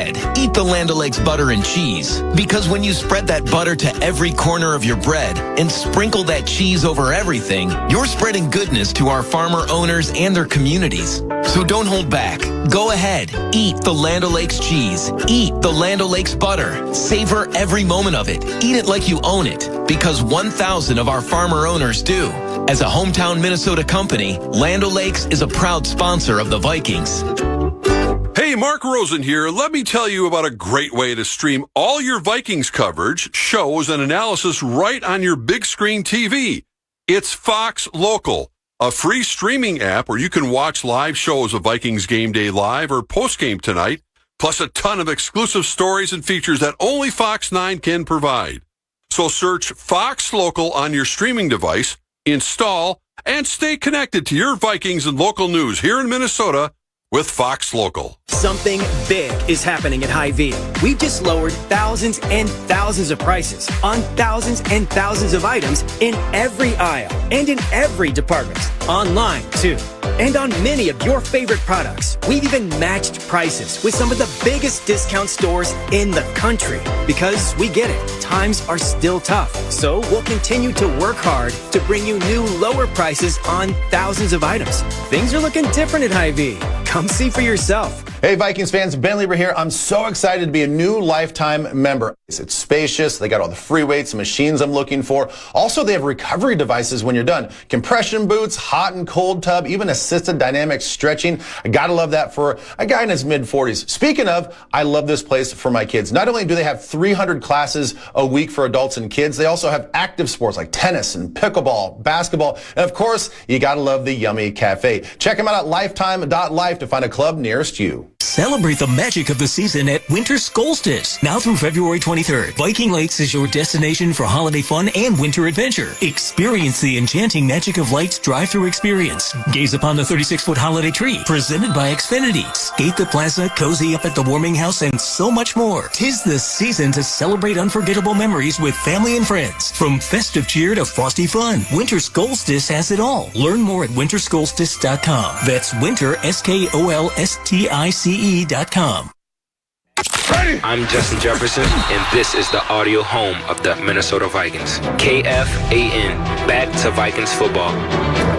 ahead, eat the Land O'Lakes butter and cheese. Because when you spread that butter to every corner of your bread and sprinkle that cheese over everything, you're spreading goodness to our farmer owners and their communities. So don't hold back. Go ahead, eat the Land O'Lakes cheese. Eat the Land O'Lakes butter. Savor every moment of it. Eat it like you own it. Because 1,000 of our farmer owners do. As a hometown Minnesota company, Land O'Lakes is a proud sponsor of the Vikings. Hey, Mark Rosen here. Let me tell you about a great way to stream all your Vikings coverage, shows, and analysis right on your big screen TV. It's Fox Local, a free streaming app where you can watch live shows of Vikings Game Day Live or Postgame Tonight, plus a ton of exclusive stories and features that only Fox 9 can provide. So search Fox Local on your streaming device, install, and stay connected to your Vikings and local news here in Minnesota with Fox Local. Something big is happening at Hy-Vee. We've just lowered thousands and thousands of prices on thousands and thousands of items in every aisle and in every department. Online, too. And on many of your favorite products. We've even matched prices with some of the biggest discount stores in the country. Because we get it, times are still tough. So we'll continue to work hard to bring you new lower prices on thousands of items. Things are looking different at Hy-Vee. Come see for yourself. Hey, Vikings fans, Ben Lieber here. I'm so excited to be a new lifetime member. It's spacious. They got all the free weights and machines I'm looking for. Also, they have recovery devices when you're done. Compression boots, hot and cold tub, even assisted dynamic stretching. I gotta love that for a guy in his mid-40s. Speaking of, I love this place for my kids. Not only do they have 300 classes a week for adults and kids, they also have active sports like tennis and pickleball, basketball, and of course, you gotta love the yummy cafe. Check them out at lifetime.life to find a club nearest you. Celebrate the magic of the season at Winter Solstice. Now through February 23rd, Viking Lakes is your destination for holiday fun and winter adventure. Experience the enchanting Magic of Lights drive-through experience. Gaze upon the 36-foot holiday tree presented by Xfinity. Skate the plaza, cozy up at the warming house, and so much more. 'Tis the season to celebrate unforgettable memories with family and friends. From festive cheer to frosty fun, Winter Solstice has it all. Learn more at wintersolstice.com. That's winter, SKOLSTICE.com. I'm Justin Jefferson, and this is the audio home of the Minnesota Vikings. KFAN, back to Vikings football.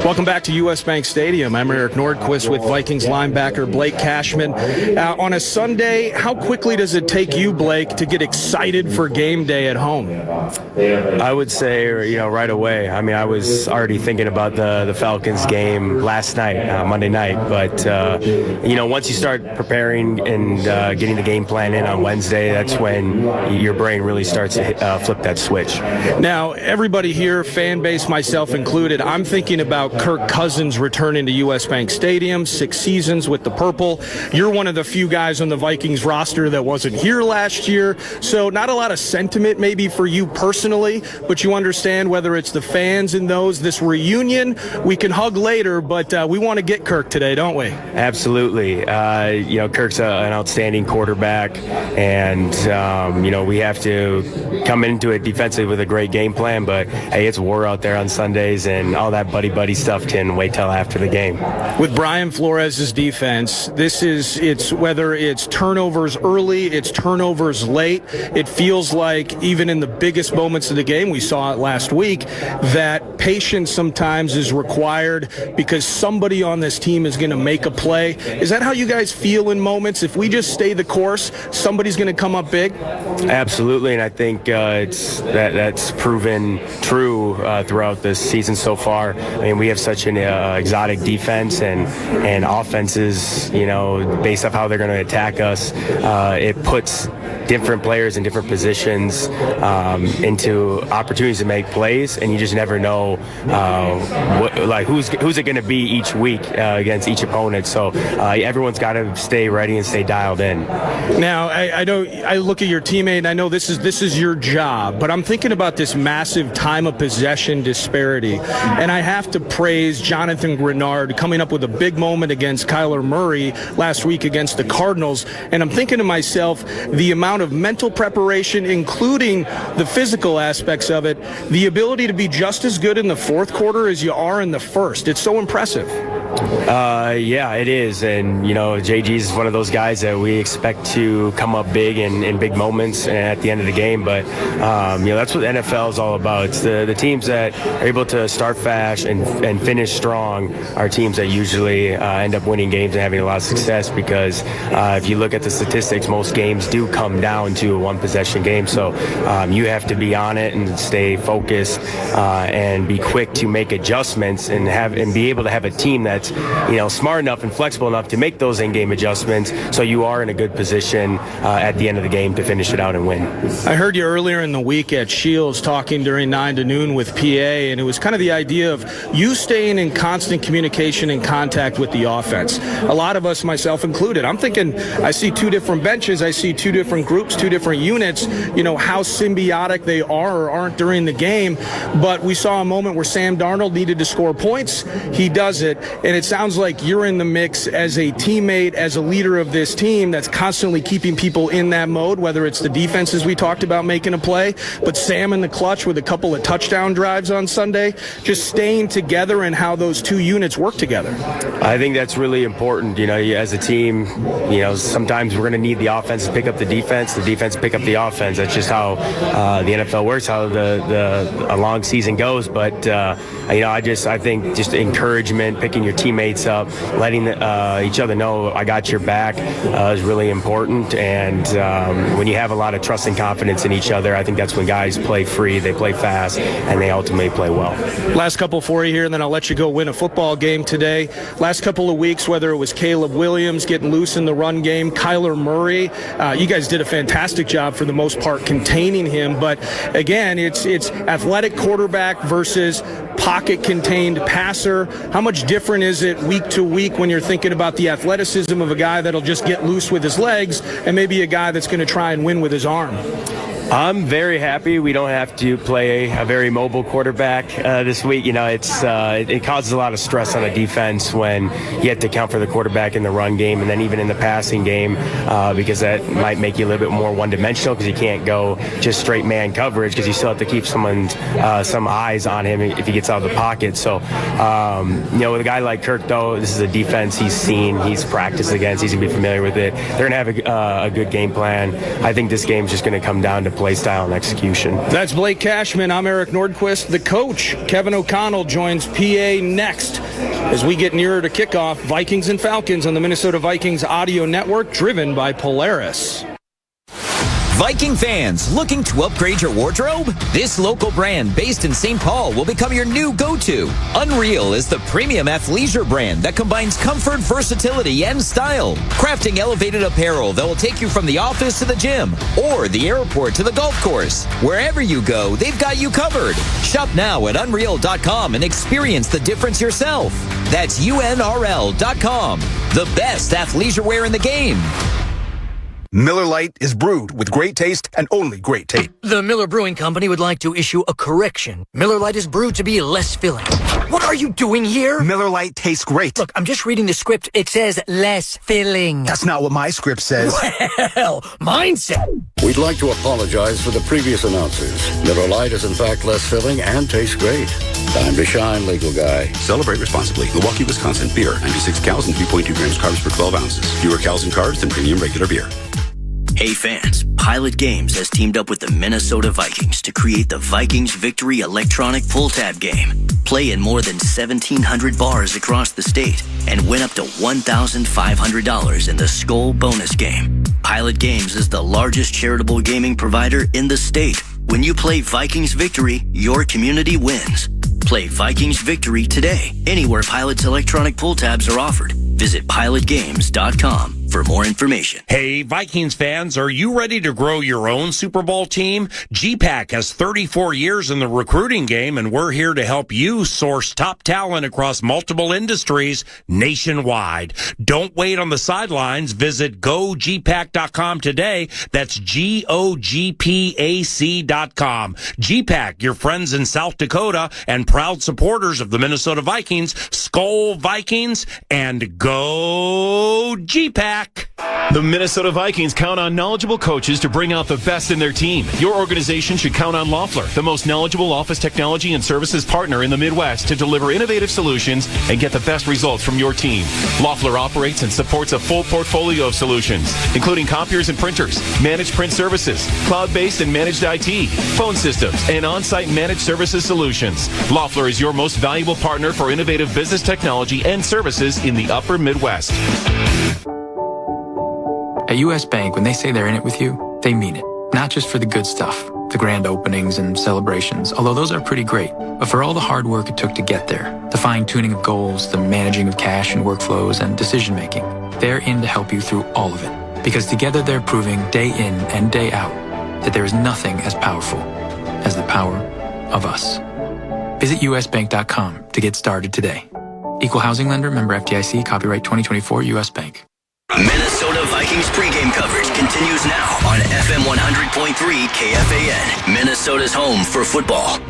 Welcome back to U.S. Bank Stadium. I'm Eric Nordquist with Vikings linebacker Blake Cashman. On a Sunday, how quickly does it take you, Blake, to get excited for game day at home? I would say, right away. I mean, I was already thinking about the Falcons game last night, Monday night. But, once you start preparing and getting the game plan in on Wednesday, that's when your brain really starts to flip that switch. Now, everybody here, fan base, myself included, I'm thinking about Kirk Cousins returning to U.S. Bank Stadium, 6 seasons with the Purple. You're one of the few guys on the Vikings roster that wasn't here last year, so not a lot of sentiment maybe for you personally, but you understand whether it's the fans and those, this reunion, we can hug later, but we want to get Kirk today, don't we? Absolutely. Kirk's an outstanding quarterback, and, we have to come into it defensively with a great game plan, but, hey, it's war out there on Sundays, and all that buddy-buddy stuff can wait till after the game. With Brian Flores' defense, it's whether it's turnovers early, it's turnovers late, it feels like even in the biggest moments of the game, we saw it last week, that patience sometimes is required because somebody on this team is going to make a play. Is that how you guys feel in moments? If we just stay the course, somebody's going to come up big? Absolutely, and I think that's proven true throughout this season so far. I mean, we have such an exotic defense and offenses, based off how they're going to attack us. It puts different players in different positions into opportunities to make plays, and you just never know who's it going to be each week against each opponent. So everyone's got to stay ready and stay dialed in. Now, I know I look at your teammate, and I know this is your job, but I'm thinking about this massive time of possession disparity, and I have to praise Jonathan Grenard coming up with a big moment against Kyler Murray last week against the Cardinals, and I'm thinking to myself, the amount of mental preparation, including the physical aspects of it, the ability to be just as good in the fourth quarter as you are in the first. It's so impressive. Yeah, it is. And, JG's one of those guys that we expect to come up big in big moments at the end of the game. But, that's what the NFL is all about. It's the teams that are able to start fast and finish strong are teams that usually end up winning games and having a lot of success because if you look at the statistics, most games do come down to a one-possession game. So you have to be on it and stay focused and be quick to make adjustments and be able to have a team that's smart enough and flexible enough to make those in-game adjustments so you are in a good position at the end of the game to finish it out and win. I heard you earlier in the week at Shields talking during 9 to noon with PA, and it was kind of the idea of you staying in constant communication and contact with the offense. A lot of us, myself included, I'm thinking I see two different benches, I see two different groups, two different units, how symbiotic they are or aren't during the game. But we saw a moment where Sam Darnold needed to score points. He does it, and it sounds like you're in the mix as a teammate, as a leader of this team that's constantly keeping people in that mode, whether it's the defenses we talked about making a play, but Sam in the clutch with a couple of touchdown drives on Sunday, just staying together and how those two units work together. I think that's really important. As a team, sometimes we're going to need the offense to pick up the defense to pick up the offense. That's just how the NFL works, how a long season goes. But, I think just encouragement, picking your teammates up, letting each other know I got your back is really important. And when you have a lot of trust and confidence in each other, I think that's when guys play free, they play fast, and they ultimately play well. Last couple for you here, and then I'll let you go win a football game today. Last couple of weeks, whether it was Caleb Williams getting loose in the run game, Kyler Murray, you guys did a fantastic job for the most part containing him. But again, it's athletic quarterback versus pocket-contained passer. How much different is it week to week when you're thinking about the athleticism of a guy that'll just get loose with his legs and maybe a guy that's going to try and win with his arm? I'm very happy we don't have to play a very mobile quarterback this week. It causes a lot of stress on a defense when you have to account for the quarterback in the run game and then even in the passing game because that might make you a little bit more one-dimensional because you can't go just straight man coverage because you still have to keep some eyes on him if he gets out of the pocket. So, with a guy like Kirk, though, this is a defense he's seen, he's practiced against, he's going to be familiar with it. They're going to have a good game plan. I think this game's just going to come down to play style and execution. That's Blake Cashman. I'm Eric Nordquist. The coach, Kevin O'Connell, joins PA next as we get nearer to kickoff. Vikings and Falcons on the Minnesota Vikings audio network, driven by Polaris. Viking fans looking to upgrade your wardrobe? This local brand based in St. Paul will become your new go-to. Unreal is the premium athleisure brand that combines comfort, versatility, and style. Crafting elevated apparel that will take you from the office to the gym or the airport to the golf course. Wherever you go, they've got you covered. Shop now at Unreal.com and experience the difference yourself. That's UNRL.com. The best athleisure wear in the game. Miller Lite is brewed with great taste and only great taste. The Miller Brewing Company would like to issue a correction. Miller Lite is brewed to be less filling. What are you doing here? Miller Lite tastes great. Look, I'm just reading the script. It says less filling. That's not what my script says. Well, mine said. We'd like to apologize for the previous announcers. Miller Lite is in fact less filling and tastes great. Time to shine, legal guy. Celebrate responsibly. Milwaukee, Wisconsin. Beer. 96 calories and 3.2 grams carbs per 12 ounces. Fewer calories and carbs than premium regular beer. Hey fans, Pilot Games has teamed up with the Minnesota Vikings to create the Vikings Victory electronic pull tab game. Play in more than 1,700 bars across the state and win up to $1,500 in the Skull bonus game. Pilot Games is the largest charitable gaming provider in the state. When you play Vikings Victory, your community wins. Play Vikings Victory today, anywhere Pilot's electronic pull tabs are offered. Visit pilotgames.com for more information. Hey, Vikings fans, are you ready to grow your own Super Bowl team? GPAC has 34 years in the recruiting game, and we're here to help you source top talent across multiple industries nationwide. Don't wait on the sidelines. Visit gogpac.com today. That's GOGPAC.com. GPAC, your friends in South Dakota and proud supporters of the Minnesota Vikings. Skull Vikings and go GPAC. back. The Minnesota Vikings count on knowledgeable coaches to bring out the best in their team. Your organization should count on Loeffler, the most knowledgeable office technology and services partner in the Midwest, to deliver innovative solutions and get the best results from your team. Loeffler operates and supports a full portfolio of solutions, including copiers and printers, managed print services, cloud-based and managed IT, phone systems, and on-site managed services solutions. Loeffler is your most valuable partner for innovative business technology and services in the upper Midwest. At U.S. Bank, when they say they're in it with you, they mean it. Not just for the good stuff, the grand openings and celebrations, although those are pretty great, but for all the hard work it took to get there, the fine-tuning of goals, the managing of cash and workflows, and decision-making. They're in to help you through all of it, because together they're proving day in and day out that there is nothing as powerful as the power of us. Visit usbank.com to get started today. Equal housing lender, member FDIC, copyright 2024 U.S. Bank. Minnesota Vikings pregame coverage continues now on FM 100.3 KFAN, Minnesota's home for football.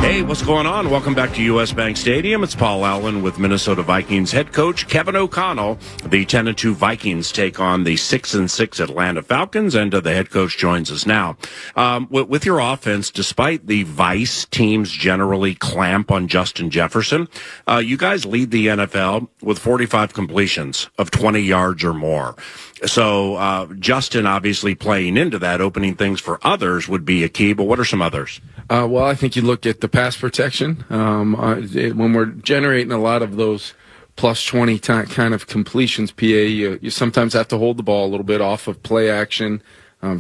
Hey, what's going on? Welcome back to U.S. Bank Stadium. It's Paul Allen with Minnesota Vikings head coach Kevin O'Connell. The 10-2 Vikings take on the 6-6 Atlanta Falcons, and the head coach joins us now. With your offense, despite the vice teams generally clamp on Justin Jefferson, you guys lead the NFL with 45 completions of 20 yards or more. So Justin obviously playing into that, opening things for others would be a key, but what are some others? Well, I think you look at the pass protection. When we're generating a lot of those plus 20 kind of completions, PA, you sometimes have to hold the ball a little bit off of play action,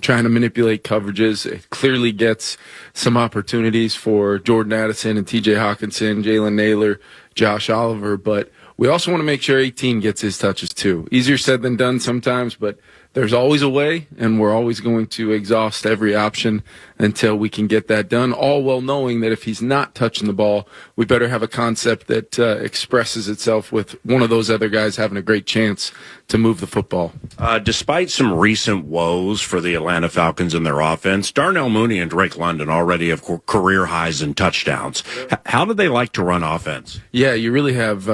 trying to manipulate coverages. It clearly gets some opportunities for Jordan Addison and TJ Hawkinson, Jalen Naylor, Josh Oliver, but we also want to make sure 18 gets his touches too. Easier said than done sometimes, but there's always a way, and we're always going to exhaust every option until we can get that done, all well knowing that if he's not touching the ball, we better have a concept that expresses itself with one of those other guys having a great chance to move the football. Despite some recent woes for the Atlanta Falcons in their offense, Darnell Mooney and Drake London already have career highs in touchdowns. How do they like to run offense? Yeah, you really have,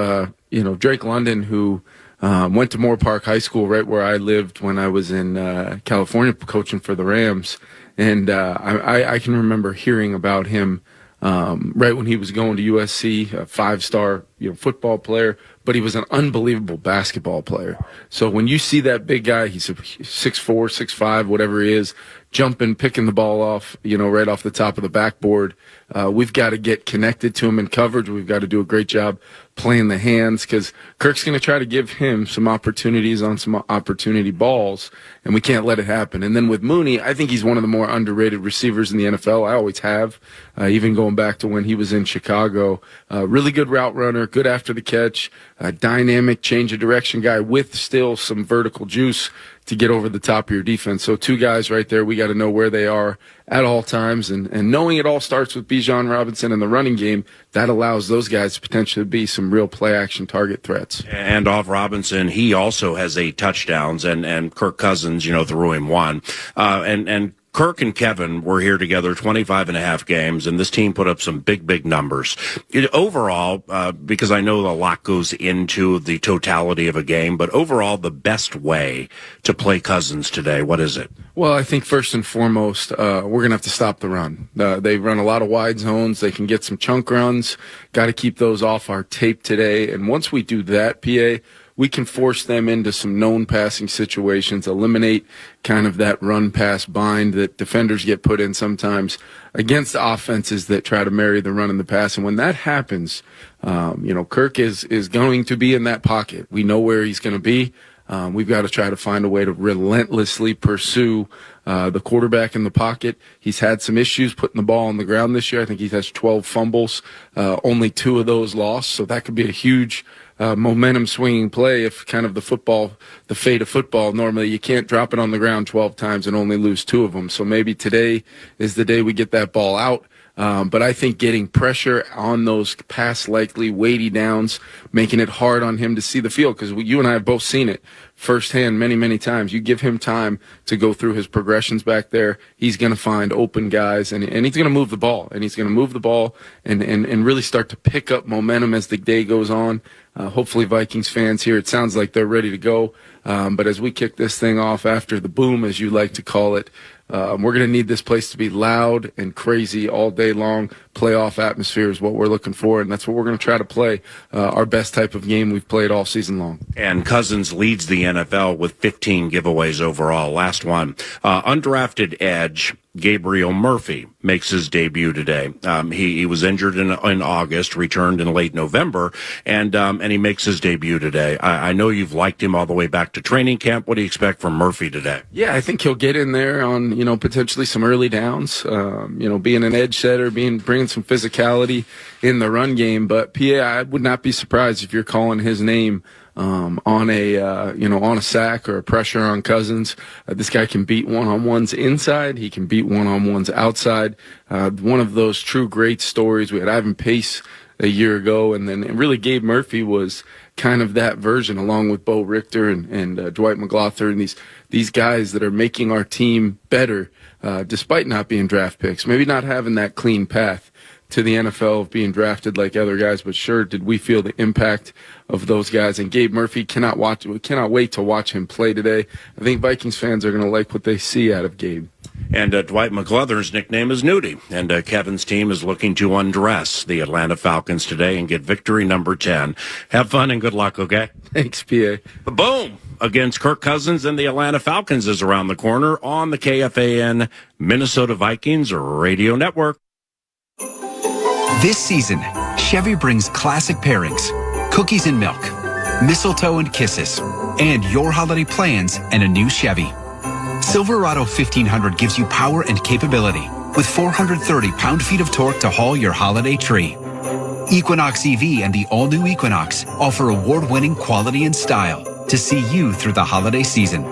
Drake London, who went to Moore Park High School, right where I lived when I was in California coaching for the Rams. And I can remember hearing about him right when he was going to USC, a five-star football player, but he was an unbelievable basketball player. So when you see that big guy, he's 6'4", 6'5", whatever he is, jumping, picking the ball off, right off the top of the backboard, we've got to get connected to him in coverage. We've got to do a great job playing the hands, because Kirk's going to try to give him some opportunities on some opportunity balls, and we can't let it happen. And then with Mooney, I think he's one of the more underrated receivers in the NFL. I always have, even going back to when he was in Chicago. Really good route runner, good after the catch, dynamic change of direction guy with still some vertical juice to get over the top of your defense. So two guys right there, we got to know where they are at all times. And knowing it all starts with Bijan Robinson in the running game, that allows those guys to potentially be some real play action target threats. And off Robinson, he also has 8 touchdowns, and Kirk Cousins, threw him one. And Kirk and Kevin were here together 25 and a half games, and this team put up some big numbers. Overall, because I know a lot goes into the totality of a game, but overall, the best way to play Cousins today, what is it? Well, I think first and foremost, we're going to have to stop the run. They run a lot of wide zones. They can get some chunk runs. Got to keep those off our tape today. And once we do that, PA, we can force them into some known passing situations, eliminate kind of that run-pass bind that defenders get put in sometimes against offenses that try to marry the run and the pass. And when that happens, Kirk is going to be in that pocket. We know where he's going to be. We've got to try to find a way to relentlessly pursue the quarterback in the pocket. He's had some issues putting the ball on the ground this year. I think he has 12 fumbles, only 2 of those lost. So that could be a huge momentum swinging play if kind of the fate of football. Normally you can't drop it on the ground 12 times and only lose 2 of them. So maybe today is the day we get that ball out. But I think getting pressure on those pass likely weighty downs, making it hard on him to see the field, because you and I have both seen it firsthand many times. You give him time to go through his progressions back there, he's going to find open guys, and he's going to move the ball, and really start to pick up momentum as the day goes on. Hopefully Vikings fans here, it sounds like they're ready to go. But as we kick this thing off after the boom, as you like to call it, we're going to need this place to be loud and crazy all day long. Playoff atmosphere is what we're looking for, and that's what we're going to try to play. Our best type of game we've played all season long. And Cousins leads the NFL with 15 giveaways overall. Last one, undrafted edge Gabriel Murphy makes his debut today. He was injured in August, returned in late November, and he makes his debut today. I know you've liked him all the way back to training camp. What do you expect from Murphy today? Yeah, I think he'll get in there on, potentially some early downs, being an edge setter, bringing some physicality in the run game. But PA, I would not be surprised if you're calling his name on a sack or a pressure on Cousins. This guy can beat one-on-ones inside. He can beat one-on-ones outside. One of those true great stories. We had Ivan Pace a year ago, and then really Gabe Murphy was kind of that version, along with Bo Richter and Dwight McGlothern, these guys that are making our team better, despite not being draft picks, maybe not having that clean path to the NFL of being drafted like other guys, but sure did we feel the impact of those guys. And Gabe Murphy, cannot wait to watch him play today. I think Vikings fans are going to like what they see out of Gabe. And Dwight McGlothern's nickname is Nudie. And Kevin's team is looking to undress the Atlanta Falcons today and get victory number 10. Have fun and good luck, okay? Thanks, PA. Boom! Against Kirk Cousins and the Atlanta Falcons is around the corner on the KFAN Minnesota Vikings Radio Network. This season, Chevy brings classic pairings, cookies and milk, mistletoe and kisses, and your holiday plans and a new Chevy. Silverado 1500 gives you power and capability with 430 pound-feet of torque to haul your holiday tree. Equinox EV and the all-new Equinox offer award-winning quality and style to see you through the holiday season.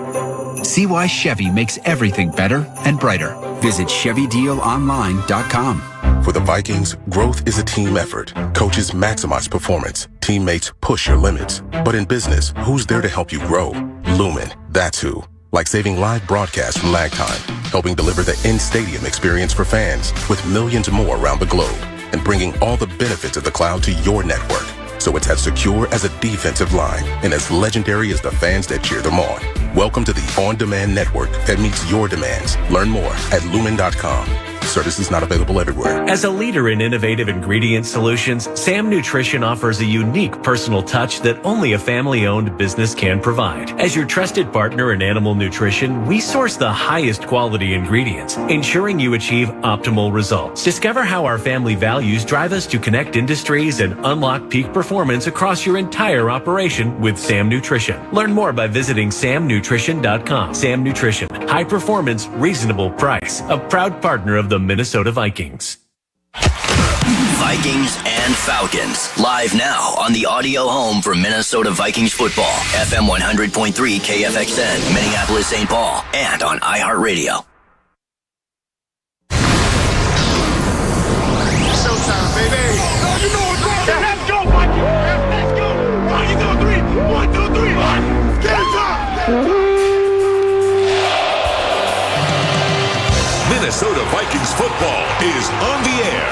See why Chevy makes everything better and brighter. Visit ChevyDealOnline.com. For the Vikings, growth is a team effort. Coaches maximize performance. Teammates push your limits. But in business, who's there to help you grow? Lumen, that's who. Like saving live broadcasts from lag time, helping deliver the in-stadium experience for fans with millions more around the globe, and bringing all the benefits of the cloud to your network. So it's as secure as a defensive line and as legendary as the fans that cheer them on. Welcome to the on-demand network that meets your demands. Learn more at lumen.com. Services not available everywhere. As a leader in innovative ingredient solutions, Sam Nutrition offers a unique personal touch that only a family-owned business can provide. As your trusted partner in animal nutrition, we source the highest quality ingredients, ensuring you achieve optimal results. Discover how our family values drive us to connect industries and unlock peak performance across your entire operation with Sam Nutrition. Learn more by visiting samnutrition.com. Sam Nutrition, high performance, reasonable price. A proud partner of the Minnesota Vikings. Vikings and Falcons. Live now on the audio home for Minnesota Vikings football. FM 100.3 KFXN, Minneapolis, St. Paul, and on iHeartRadio. Showtime, baby. Oh, you know what's going on. Let's go, Vikings. Let's go. Vikings on three. 1, 2, 3. Get it up. Minnesota Vikings football is on the air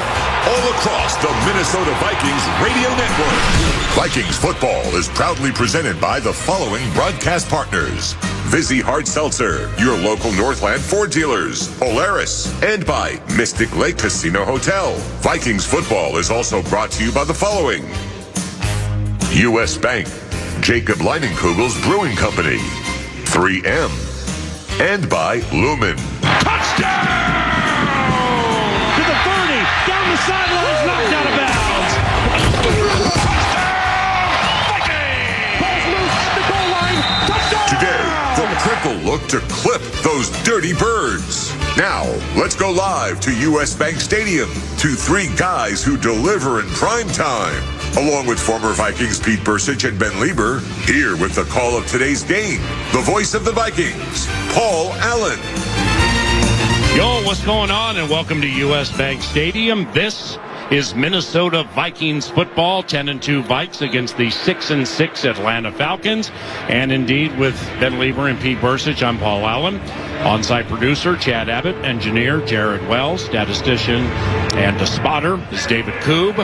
all across the Minnesota Vikings radio network. Vikings football is proudly presented by the following broadcast partners: Vizzy Hard Seltzer, your local Northland Ford dealers, Polaris, and by Mystic Lake Casino Hotel. Vikings football is also brought to you by the following: U.S. Bank, Jacob Leinenkugel's Brewing Company, 3M, and by Lumen. Touchdown! To the 30, down the sidelines, knocked out of bounds. Touchdown! Today, the Crickle look to clip those dirty birds. Now, let's go live to U.S. Bank Stadium to three guys who deliver in prime time. Along with former Vikings Pete Bursich and Ben Lieber, here with the call of today's game, the voice of the Vikings, Paul Allen. Yo, what's going on? And welcome to U.S. Bank Stadium. This is Minnesota Vikings football. 10-2 Vikes against the 6-6 Atlanta Falcons. And indeed, with Ben Lieber and Pete Bursich, I'm Paul Allen. On-site producer, Chad Abbott. Engineer, Jared Wells. Statistician and a spotter is David Koob.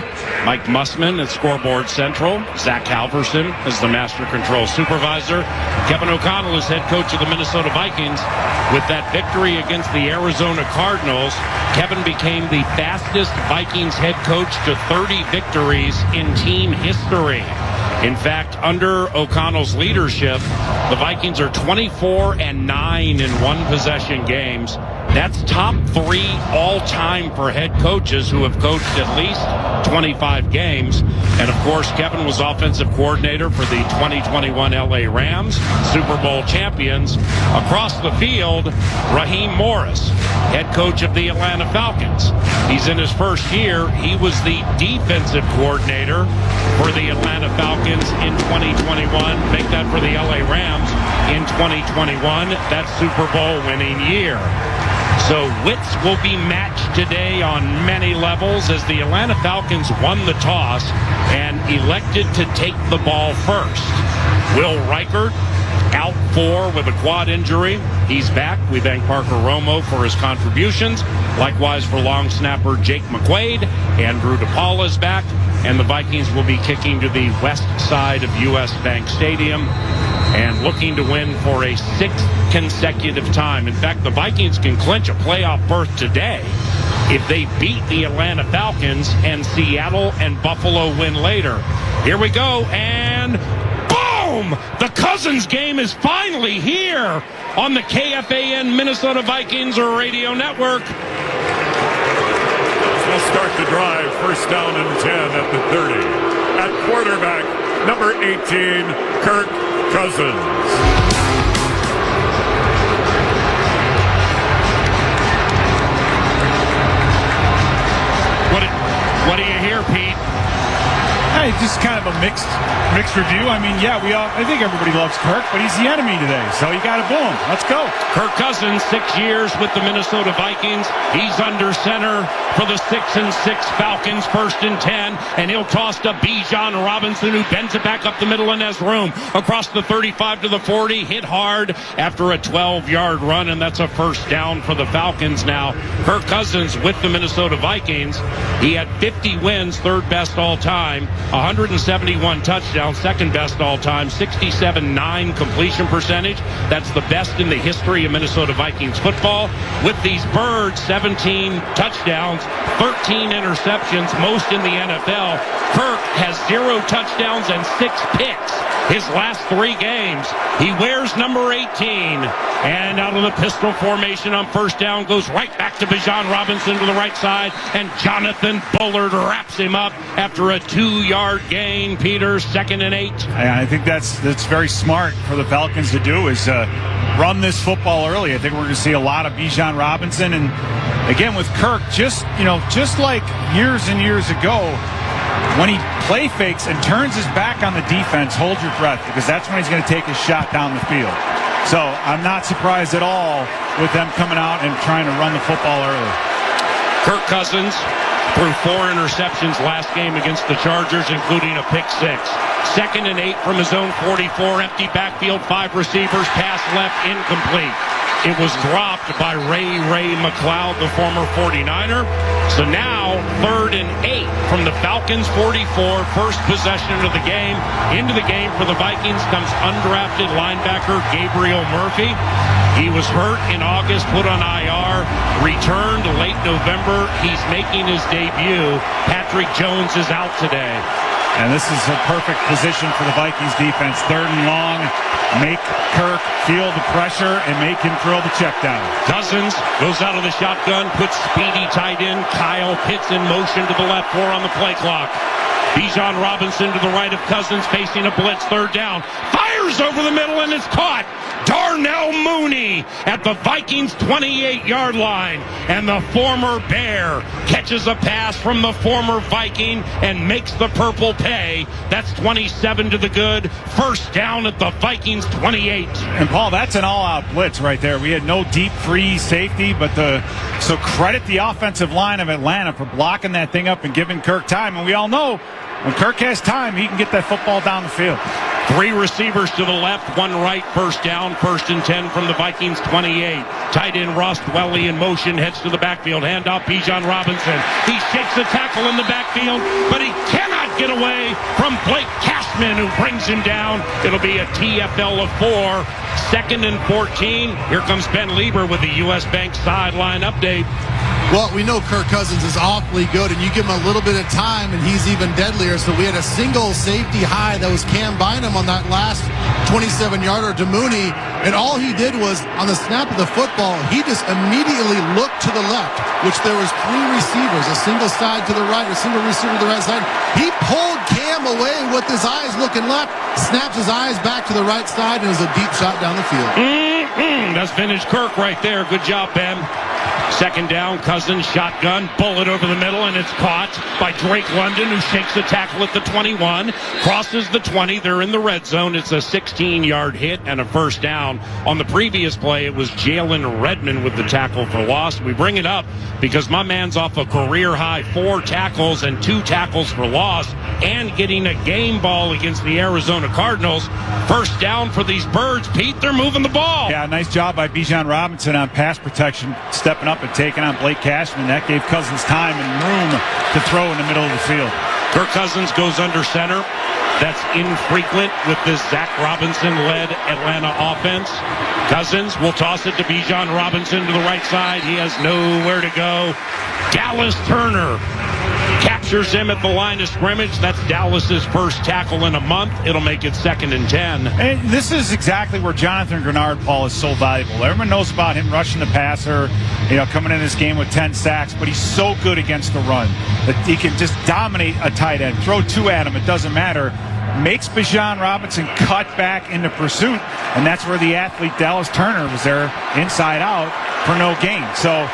Mike Mussman at Scoreboard Central. Zach Halverson is the Master Control Supervisor. Kevin O'Connell is head coach of the Minnesota Vikings. With that victory against the Arizona Cardinals, Kevin became the fastest Vikings head coach to 30 victories in team history. In fact, under O'Connell's leadership, the Vikings are 24-9 in one-possession games. That's top 3 all-time for head coaches who have coached at least 25 games. And, of course, Kevin was offensive coordinator for the 2021 LA Rams, Super Bowl champions. Across the field, Raheem Morris, head coach of the Atlanta Falcons. He's in his first year. He was the defensive coordinator for the Atlanta Falcons in 2021. Make that for the LA Rams in 2021. That Super Bowl winning year. So wits will be matched today on many levels as the Atlanta Falcons won the toss and elected to take the ball first. Will Reichert out 4 with a quad injury. He's back. We thank Parker Romo for his contributions. Likewise for long snapper Jake McQuaid. Andrew DePaul is back. And the Vikings will be kicking to the west side of U.S. Bank Stadium and looking to win for a 6th consecutive time. In fact, the Vikings can clinch a playoff berth today if they beat the Atlanta Falcons and Seattle and Buffalo win later. Here we go, and boom! The Cousins game is finally here on the KFAN Minnesota Vikings Radio Network. We'll start the drive. First down and 10 at the 30. At quarterback, number 18, Kirk Cousins. What do you hear, Pete? Hey, just kind of a mixed review. I mean, yeah, I think everybody loves Kirk, but he's the enemy today, so you got to boo him. Let's go. Kirk Cousins, 6 years with the Minnesota Vikings. He's under center for the 6-6 Falcons, 1st and 10, and he'll toss to Bijan Robinson, who bends it back up the middle and has room across the 35 to the 40, hit hard after a 12-yard run, and that's a first down for the Falcons now. Kirk Cousins with the Minnesota Vikings. He had 50 wins, 3rd best all time, 171 touchdowns, 2nd best all time, 67.9 completion percentage. That's the best in the history of Minnesota Vikings football. With these birds, 17 touchdowns, 13 interceptions, most in the NFL. Kirk has 0 touchdowns and 6 picks his last 3 games. He wears number 18. And out of the pistol formation on first down, goes right back to Bijan Robinson to the right side, and Jonathan Bullard wraps him up after a 2-yard gain. Peter, 2nd and 8. I think that's very smart for the Falcons to do, is run this football early. I think we're going to see a lot of Bijan Robinson, and again with Kirk, just like years and years ago, when he play fakes and turns his back on the defense, hold your breath, because that's when he's going to take his shot down the field. So I'm not surprised at all with them coming out and trying to run the football early. Kirk Cousins threw 4 interceptions last game against the Chargers, including a pick 6. 2nd and 8 from his own 44, empty backfield, 5 receivers, pass left, incomplete. It was dropped by Ray McLeod, the former 49er. So now, 3rd and 8 from the Falcons 44, first possession of the game. Into the game for the Vikings comes undrafted linebacker Gabriel Murphy. He was hurt in August, put on IR, returned late November. He's making his debut. Patrick Jones is out today. And this is a perfect position for the Vikings defense. 3rd and long. Make Kirk feel the pressure and make him throw the check down. Cousins goes out of the shotgun, puts speedy tight end Kyle Pitts in motion to the left, 4 on the play clock. Bijan Robinson to the right of Cousins, facing a blitz, 3rd down. Fires over the middle and it's caught Darnell Mooney at the Vikings 28-yard line. And the former Bear catches a pass from the former Viking and makes the purple pay. That's 27 to the good. First down at the Vikings 28. And Paul, that's an all-out blitz right there. We had no deep free safety, so credit the offensive line of Atlanta for blocking that thing up and giving Kirk time. And we all know when Kirk has time, he can get that football down the field. 3 receivers to the left, 1 right, first down, 1st and 10 from the Vikings 28. Tight end Ross Dwelly in motion, heads to the backfield. Handoff Bijan Robinson. He shakes the tackle in the backfield, but he cannot get away from Blake Cashman, who brings him down. It'll be a TFL of 4. 2nd and 14. Here comes Ben Lieber with the U.S. Bank sideline update. Well, we know Kirk Cousins is awfully good, and you give him a little bit of time, and he's even deadlier. So we had a single safety high that was Cam Bynum on that last 27-yarder to Mooney, and all he did was, on the snap of the football, he just immediately looked to the left, which there was 3 receivers, a single side to the right, a single receiver to the right side. He pulled Cam away with his eyes looking left, snaps his eyes back to the right side, and it was a deep shot down the field. That's vintage Kirk right there. Good job, Ben. 2nd down, Cousins, shotgun, bullet over the middle, and it's caught by Drake London, who shakes the tackle at the 21, crosses the 20. They're in the red zone. It's a 16-yard hit and a first down. On the previous play, it was Jalen Redmond with the tackle for loss. We bring it up because my man's off a career-high 4 tackles and 2 tackles for loss and getting a game ball against the Arizona Cardinals. First down for these birds. Pete, they're moving the ball. Yeah, nice job by Bijan Robinson on pass protection, stepping up and taking on Blake Cashman. That gave Cousins time and room to throw in the middle of the field. Kirk Cousins goes under center. That's infrequent with this Zach Robinson-led Atlanta offense. Cousins will toss it to Bijan Robinson to the right side. He has nowhere to go. Dallas Turner captures him at the line of scrimmage. That's Dallas's first tackle in a month. It'll make it 2nd and 10. And this is exactly where Jonathan Grenard, Paul, is so valuable. Everyone knows about him rushing the passer, coming in this game with 10 sacks, but he's so good against the run that he can just dominate a tight end. Throw 2 at him, it doesn't matter. Makes Bijan Robinson cut back into pursuit, and that's where the athlete Dallas Turner was there inside out for no gain. So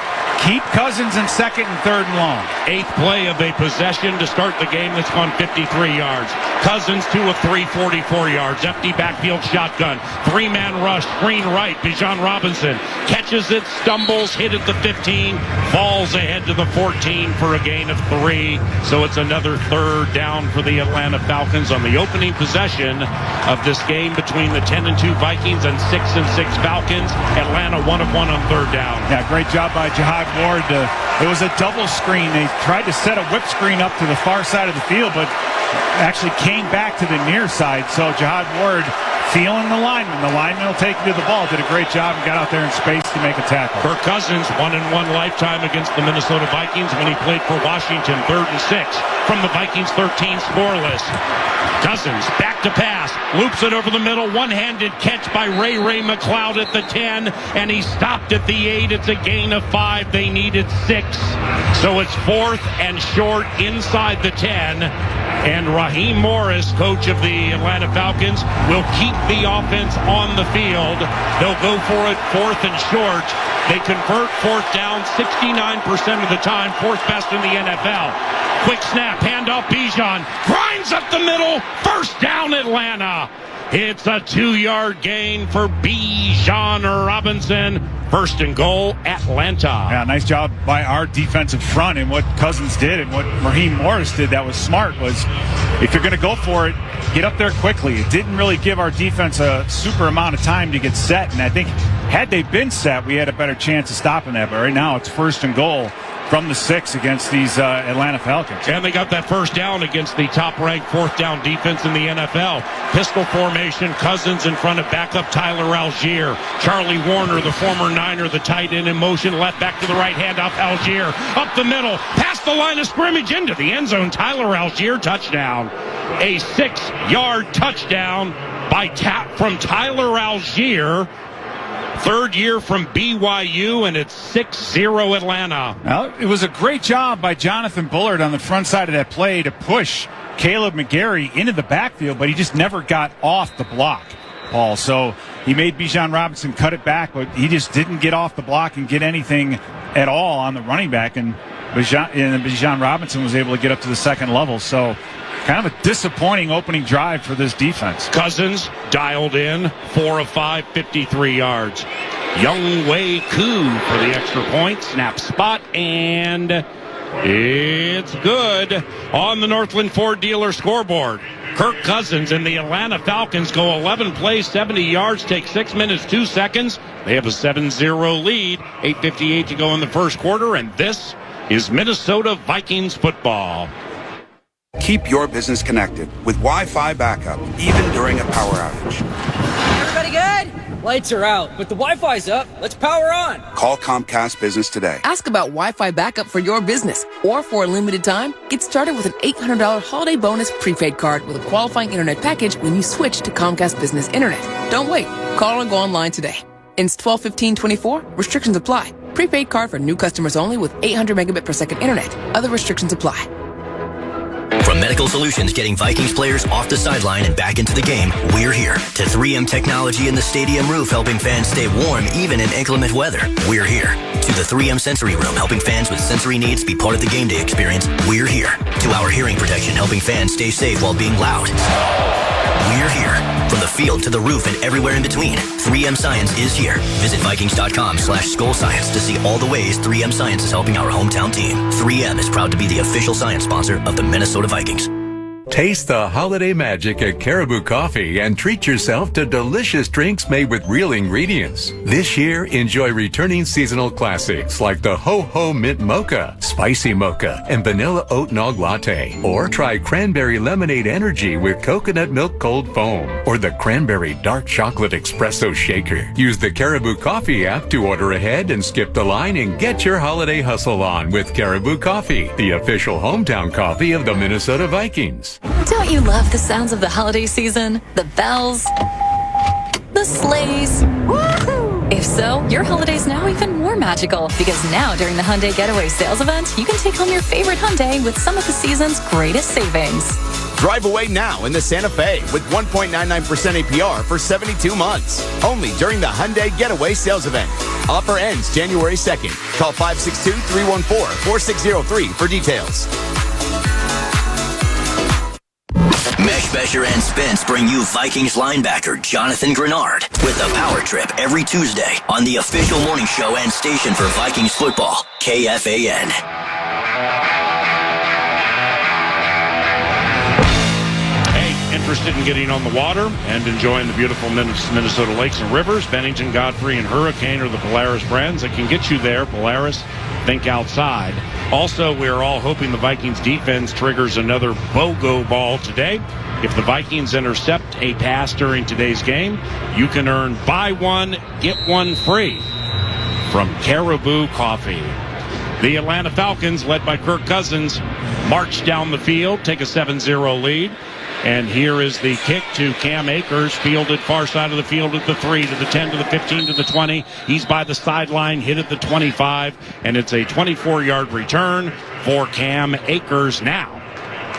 keep Cousins in 2nd and 3rd and long. 8th play of a possession to start the game that's gone 53 yards. Cousins 2 of 3, 44 yards. Empty backfield shotgun. 3-man rush, screen right. Bijan Robinson catches it, stumbles, hit at the 15, falls ahead to the 14 for a gain of 3. So it's another 3rd down for the Atlanta Falcons on the opening possession of this game between the 10 and 2 Vikings and 6 and 6 Falcons. Atlanta 1 of 1 on 3rd down. Yeah, great job by Jihad Ward. It was a double screen. They tried to set a whip screen up to the far side of the field, but actually came back to the near side. So Jihad Ward feeling the lineman. The lineman will take him to the ball. Did a great job and got out there in space to make a tackle. Kirk Cousins, 1-1 lifetime against the Minnesota Vikings when he played for Washington. 3rd and 6 from the Vikings 13 scoreless. Cousins back to pass, loops it over the middle, one-handed catch by Ray McLeod at the 10, and he stopped at the 8. It's a gain of 5. They needed 6. So it's 4th and short inside the 10. And Raheem Morris, coach of the Atlanta Falcons, will keep the offense on the field. They'll go for it 4th and short. They convert 4th down 69% of the time, 4th best in the NFL. Quick snap, handoff Bijan, grinds up the middle, first down Atlanta. It's a 2-yard gain for Bijan Robinson. 1st and goal, Atlanta. Yeah, nice job by our defensive front, and what Cousins did and what Raheem Morris did that was smart was if you're going to go for it, get up there quickly. It didn't really give our defense a super amount of time to get set, and I think had they been set, we had a better chance of stopping that. But right now it's 1st and goal from the 6 against these Atlanta Falcons. And they got that first down against the top-ranked 4th down defense in the NFL. Pistol formation, Cousins in front of backup Tyler Algier. Charlie Warner, the former Niner, the tight end in motion, left back to the right, hand off Algier. Up the middle, past the line of scrimmage into the end zone. Tyler Algier, touchdown. A 6-yard touchdown from Tyler Algier. 3rd year from BYU, and it's 6-0 Atlanta. Well, it was a great job by Jonathan Bullard on the front side of that play to push Caleb McGarry into the backfield, but he just never got off the block, Paul. So he made Bijan Robinson cut it back, but he just didn't get off the block and get anything at all on the running back. And Bijan Robinson was able to get up to the second level. So kind of a disappointing opening drive for this defense. Cousins dialed in, 4 of 5, 53 yards. Young Wei Koo for the extra point. Snap spot, and it's good on the Northland Ford dealer scoreboard. Kirk Cousins and the Atlanta Falcons go 11 plays, 70 yards, take 6 minutes, 2 seconds. They have a 7-0 lead, 8:58 to go in the first quarter, and this is Minnesota Vikings football. Keep your business connected with Wi-Fi backup, even during a power outage. Everybody good? Lights are out, but the Wi-Fi's up. Let's power on. Call Comcast Business today. Ask about Wi-Fi backup for your business, or for a limited time, get started with an $800 holiday bonus prepaid card with a qualifying internet package when you switch to Comcast Business Internet. Don't wait. Call or go online today. Ends 12/15/24. Restrictions apply. Prepaid card for new customers only with 800 megabit per second internet. Other restrictions apply. From Medical Solutions getting Vikings players off the sideline and back into the game, we're here. To 3M technology in the stadium roof helping fans stay warm even in inclement weather, we're here. To the 3M Sensory Room helping fans with sensory needs be part of the game day experience, we're here. To our hearing protection helping fans stay safe while being loud, we're here. From the field to the roof and everywhere in between, 3M Science is here. Visit Vikings.com/SkullScience to see all the ways 3M Science is helping our hometown team. 3M is proud to be the official science sponsor of the Minnesota Vikings. Taste the holiday magic at Caribou Coffee and treat yourself to delicious drinks made with real ingredients. This year, enjoy returning seasonal classics like the Ho Ho Mint Mocha, Spicy Mocha, and Vanilla Oat Nog Latte. Or try Cranberry Lemonade Energy with Coconut Milk Cold Foam, or the Cranberry Dark Chocolate Espresso Shaker. Use the Caribou Coffee app to order ahead and skip the line and get your holiday hustle on with Caribou Coffee, the official hometown coffee of the Minnesota Vikings. Don't you love the sounds of the holiday season? The bells, the sleighs. Woohoo! If so, your holiday's now even more magical, because now during the Hyundai Getaway Sales Event, you can take home your favorite Hyundai with some of the season's greatest savings. Drive away now in the Santa Fe with 1.99% APR for 72 months. Only during the Hyundai Getaway Sales Event. Offer ends January 2nd. Call 562-314-4603 for details. Mesh Measure and Spence bring you Vikings linebacker Jonathan Grenard with the Power Trip every Tuesday on the official morning show and station for Vikings football, KFAN. Hey, interested in getting on the water and enjoying the beautiful Minnesota lakes and rivers? Bennington, Godfrey, and Hurricane are the Polaris brands that can get you there. Polaris, think outside. Also, we're all hoping the Vikings defense triggers another BOGO ball today. If the Vikings intercept a pass during today's game, you can earn buy one, get one free from Caribou Coffee. The Atlanta Falcons, led by Kirk Cousins, march down the field, take a 7-0 lead. And here is the kick to Cam Akers, fielded far side of the field at the 3, to the 10, to the 15, to the 20. He's by the sideline, hit at the 25, and it's a 24-yard return for Cam Akers now.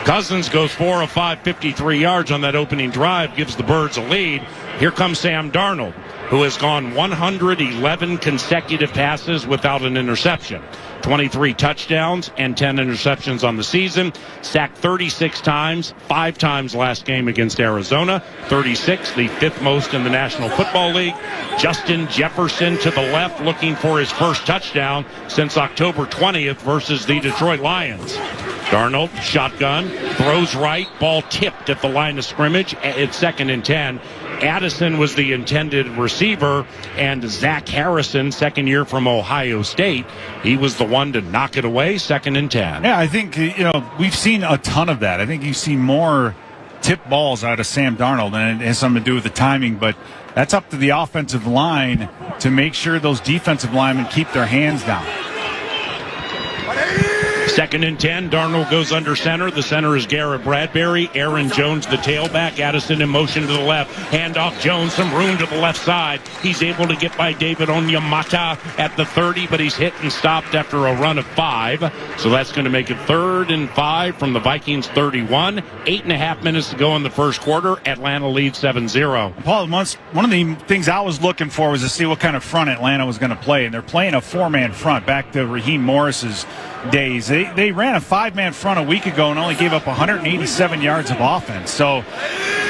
Cousins goes 4 of 5, 53 yards on that opening drive, gives the Birds a lead. Here comes Sam Darnold, who has gone 111 consecutive passes without an interception. 23 touchdowns and 10 interceptions on the season. Sacked 36 times, 5 times last game against Arizona. 36, the 5th most in the National Football League. Justin Jefferson to the left, looking for his first touchdown since October 20th versus the Detroit Lions. Darnold, shotgun, throws right, ball tipped at the line of scrimmage. It's 2nd and 10. Addison was the intended receiver, and Zach Harrison, second year from Ohio State, he was the one to knock it away, 2nd and 10. Yeah, I think, we've seen a ton of that. I think you see more tip balls out of Sam Darnold, and it has something to do with the timing, but that's up to the offensive line to make sure those defensive linemen keep their hands down. Second and 10. Darnold goes under center. The center is Garrett Bradbury. Aaron Jones, the tailback. Addison in motion to the left. Handoff Jones, some room to the left side. He's able to get by David Onyemata at the 30, but he's hit and stopped after a run of 5. So that's going to make it 3rd and 5 from the Vikings 31. 8.5 minutes to go in the first quarter. Atlanta leads 7-0. Paul, one of the things I was looking for was to see what kind of front Atlanta was going to play, and they're playing a 4-man front back to Raheem Morris's days. They ran a 5-man front a week ago and only gave up 187 yards of offense. So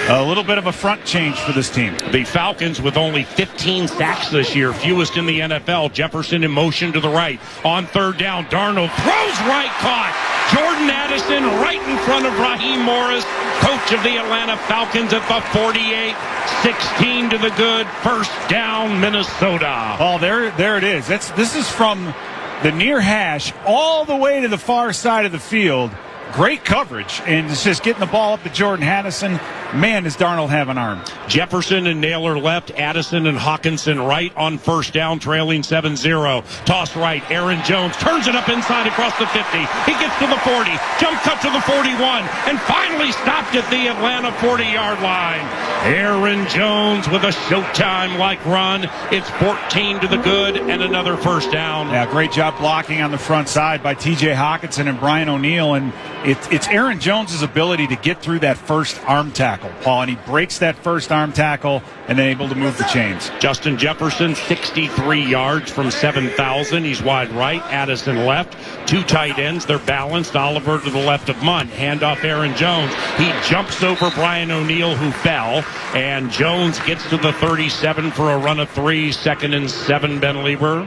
a little bit of a front change for this team. The Falcons with only 15 sacks this year, fewest in the NFL. Jefferson in motion to the right. On 3rd down, Darnold throws right, caught. Jordan Addison right in front of Raheem Morris, coach of the Atlanta Falcons at the 48. 16 to the good. First down, Minnesota. Oh, there it is. This is from the near hash all the way to the far side of the field. Great coverage, and it's just getting the ball up to Jordan Addison. Man, does Darnold have an arm. Jefferson and Naylor left, Addison and Hawkinson right on first down, trailing 7-0. Toss right, Aaron Jones turns it up inside across the 50. He gets to the 40, jump cut to the 41, and finally stopped at the Atlanta 40-yard line. Aaron Jones with a Showtime-like run. It's 14 to the good and another first down. Yeah, great job blocking on the front side by T.J. Hawkinson and Brian O'Neill, and it's Aaron Jones' ability to get through that first arm tackle, Paul, and he breaks that first arm tackle and then able to move the chains. Justin Jefferson, 63 yards from 7,000. He's wide right, Addison left. 2 tight ends, they're balanced. Oliver to the left of Munt. Handoff Aaron Jones. He jumps over Brian O'Neill, who fell, and Jones gets to the 37 for a run of 3. 2nd and 7, Ben Lieber.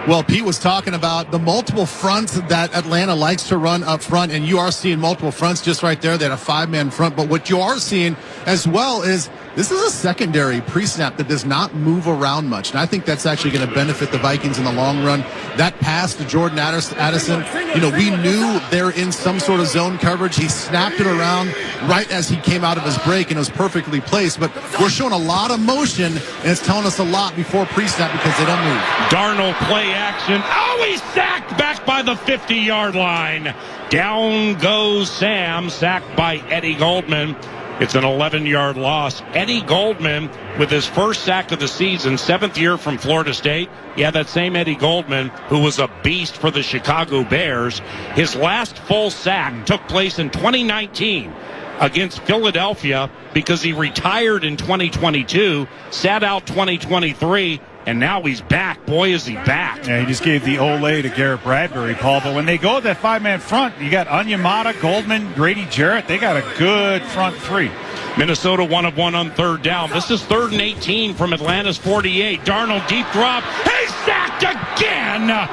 Well, Pete was talking about the multiple fronts that Atlanta likes to run up front, and you are seeing multiple fronts just right there. They had a 5-man front, but what you are seeing as well is this is a secondary pre-snap that does not move around much, and I think that's actually going to benefit the Vikings in the long run. That pass to Jordan Addison, we knew they're in some sort of zone coverage. He snapped it around right as he came out of his break, and it was perfectly placed, but we're showing a lot of motion, and it's telling us a lot before pre-snap because they don't move. Darnold play action. Oh, he's sacked back by the 50-yard line. Down goes Sam, sacked by Eddie Goldman. It's an 11-yard loss. Eddie Goldman with his first sack of the season, 7th year from Florida State. Yeah, that same Eddie Goldman who was a beast for the Chicago Bears. His last full sack took place in 2019 against Philadelphia because he retired in 2022, sat out 2023, and now he's back. Boy, is he back. Yeah, he just gave the Olay to Garrett Bradbury, Paul. But when they go with that 5-man front, you got Onyemata, Goldman, Grady Jarrett. They got a good front 3. Minnesota 1 of 1 on 3rd down. This is 3rd and 18 from Atlanta's 48. Darnold deep drop. He's sacked again.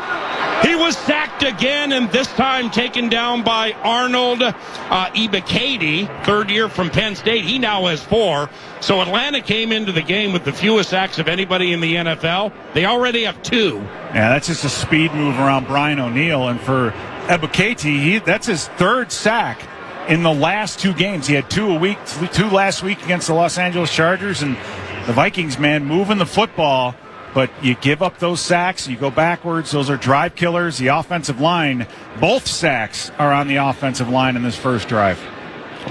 He was sacked again, and this time taken down by Arnold Ebiketie, 3rd year from Penn State. He now has 4. So Atlanta came into the game with the fewest sacks of anybody in the NFL. They already have 2. Yeah, that's just a speed move around Brian O'Neill. And for Ebiketie, that's his 3rd sack in the last 2 games. He had 2 last week against the Los Angeles Chargers. And the Vikings, man, moving the football. But you give up those sacks, you go backwards. Those are drive killers. The offensive line, both sacks are on the offensive line in this first drive.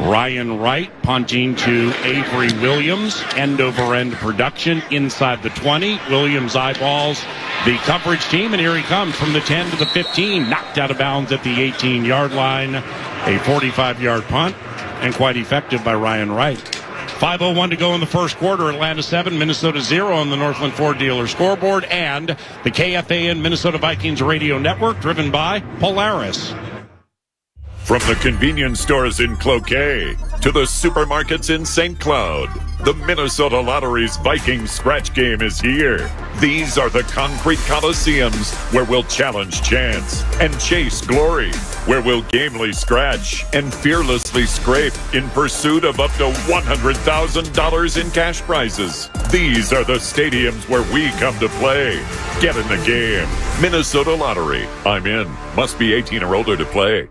Ryan Wright punting to Avery Williams. End-over-end production inside the 20. Williams eyeballs the coverage team, and here he comes from the 10 to the 15. Knocked out of bounds at the 18-yard line. A 45-yard punt, and quite effective by Ryan Wright. 5:01 to go in the first quarter. Atlanta 7, Minnesota 0 on the Northland Ford dealer scoreboard, and the KFAN Minnesota Vikings radio network, driven by Polaris. From the convenience stores in Cloquet to the supermarkets in St. Cloud, the Minnesota Lottery's Vikings scratch game is here. These are the concrete coliseums where we'll challenge chance and chase glory, where we'll gamely scratch and fearlessly scrape in pursuit of up to $100,000 in cash prizes. These are the stadiums where we come to play. Get in the game. Minnesota Lottery. I'm in. Must be 18 or older to play.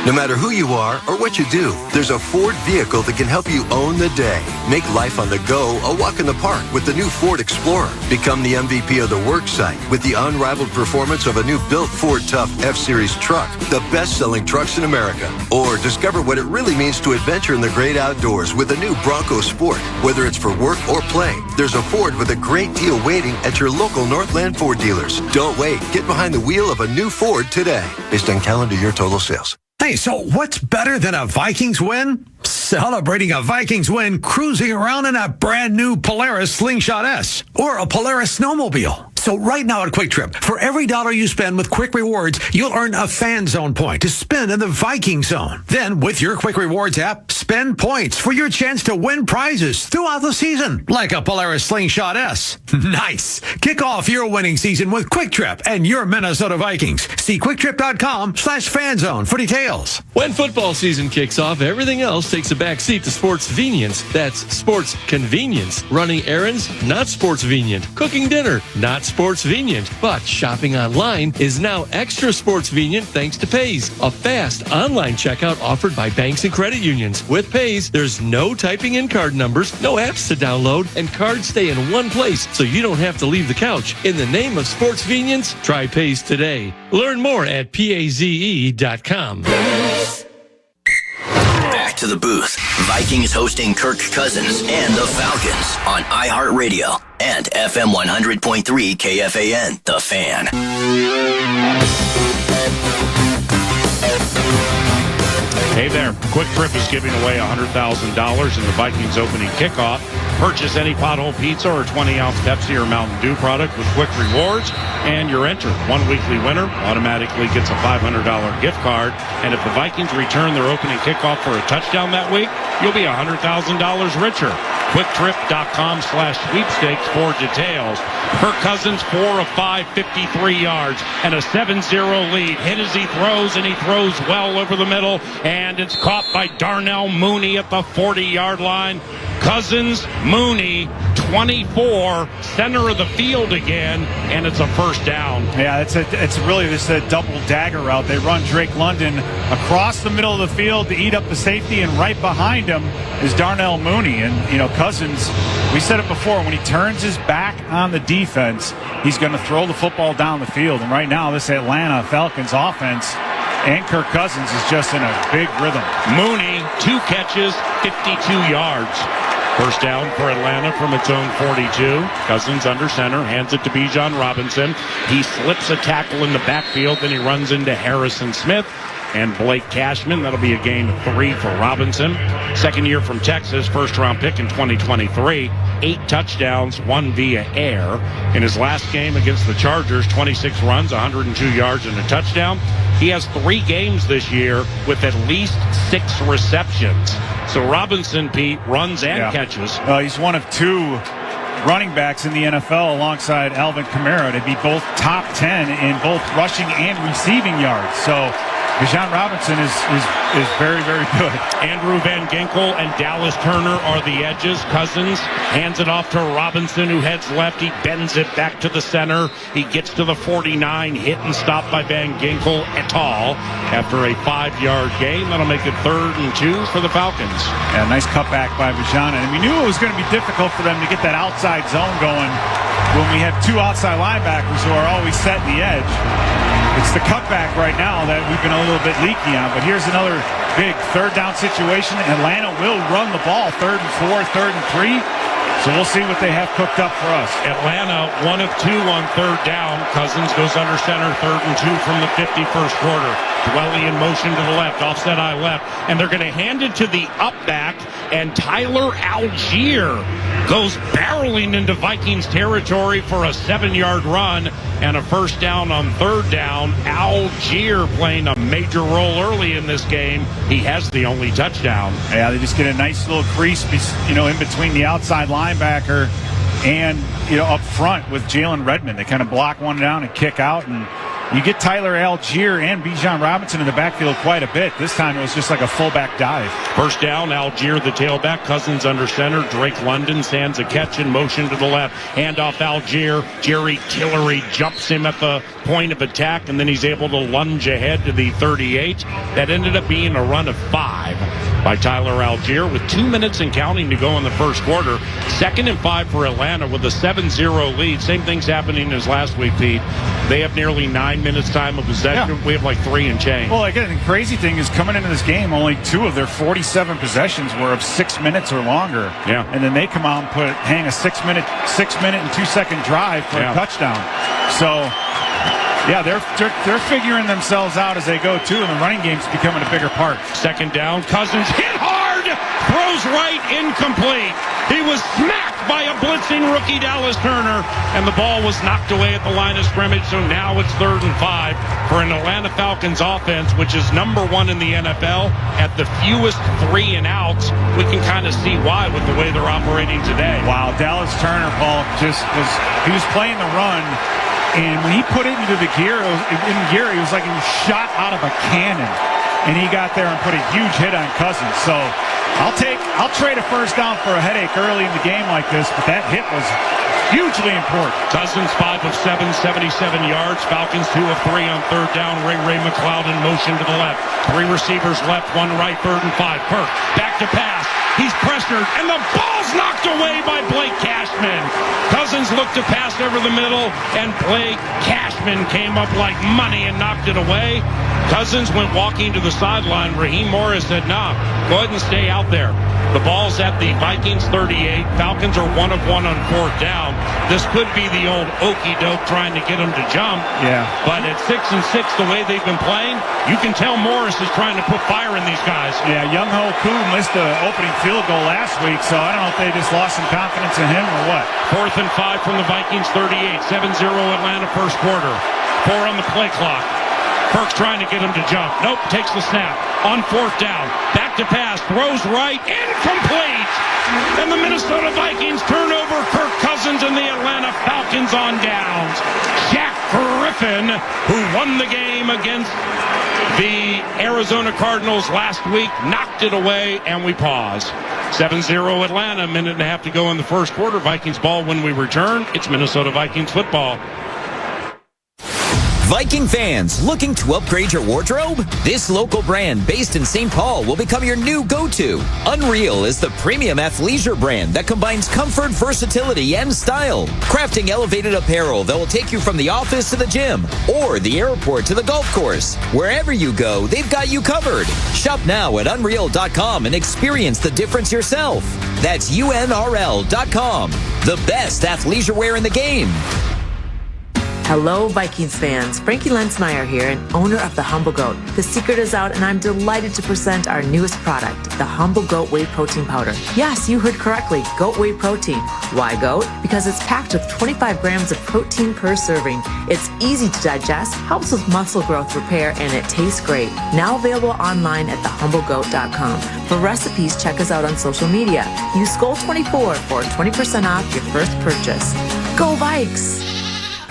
No matter who you are or what you do, there's a Ford vehicle that can help you own the day. Make life on the go a walk in the park with the new Ford Explorer. Become the MVP of the work site with the unrivaled performance of a new built Ford Tough F-Series truck, the best-selling trucks in America. Or discover what it really means to adventure in the great outdoors with the new Bronco Sport. Whether it's for work or play, there's a Ford with a great deal waiting at your local Northland Ford dealers. Don't wait. Get behind the wheel of a new Ford today. Based on calendar year total sales. Hey, so what's better than a Vikings win? Celebrating a Vikings win cruising around in a brand new Polaris Slingshot S or a Polaris snowmobile. So right now at Quick Trip, for every $1 you spend with Quick Rewards, you'll earn a Fan Zone point to spend in the Viking Zone. Then with your Quick Rewards app, spend points for your chance to win prizes throughout the season, like a Polaris Slingshot S. Nice. Kick off your winning season with Quick Trip and your Minnesota Vikings. See QuickTrip.com/fanzone for details. When football season kicks off, everything else takes a back seat to sports convenience. That's sports convenience. Running errands, not sports convenient. Cooking dinner, not sports convenient. But shopping online is now extra sports convenient thanks to Pays, a fast online checkout offered by banks and credit unions. With Pays, there's no typing in card numbers, no apps to download, and cards stay in one place so you don't have to leave the couch. In the name of sports convenience, try Pays today. Learn more at PAZE.com. Back to the booth. Vikings hosting Kirk Cousins and the Falcons on iHeartRadio and FM 100.3 KFAN, The Fan. Hey there. Quick Trip is giving away $100,000 in the Vikings opening kickoff. Purchase any pothole pizza or 20-ounce Pepsi or Mountain Dew product with Quick Rewards, and you're entered. One weekly winner automatically gets a $500 gift card. And if the Vikings return their opening kickoff for a touchdown that week, you'll be $100,000 richer. QuickTrip.com/sweepstakes for details. Kirk Cousins, 4 of 5, 53 yards, and a 7-0 lead. Hit as he throws, and he throws well over the middle, and it's caught by Darnell Mooney at the 40-yard line. Cousins, Mooney, 24, center of the field again, and it's a first down. Yeah, it's really this double dagger route. They run Drake London across the middle of the field to eat up the safety, and right behind him is Darnell Mooney. And, Cousins, we said it before, when he turns his back on the defense, he's going to throw the football down the field. And right now, this Atlanta Falcons offense and Kirk Cousins is just in a big rhythm. Mooney, 2 catches, 52 yards. First down for Atlanta from its own 42. Cousins under center, hands it to Bijan Robinson. He slips a tackle in the backfield, then he runs into Harrison Smith and Blake Cashman. That'll be a gain of 3 for Robinson. Second year from Texas, first-round pick in 2023. 8 touchdowns, 1 via air. In his last game against the Chargers, 26 runs, 102 yards, and a touchdown. He has 3 games this year with at least 6 receptions. So Robinson, Pete, runs and catches. He's one of 2 running backs in the NFL alongside Alvin Kamara to be both top 10 in both rushing and receiving yards. So Bijan Robinson is very, very good. Andrew Van Ginkel and Dallas Turner are the edges. Cousins hands it off to Robinson, who heads left. He bends it back to the center. He gets to the 49, hit and stopped by Van Ginkel et al. After a 5-yard gain. That'll make it 3rd and 2 for the Falcons. Yeah, nice cutback by Bijan. And we knew it was going to be difficult for them to get that outside zone going when we have 2 outside linebackers who are always setting the edge. It's the cutback right now that we've been a little bit leaky on. But here's another big 3rd down situation. Atlanta will run the ball 3rd and 4, 3rd and 3. So we'll see what they have cooked up for us. Atlanta, 1 of 2 on 3rd down. Cousins goes under center, 3rd and 2 from the 51st quarter. Dwelly in motion to the left, offset eye left. And they're going to hand it to the up back. And Tyler Algier goes barreling into Vikings territory for a 7-yard run and a first down on 3rd down. Algier playing a major role early in this game. He has the only touchdown. Yeah, they just get a nice little crease, in between the outside linebacker and, up front with Jalen Redmond. They kind of block one down and kick out, and you get Tyler Algier and Bijan Robinson in the backfield quite a bit. This time it was just like a fullback dive. First down, Algier the tailback, Cousins under center, Drake London stands a catch in motion to the left, handoff Algier, Jerry Tillery jumps him at the point of attack, and then he's able to lunge ahead to the 38. That ended up being a run of 5 by Tyler Algier with 2 minutes and counting to go in the first quarter. 2nd and 5 for Atlanta with a 7-0 lead. Same thing's happening as last week, Pete. They have nearly 9 minutes time of possession. Yeah. We have like 3 and change. Well, again, the crazy thing is coming into this game, only 2 of their 47 possessions were of 6 minutes or longer. Yeah. And then they come out and hang a 6 minute and 2 second drive for a touchdown. So, yeah, they're figuring themselves out as they go too, and the running game's becoming a bigger part. 2nd down, Cousins hit hard, throws right, incomplete. He was smacked by a blitzing rookie Dallas Turner, and the ball was knocked away at the line of scrimmage. So now it's 3rd and 5 for an Atlanta Falcons offense, which is number 1 in the NFL at the fewest 3 and outs. We can kind of see why with the way they're operating today. Wow, Dallas Turner, Paul, he was playing the run. And when he put it into the gear, he was like he was shot out of a cannon. And he got there and put a huge hit on Cousins. So I'll trade a first down for a headache early in the game like this, but that hit was hugely important. Cousins 5 of 7, 77 yards. Falcons 2 of 3 on 3rd down. Ray McLeod in motion to the left. 3 receivers left, 1 right, 3rd and 5. Kirk back to pass. He's pressured, and the ball's knocked away by Blake Cashman. Cousins looked to pass over the middle, and Blake Cashman came up like money and knocked it away. Cousins went walking to the sideline. Raheem Morris said, nah, go ahead and stay out there. The ball's at the Vikings 38. Falcons are 1 of 1 on 4th down. This could be the old okey-doke trying to get them to jump. Yeah. But at 6 and 6, the way they've been playing, you can tell Morris is trying to put fire in these guys. Yeah, Young-Ho Koo missed the opening field goal last week, so I don't know if they just lost some confidence in him or what. 4th and 5 from the Vikings 38. 7-0 Atlanta first quarter. 4 on the play clock. Kirk's trying to get him to jump. Nope, takes the snap. On 4th down. Back to pass. Throws right. Incomplete. And the Minnesota Vikings turn over Kirk Cousins and the Atlanta Falcons on downs. Jack Griffin, who won the game against the Arizona Cardinals last week, knocked it away, and we pause. 7-0 Atlanta. A minute and a half to go in the first quarter. Vikings ball when we return. It's Minnesota Vikings football. Viking fans, looking to upgrade your wardrobe? This local brand based in St. Paul will become your new go-to. Unreal is the premium athleisure brand that combines comfort, versatility, and style. Crafting elevated apparel that will take you from the office to the gym or the airport to the golf course. Wherever you go, they've got you covered. Shop now at Unreal.com and experience the difference yourself. That's UNRL.com. The best athleisure wear in the game. Hello, Vikings fans. Frankie Lensmeyer here, and owner of The Humble Goat. The secret is out, and I'm delighted to present our newest product, the Humble Goat Whey Protein Powder. Yes, you heard correctly, goat whey protein. Why goat? Because it's packed with 25 grams of protein per serving. It's easy to digest, helps with muscle growth repair, and it tastes great. Now available online at thehumblegoat.com. For recipes, check us out on social media. Use SKOL24 for 20% off your first purchase. Go Vikes!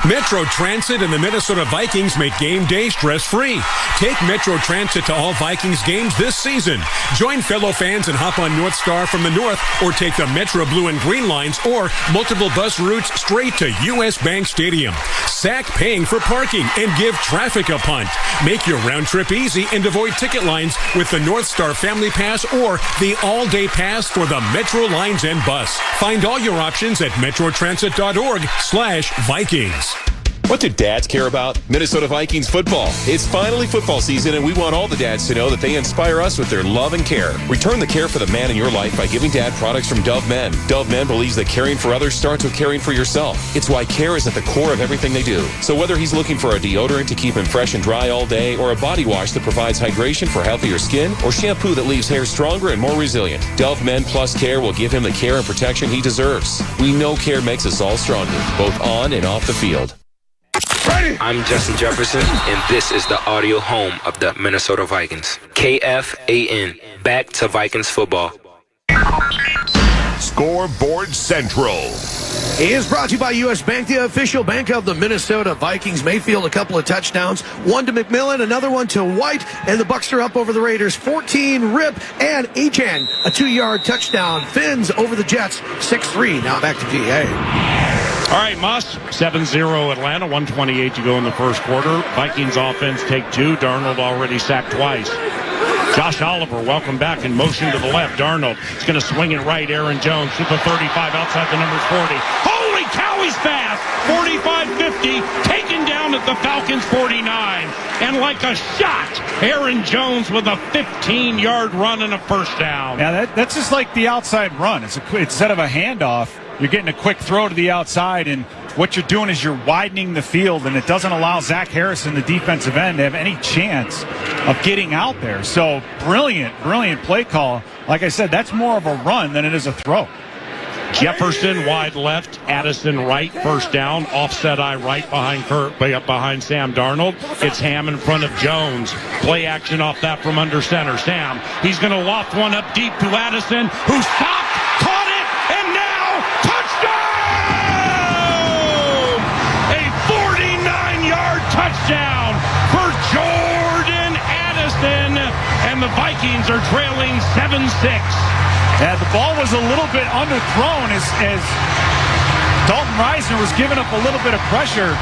Metro Transit and the Minnesota Vikings make game day stress-free. Take Metro Transit to all Vikings games this season. Join fellow fans and hop on North Star from the north, or take the Metro Blue and Green lines or multiple bus routes straight to U.S. Bank Stadium. Sack paying for parking and give traffic a punt. Make your round trip easy and avoid ticket lines with the North Star Family Pass or the all-day pass for the Metro lines and bus. Find all your options at metrotransit.org/Vikings. What do dads care about? Minnesota Vikings football. It's finally football season, and we want all the dads to know that they inspire us with their love and care. Return the care for the man in your life by giving dad products from Dove Men. Dove Men believes that caring for others starts with caring for yourself. It's why care is at the core of everything they do. So whether he's looking for a deodorant to keep him fresh and dry all day, or a body wash that provides hydration for healthier skin, or shampoo that leaves hair stronger and more resilient, Dove Men Plus Care will give him the care and protection he deserves. We know care makes us all stronger, both on and off the field. I'm Justin Jefferson, and this is the audio home of the Minnesota Vikings. KFAN, back to Vikings football. Scoreboard Central. Is brought to you by U.S. Bank, the official bank of the Minnesota Vikings. Mayfield, a couple of touchdowns. One to McMillan, another one to White. And the Bucs are up over the Raiders. 14 rip. And Echan, a 2-yard touchdown. Fins over the Jets. 6-3. Now back to PA. All right, Moss, 7-0 Atlanta. 1:28 to go in the first quarter. Vikings offense take 2. Darnold already sacked twice. Josh Oliver, welcome back in motion to the left. Darnold is going to swing it right. Aaron Jones to the 35 outside the numbers 40. Holy cow, he's fast. 45-50, taken down at the Falcons 49. And like a shot, Aaron Jones with a 15-yard run and a first down. Yeah, that's just like the outside run. Instead of a handoff, you're getting a quick throw to the outside, and what you're doing is you're widening the field, and it doesn't allow Zach Harrison, the defensive end, to have any chance of getting out there. So brilliant play call. Like I said, that's more of a run than it is a throw. Jefferson wide left, Addison right, first down, offset eye right behind Sam Darnold. It's Ham in front of Jones. Play action off that from under center. Sam, he's going to loft one up deep to Addison, who stopped, caught it, and now touchdown! A 49-yard touchdown for Jordan Addison, and the Vikings are trailing 7-6. Yeah, the ball was a little bit underthrown as Dalton Reisner was giving up a little bit of pressure,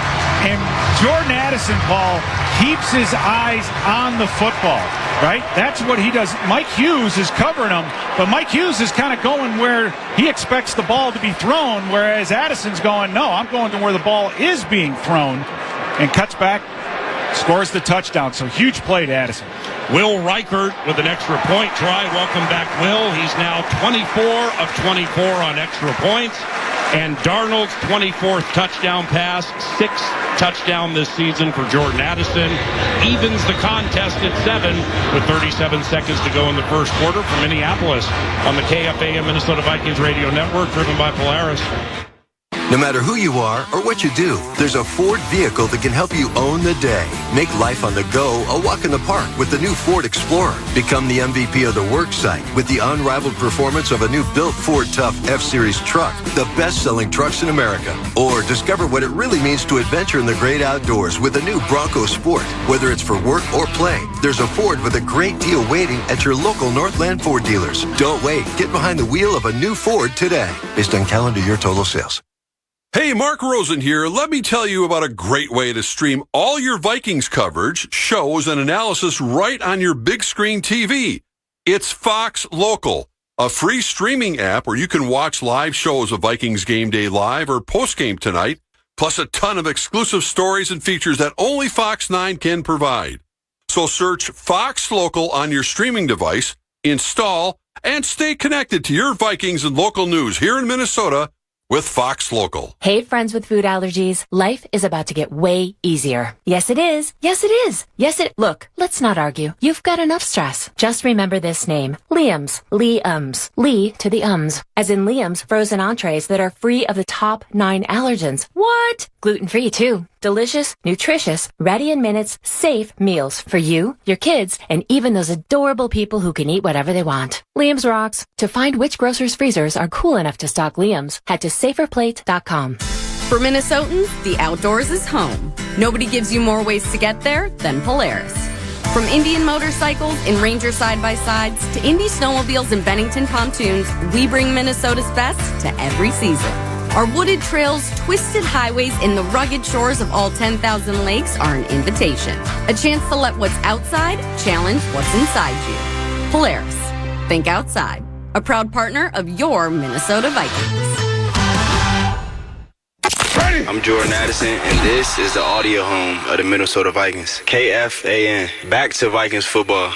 and Jordan Addison, Paul, keeps his eyes on the football, right? That's what he does. Mike Hughes is covering him, but Mike Hughes is kind of going where he expects the ball to be thrown, whereas Addison's going, no, I'm going to where the ball is being thrown, and cuts back, scores the touchdown. So huge play to Addison. Will Reichert with an extra point try. Welcome back, Will. He's now 24 of 24 on extra points. And Darnold's 24th touchdown pass, 6th touchdown this season for Jordan Addison. Evens the contest at 7 with 37 seconds to go in the first quarter from Minneapolis on the KFAN Minnesota Vikings Radio Network, driven by Polaris. No matter who you are or what you do, there's a Ford vehicle that can help you own the day. Make life on the go a walk in the park with the new Ford Explorer. Become the MVP of the work site with the unrivaled performance of a new built Ford Tough F-Series truck, the best-selling trucks in America. Or discover what it really means to adventure in the great outdoors with the new Bronco Sport. Whether it's for work or play, there's a Ford with a great deal waiting at your local Northland Ford dealers. Don't wait. Get behind the wheel of a new Ford today. Based on calendar year total sales. Hey, Mark Rosen here. Let me tell you about a great way to stream all your Vikings coverage, shows, and analysis right on your big screen TV. It's Fox Local, a free streaming app where you can watch live shows of Vikings Game Day Live or Postgame Tonight, plus a ton of exclusive stories and features that only Fox 9 can provide. So search Fox Local on your streaming device, install, and stay connected to your Vikings and local news here in Minnesota with Fox Local. Hey, friends with food allergies. Life is about to get way easier. Yes, it is. Yes, it is. Look, let's not argue. You've got enough stress. Just remember this name. Liam's. Liam's. Lee to the ums. As in Liam's frozen entrees that are free of the top 9 allergens. What? Gluten-free, too. Delicious, nutritious, ready in minutes, safe meals for you, your kids, and even those adorable people who can eat whatever they want. Liam's rocks. To find which grocer's freezers are cool enough to stock Liam's, head to saferplate.com. For Minnesotans, the outdoors is home. Nobody gives you more ways to get there than Polaris. From Indian motorcycles and Ranger side-by-sides to Indy snowmobiles and Bennington pontoons, we bring Minnesota's best to every season. Our wooded trails, twisted highways, and the rugged shores of all 10,000 lakes are an invitation. A chance to let what's outside challenge what's inside you. Polaris. Think outside. A proud partner of your Minnesota Vikings. I'm Jordan Addison, and this is the audio home of the Minnesota Vikings. KFAN. Back to Vikings football.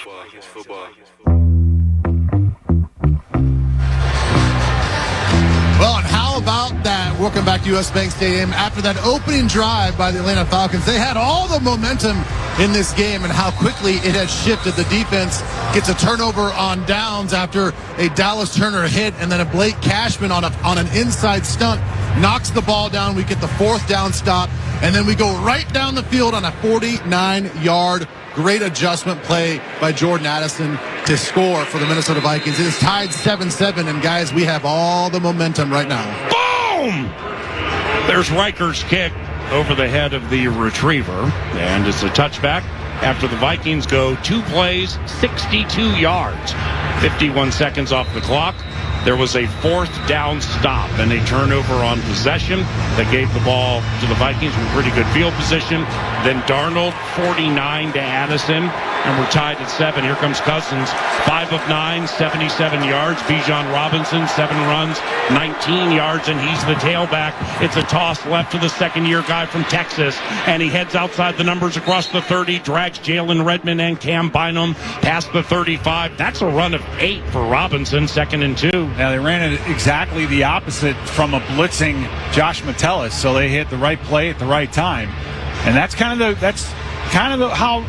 Well, and how about that? Welcome back to U.S. Bank Stadium. After that opening drive by the Atlanta Falcons, they had all the momentum in this game, and how quickly it has shifted. The defense gets a turnover on downs after a Dallas Turner hit, and then a Blake Cashman on an inside stunt knocks the ball down. We get the 4th down stop, and then we go right down the field on a 49-yard great adjustment play by Jordan Addison to score for the Minnesota Vikings. It is tied 7-7, and guys, we have all the momentum right now. Boom! There's Riker's kick over the head of the retriever, and it's a touchback after the Vikings go 2 plays, 62 yards, 51 seconds off the clock. There was a 4th down stop and a turnover on possession that gave the ball to the Vikings with pretty good field position. Then Darnold, 49 to Addison, and we're tied at 7. Here comes Cousins, 5 of 9, 77 yards. Bijan Robinson, 7 runs, 19 yards, and he's the tailback. It's a toss left to the second-year guy from Texas, and he heads outside the numbers across the 30, drags Jalen Redmond and Cam Bynum past the 35. That's a run of 8 for Robinson, 2nd and 2. Yeah, they ran it exactly the opposite from a blitzing Josh Metellus, so they hit the right play at the right time. And that's kind of how,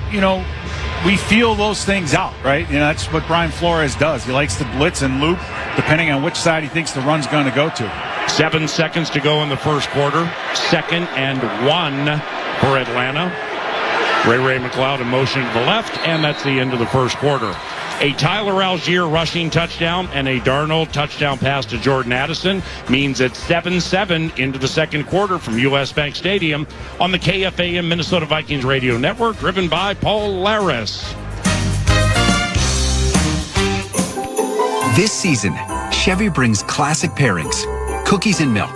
we feel those things out, right? That's what Brian Flores does. He likes to blitz and loop depending on which side he thinks the run's going to go to. 7 seconds to go in the first quarter. 2nd and 1 for Atlanta. Ray McLeod in motion to the left, and that's the end of the first quarter. A Tyler Algier rushing touchdown and a Darnold touchdown pass to Jordan Addison means it's 7-7 into the second quarter from U.S. Bank Stadium on the KFAN Minnesota Vikings Radio Network, driven by Polaris. This season, Chevy brings classic pairings, cookies and milk,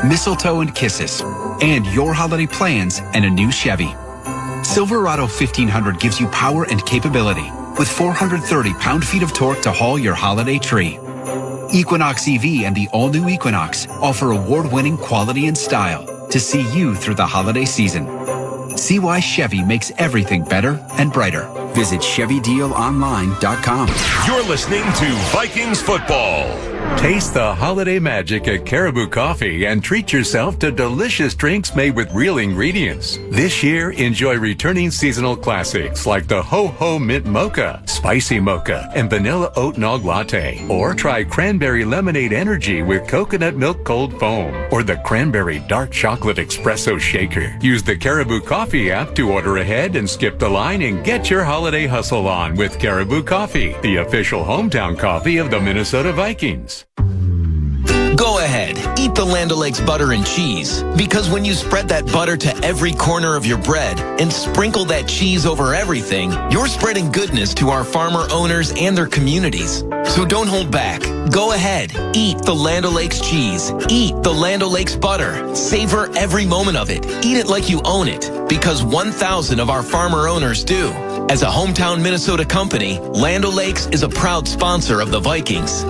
mistletoe and kisses, and your holiday plans and a new Chevy. Silverado 1500 gives you power and capability with 430 pound-feet of torque to haul your holiday tree. Equinox EV and the all-new Equinox offer award-winning quality and style to see you through the holiday season. See why Chevy makes everything better and brighter. Visit ChevyDealOnline.com. You're listening to Vikings football. Taste the holiday magic at Caribou Coffee and treat yourself to delicious drinks made with real ingredients. This year, enjoy returning seasonal classics like the Ho Ho Mint Mocha, Spicy Mocha, and Vanilla Oat Nog Latte. Or try Cranberry Lemonade Energy with Coconut Milk Cold Foam. Or the Cranberry Dark Chocolate Espresso Shaker. Use the Caribou Coffee app to order ahead and skip the line and get your holiday hustle on with Caribou Coffee, the official hometown coffee of the Minnesota Vikings. Go ahead, eat the Land O'Lakes butter and cheese, because when you spread that butter to every corner of your bread and sprinkle that cheese over everything, you're spreading goodness to our farmer owners and their communities. So don't hold back. Go ahead, eat the Land O'Lakes cheese. Eat the Land O'Lakes butter. Savor every moment of it. Eat it like you own it, because 1,000 of our farmer owners do. As a hometown Minnesota company, Land O'Lakes is a proud sponsor of the Vikings.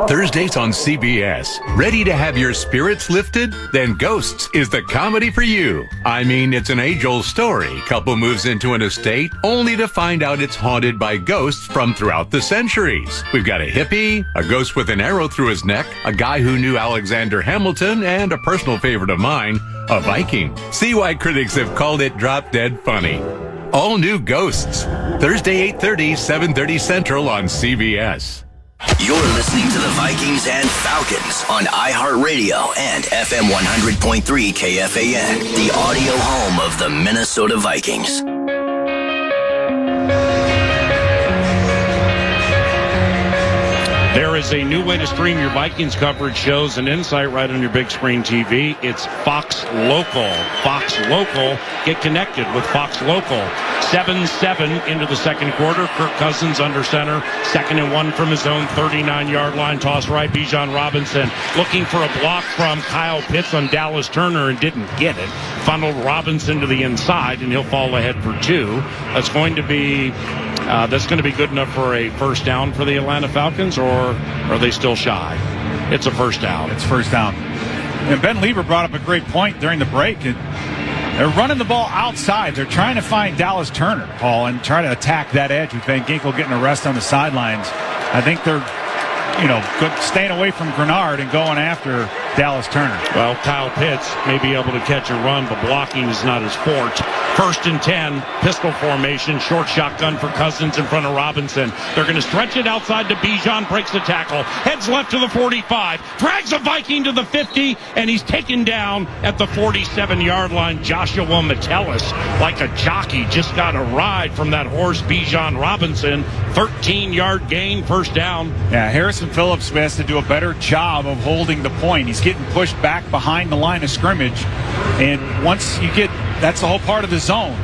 Thursdays on CBS. Ready to have your spirits lifted? Then Ghosts is the comedy for you. I mean, it's an age-old story. Couple moves into an estate only to find out it's haunted by ghosts from throughout the centuries. We've got a hippie, a ghost with an arrow through his neck, a guy who knew Alexander Hamilton, and a personal favorite of mine, a Viking. See why critics have called it drop-dead funny. All new Ghosts. Thursday, 8:30, 7:30 Central on CBS. You're listening to the Vikings and Falcons on iHeartRadio and FM 100.3 KFAN, the audio home of the Minnesota Vikings. There is a new way to stream your Vikings coverage, shows, and insight right on your big screen TV. It's Fox Local. Fox Local. Get connected with Fox Local. 7-7 into the second quarter. Kirk Cousins under center. 2nd and 1 from his own 39-yard line. Toss right. Bijan Robinson looking for a block from Kyle Pitts on Dallas Turner and didn't get it. Funneled Robinson to the inside, and he'll fall ahead for 2. That's going to be good enough for a first down for the Atlanta Falcons, or are they still shy? It's a first down. It's first down. And Ben Lieber brought up a great point during the break. They're running the ball outside. They're trying to find Dallas Turner, Paul, and try to attack that edge with Van Ginkel getting a rest on the sidelines. I think they're, staying away from Grenard and going after Dallas Turner. Well, Kyle Pitts may be able to catch a run, but blocking is not his forte. 1st and 10, pistol formation, short shotgun for Cousins in front of Robinson. They're going to stretch it outside to Bijan, breaks the tackle, heads left to the 45, drags a Viking to the 50, and he's taken down at the 47-yard line. Joshua Metellus, like a jockey, just got a ride from that horse, Bijan Robinson. 13-yard gain, first down. Yeah, Harrison Phillips has to do a better job of holding the point. He's getting pushed back behind the line of scrimmage. And once you get, that's the whole part of the zone,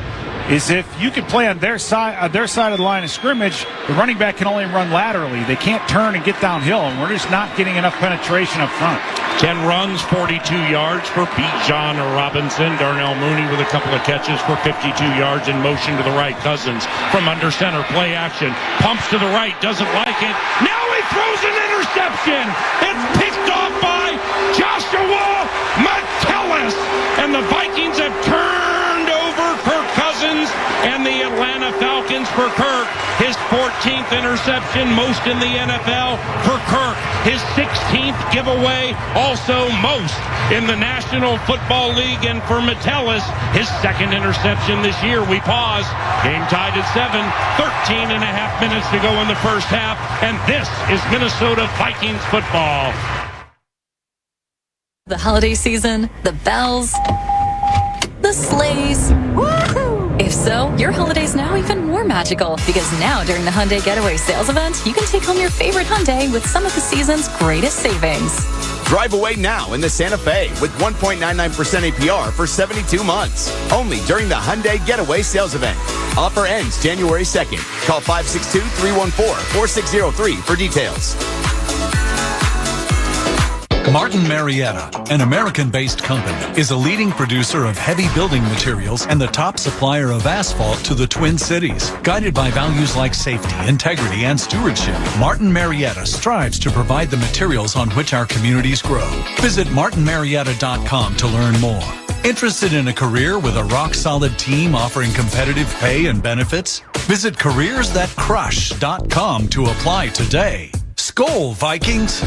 is if you can play on their side of the line of scrimmage, the running back can only run laterally. They can't turn and get downhill, and we're just not getting enough penetration up front. 10 runs, 42 yards for Bijan Robinson. Darnell Mooney with a couple of catches for 52 yards in motion to the right. Cousins from under center, play action, pumps to the right, doesn't like it. Now he throws an interception. It's picked off by Joshua Metellus, and the Vikings have turned over Kirk Cousins and the Atlanta Falcons for Kirk. His 14th interception, most in the NFL for Kirk. His 16th giveaway, also most in the National Football League. And for Metellus, his second interception this year. We pause. Game tied at 7. 13 and a half minutes to go in the first half. And this is Minnesota Vikings football. The holiday season, the bells, the sleighs. Woohoo! If so, your holiday's now even more magical, because now during the Hyundai Getaway Sales Event, you can take home your favorite Hyundai with some of the season's greatest savings. Drive away now in the Santa Fe with 1.99% APR for 72 months. Only during the Hyundai Getaway Sales Event. Offer ends January 2nd. Call 562-314-4603 for details. Martin Marietta, an American-based company, is a leading producer of heavy building materials and the top supplier of asphalt to the Twin Cities. Guided by values like safety, integrity, and stewardship, Martin Marietta strives to provide the materials on which our communities grow. Visit martinmarietta.com to learn more. Interested in a career with a rock-solid team offering competitive pay and benefits? Visit careersthatcrush.com to apply today. Skol, Vikings!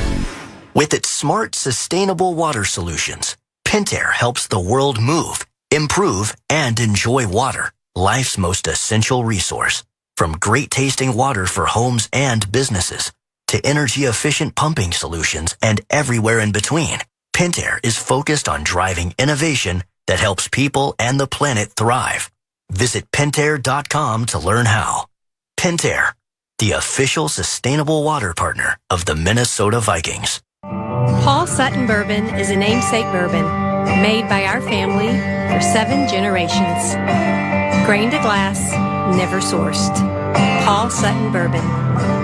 With its smart, sustainable water solutions, Pentair helps the world move, improve, and enjoy water, life's most essential resource. From great-tasting water for homes and businesses, to energy-efficient pumping solutions and everywhere in between, Pentair is focused on driving innovation that helps people and the planet thrive. Visit Pentair.com to learn how. Pentair, the official sustainable water partner of the Minnesota Vikings. Paul Sutton Bourbon is a namesake bourbon made by our family for 7 generations. Grain to glass, never sourced. Paul Sutton Bourbon,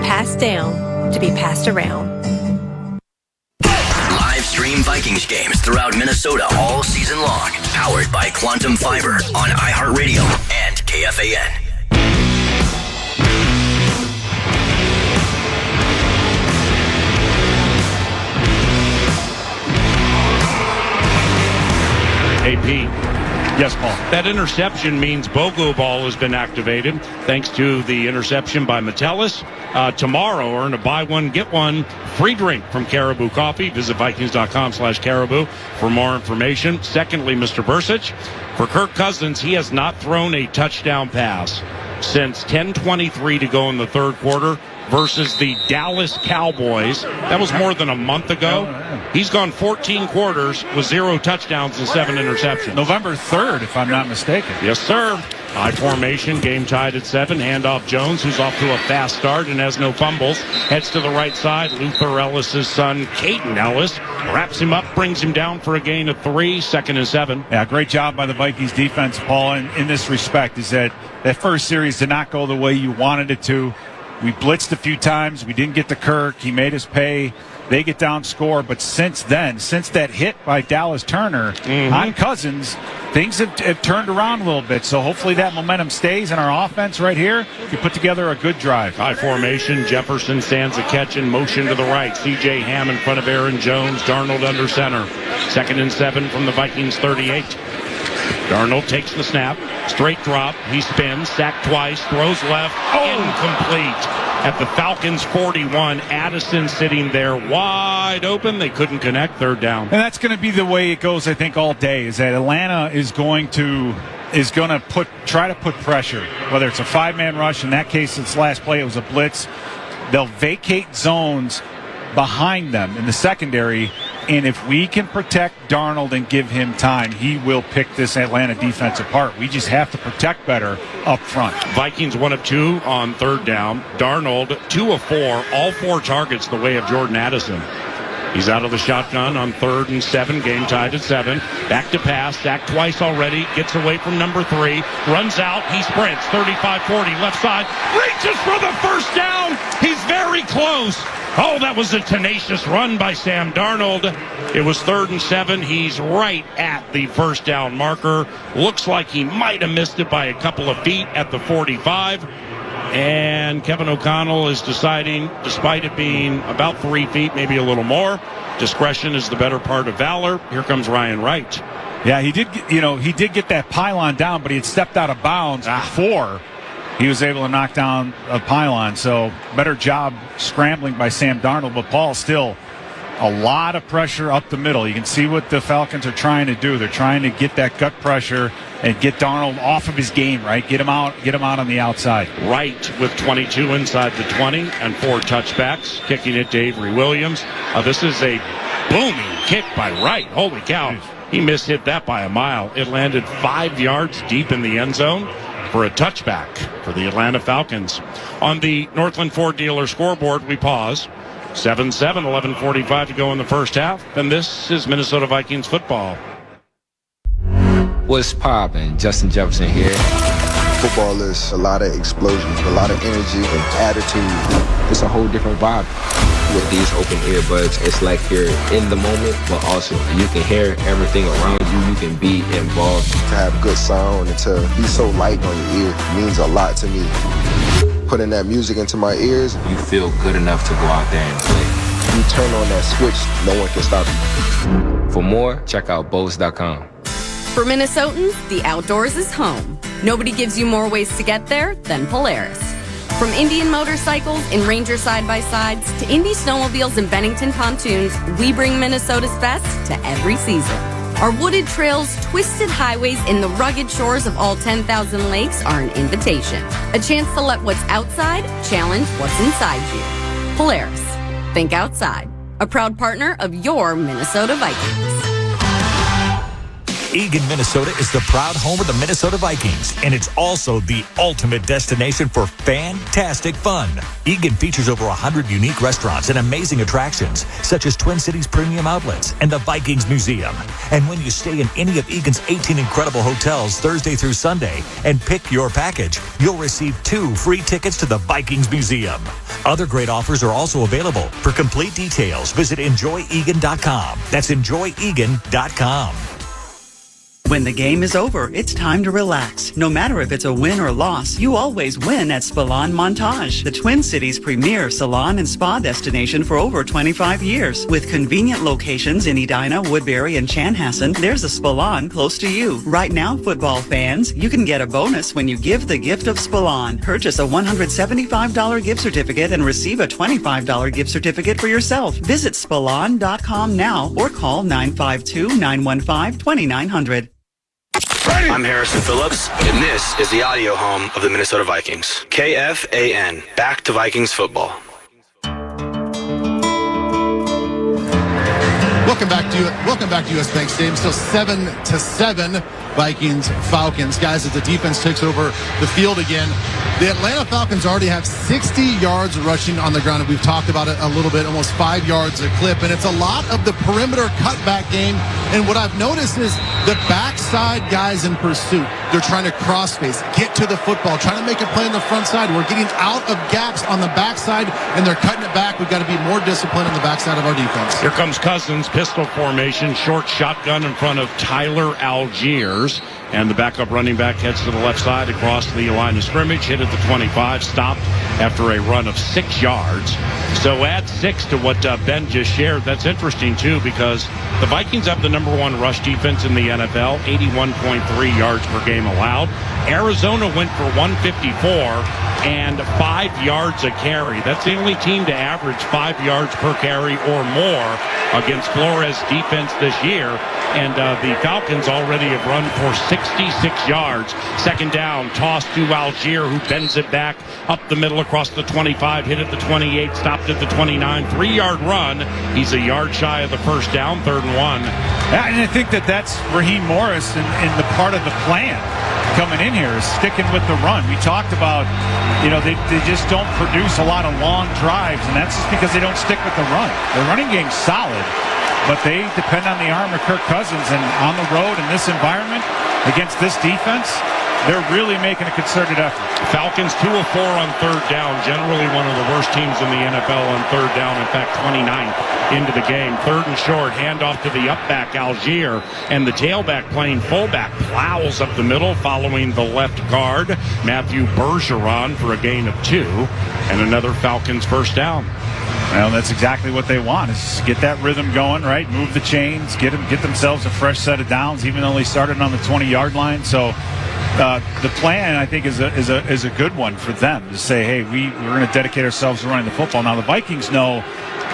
passed down to be passed around. Live stream Vikings games throughout Minnesota all season long. Powered by Quantum Fiber on iHeartRadio and KFAN. Hey, Pete. Yes, Paul. That interception means BOGO ball has been activated thanks to the interception by Metellus. Tomorrow, earn a buy one, get one free drink from Caribou Coffee. Visit Vikings.com/Caribou for more information. Secondly, Mr. Bursich, for Kirk Cousins, he has not thrown a touchdown pass since 10:23 to go in the third quarter versus the Dallas Cowboys. That was more than a month ago. He's gone 14 quarters with 0 touchdowns and 7 interceptions. November 3rd, if I'm not mistaken. Yes, sir. High formation, game tied at 7. Handoff Jones, who's off to a fast start and has no fumbles. Heads to the right side. Luther Ellis' son, Caden Ellis, wraps him up, brings him down for a gain of 3, 2nd and 7. Yeah, great job by the Vikings defense, Paul, in this respect, is that first series did not go the way you wanted it to. We blitzed a few times. We didn't get to Kirk. He made us pay. They get down, score. But since then, since that hit by Dallas Turner on Cousins, things have turned around a little bit. So hopefully that momentum stays in our offense right here. We put together a good drive. High formation. Jefferson stands a catch in motion to the right. C.J. Ham in front of Aaron Jones. Darnold under center. 2nd and 7 from the Vikings 38. Darnold takes the snap, straight drop, he spins, sacked twice, throws left, incomplete. At the Falcons 41, Addison sitting there wide open. They couldn't connect, 3rd down. And that's going to be the way it goes, I think, all day, is that Atlanta is going to try to put pressure, whether it's a 5-man rush. In that case, its last play, it was a blitz. They'll vacate zones behind them in the secondary. And if we can protect Darnold and give him time, he will pick this Atlanta defense apart. We just have to protect better up front. Vikings 1 of 2 on 3rd down. Darnold 2 of 4, all 4 targets the way of Jordan Addison. He's out of the shotgun on 3rd and 7. Game tied at 7. Back to pass. Sacked twice already. Gets away from number 3. Runs out. He sprints. 35-40. Left side. Reaches for the first down. He's very close. Oh, that was a tenacious run by Sam Darnold. It was 3rd and 7. He's right at the first down marker. Looks like he might have missed it by a couple of feet at the 45. And Kevin O'Connell is deciding, despite it being about 3 feet, maybe a little more, discretion is the better part of valor. Here comes Ryan Wright. Yeah, he did get that pylon down, but he had stepped out of bounds before he was able to knock down a pylon. So better job scrambling by Sam Darnold, but Paul still a lot of pressure up the middle. You can see what the Falcons are trying to do. They're trying to get that gut pressure and get Darnold off of his game, right? Get him out on the outside. Wright with 22 inside the 20 and 4 touchbacks. Kicking it to Avery Williams. This is a booming kick by Wright. Holy cow. He mishit that by a mile. It landed 5 yards deep in the end zone for a touchback for the Atlanta Falcons. On the Northland Ford dealer scoreboard, we pause. 7-7, 11:45 to go in the first half. And this is Minnesota Vikings football. What's poppin'? Justin Jefferson here. Football is a lot of explosions, a lot of energy and attitude. It's a whole different vibe. With these open earbuds, it's like you're in the moment, but also you can hear everything around you. You can be involved. To have good sound and to be so light on your ear means a lot to me. Putting that music into my ears, you feel good enough to go out there and play. You turn on that switch, no one can stop you. For more, check out Bose.com. For Minnesotans, the outdoors is home. Nobody gives you more ways to get there than Polaris. From Indian motorcycles and Ranger side-by-sides to Indy snowmobiles and Bennington pontoons, we bring Minnesota's best to every season. Our wooded trails, twisted highways, and the rugged shores of all 10,000 lakes are an invitation. A chance to let what's outside challenge what's inside you. Polaris. Think outside. A proud partner of your Minnesota Vikings. Eagan, Minnesota is the proud home of the Minnesota Vikings, and it's also the ultimate destination for fantastic fun. Eagan features over 100 unique restaurants and amazing attractions, such as Twin Cities Premium Outlets and the Vikings Museum. And when you stay in any of Eagan's 18 incredible hotels Thursday through Sunday and pick your package, you'll receive 2 free tickets to the Vikings Museum. Other great offers are also available. For complete details, visit enjoyegan.com. That's enjoyegan.com. When the game is over, it's time to relax. No matter if it's a win or loss, you always win at Spalon Montage, the Twin Cities' premier salon and spa destination for over 25 years. With convenient locations in Edina, Woodbury, and Chanhassen, there's a Spalon close to you. Right now, football fans, you can get a bonus when you give the gift of Spalon. Purchase a $175 gift certificate and receive a $25 gift certificate for yourself. Visit Spalon.com now or call 952-915-2900. I'm Harrison Phillips, and this is the audio home of the Minnesota Vikings. KFAN, back to Vikings football. Welcome back to US Bank Stadium. Still 7-7, Vikings Falcons. Guys, as the defense takes over the field again, the Atlanta Falcons already have 60 yards rushing on the ground, and we've talked about it a little bit, almost 5 yards a clip, and it's a lot of the perimeter cutback game. And what I've noticed is the backside guys in pursuit. They're trying to cross space, get to the football, trying to make a play on the front side. We're getting out of gaps on the backside, and they're cutting it back. We've got to be more disciplined on the backside of our defense. Here comes Cousins, pistol formation, short shotgun in front of Tyler Algiers. And the backup running back heads to the left side across the line of scrimmage, hit at the 25, stopped after a run of 6 yards. So add 6 to what Ben just shared. That's interesting, too, because the Vikings have the number 1 rush defense in the NFL, 81.3 yards per game allowed. Arizona went for 154 and 5 yards a carry. That's the only team to average 5 yards per carry or more against Flores' defense this year. And the Falcons already have run for 66 yards. Second down, toss to Algier, who bends it back up the middle across the 25, hit at the 28, stopped at the 29. 3-yard run. He's a yard shy of the first down, 3rd and 1. Yeah, and I think that's Raheem Morris and the part of the plan. coming in here is sticking with the run. We talked about, they just don't produce a lot of long drives, and that's just because they don't stick with the run. The running game's solid, but they depend on the arm of Kirk Cousins, and on the road in this environment against this defense, they're really making a concerted effort. Falcons 2 of 4 on third down. Generally one of the worst teams in the NFL on third down. In fact, 29th into the game. Third and short, handoff to the up-back, Algier. And the tailback playing fullback plows up the middle following the left guard, Matthew Bergeron, for a gain of 2. And another Falcons first down. Well, that's exactly what they want, is get that rhythm going, right? Move the chains, get themselves a fresh set of downs, even though they started on the 20-yard line. So the plan, I think, is a good one for them to say, hey, we're going to dedicate ourselves to running the football. Now, the Vikings know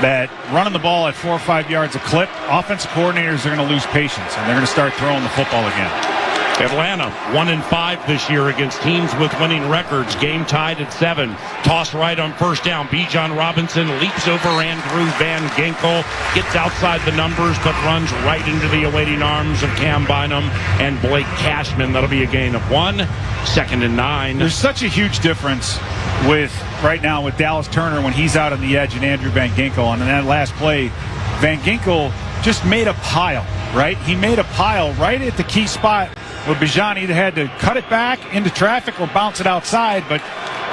that running the ball at 4 or 5 yards a clip, offensive coordinators are going to lose patience, and they're going to start throwing the football again. Atlanta 1-5 this year against teams with winning records. Game tied at 7. Toss right on first down. Bijan Robinson leaps over Andrew Van Ginkel, gets outside the numbers, but runs right into the awaiting arms of Cam Bynum and Blake Cashman. That'll be a gain of 1. 2nd and 9. There's such a huge difference right now with Dallas Turner when he's out on the edge and Andrew Van Ginkel. And in that last play, Van Ginkel just made a pile, right? He made a pile right at the key spot where Bijan either had to cut it back into traffic or bounce it outside, but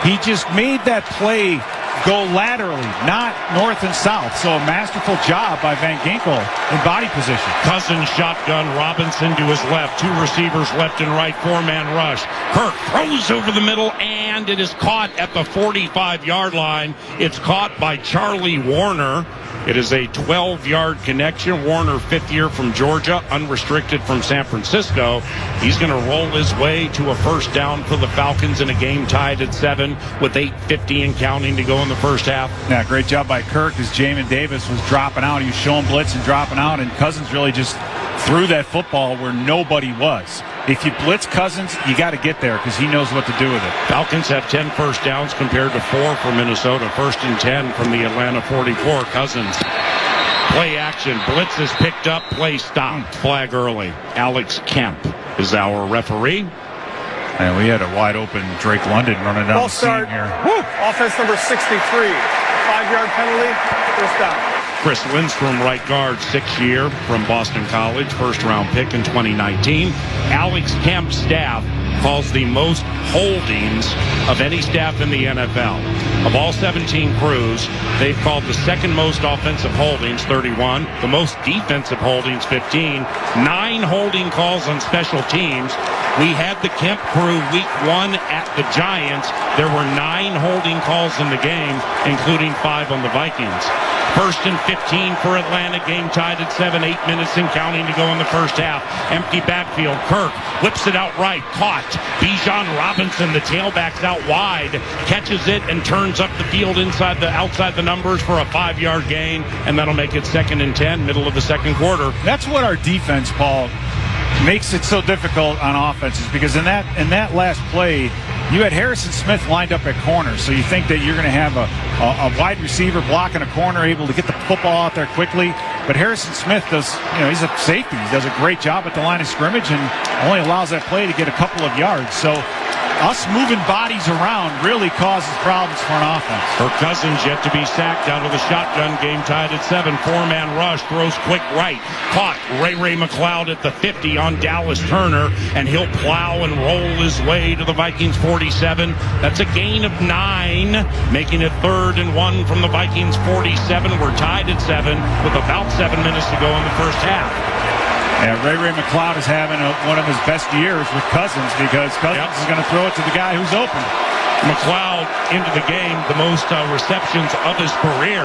he just made that play go laterally, not north and south. So a masterful job by Van Ginkel in body position. Cousins shotgun, Robinson to his left. 2 receivers left and right, 4-man rush. Kirk throws over the middle, and it is caught at the 45-yard line. It's caught by Charlie Warner. It is a 12-yard connection. Warner, 5th year from Georgia, unrestricted from San Francisco. He's going to roll his way to a first down for the Falcons in a game tied at 7 with 8:50 and counting to go in the first half. Yeah, great job by Kirk as Jamin Davis was dropping out. He was showing blitz and dropping out, and Cousins really just threw that football where nobody was. If you blitz Cousins, you got to get there because he knows what to do with it. Falcons have 10 first downs compared to 4 for Minnesota. 1st and 10 from the Atlanta 44. Cousins. Play action. Blitz is picked up. Play stopped. Flag early. Alex Kemp is our referee. And we had a wide open Drake London running down the seam here. Woo! Offense number 63. 5-yard penalty. First down. Chris Lindstrom, right guard, 6th year from Boston College, 1st-round pick in 2019. Alex Kemp's staff calls the most holdings of any staff in the NFL. Of all 17 crews, they've called the 2nd most offensive holdings, 31, the most defensive holdings, 15, 9 holding calls on special teams. We had the Kemp crew week 1 at the Giants. There were 9 holding calls in the game, including 5 on the Vikings. 1st and 15 for Atlanta. Game tied at 7, 8 minutes and counting to go in the first half. Empty backfield. Kirk whips it out right. Caught. Bijan Robinson, the tailback's out wide, catches it and turns up the field outside the numbers for a 5-yard gain, and that'll make it 2nd and 10, middle of the second quarter. That's what our defense, Paul, makes it so difficult on offenses, because in that last play, you had Harrison Smith lined up at corner, so you think that you're going to have a wide receiver blocking a corner, able to get the football out there quickly. But Harrison Smith does, he's a safety. He does a great job at the line of scrimmage and only allows that play to get a couple of yards. So us moving bodies around really causes problems for an offense. Kirk Cousins yet to be sacked out of the shotgun. Game tied at 7. 4-man rush. Throws quick right. Caught Ray McLeod at the 50 on Dallas Turner, and he'll plow and roll his way to the Vikings 47. That's a gain of 9, making it 3rd and 1 from the Vikings 47. We're tied at 7 with about 7 minutes to go in the first half. Yeah, Ray McLeod is having one of his best years with Cousins, because Cousins is going to throw it to the guy who's open. McLeod into the game, the most receptions of his career.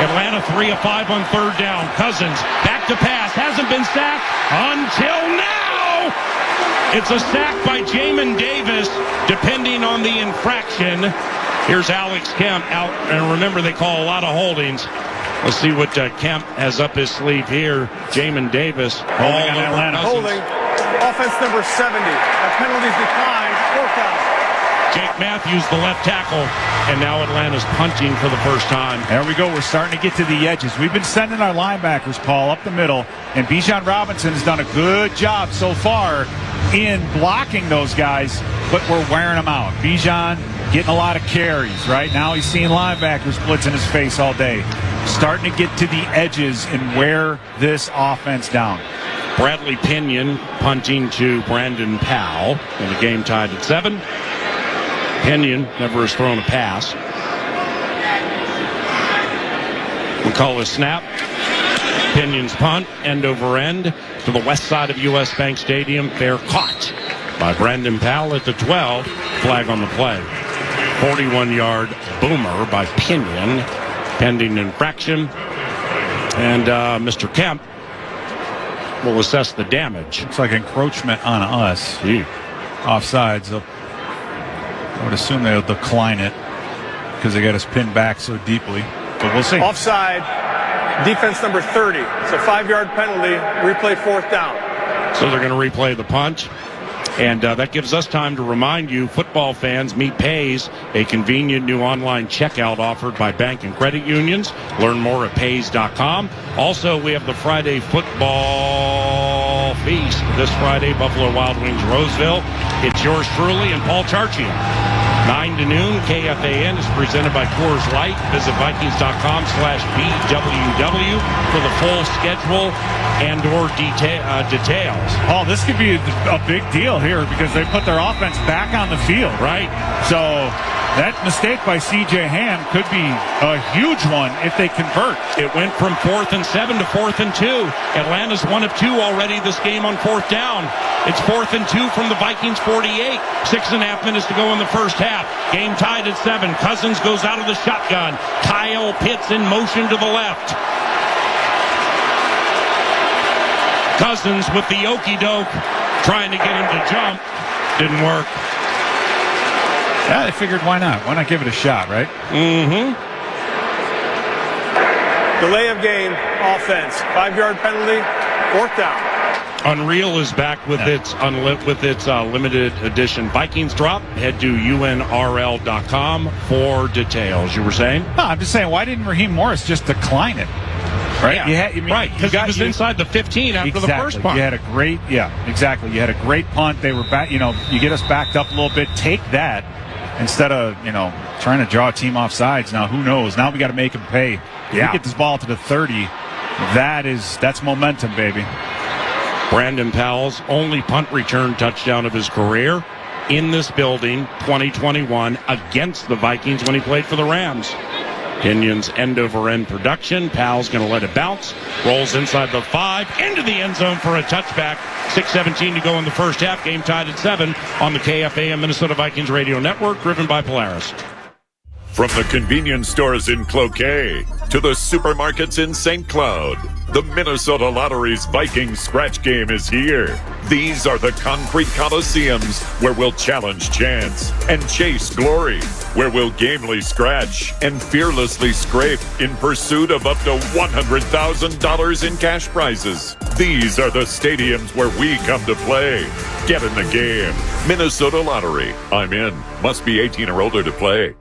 Atlanta 3 of 5 on third down. Cousins back to pass, hasn't been sacked until now. It's a sack by Jamin Davis, depending on the infraction. Here's Alex Kemp out, and remember they call a lot of holdings. Let's see what Kemp has up his sleeve here. Jamin Davis. Holding on Atlanta. Holding. Offense number 70. Penalties declined. 4th down. Jake Matthews, the left tackle. And now Atlanta's punting for the first time. There we go. We're starting to get to the edges. We've been sending our linebackers, Paul, up the middle. And Bijan Robinson has done a good job so far in blocking those guys, but we're wearing them out. Bijan getting a lot of carries, right? Now he's seeing linebackers blitzing his face all day. Starting to get to the edges and wear this offense down. Bradley Pinion punting to Brandon Powell, and the game tied at 7. Pinion never has thrown a pass. We call a snap. Pinion's punt, end over end to the west side of U.S. Bank Stadium. Fair caught by Brandon Powell at the 12. Flag on the play. 41-yard boomer by Pinion, pending infraction. And Mr. Kemp will assess the damage. Looks like encroachment on us. Offsides. So I would assume they'll decline it because they got us pinned back so deeply. But we'll see. Offside, defense number 30. It's a 5-yard penalty. Replay 4th down. So they're going to replay the punt. And that gives us time to remind you, football fans, Meet Pays, a convenient new online checkout offered by bank and credit unions. Learn more at Pays.com. Also, we have the Friday football feast this Friday, Buffalo Wild Wings, Roseville. It's yours truly and Paul Charchian. 9 to noon, KFAN is presented by Coors Light. Visit Vikings.com/BWW for the full schedule and or details. Oh, this could be a big deal here because they put their offense back on the field. Right. So that mistake by C.J. Ham could be a huge one if they convert. It went from 4th and 7 to 4th and 2. Atlanta's 1 of 2 already this game on 4th down. It's 4th and 2 from the Vikings 48. 6.5 minutes to go in the first half. Game tied at 7. Cousins goes out of the shotgun. Kyle Pitts in motion to the left. Cousins with the okey-doke, trying to get him to jump. Didn't work. Yeah, they figured why not? Why not give it a shot, right? Mm-hmm. Delay of game, offense. 5-yard penalty, 4th down. Unreal is back with its limited edition Vikings drop. Head to unrl.com for details. You were saying? No, I'm just saying, why didn't Raheem Morris just decline it? Right? Yeah. Right, because he was inside the 15 after the first punt. You had a great, exactly. You had a great punt. They were back, you get us backed up a little bit. Take that instead of, trying to draw a team off sides. Now, who knows? Now we got to make them pay. If we get this ball to the 30, that's momentum, baby. Brandon Powell's only punt return touchdown of his career in this building, 2021, against the Vikings when he played for the Rams. Pinion's end-over-end production. Powell's going to let it bounce. Rolls inside the 5, into the end zone for a touchback. 6:17 to go in the first half. Game tied at 7 on the KFAN Minnesota Vikings Radio Network, driven by Polaris. From the convenience stores in Cloquet to the supermarkets in St. Cloud, the Minnesota Lottery's Vikings scratch game is here. These are the concrete coliseums where we'll challenge chance and chase glory, where we'll gamely scratch and fearlessly scrape in pursuit of up to $100,000 in cash prizes. These are the stadiums where we come to play. Get in the game. Minnesota Lottery. I'm in. Must be 18 or older to play.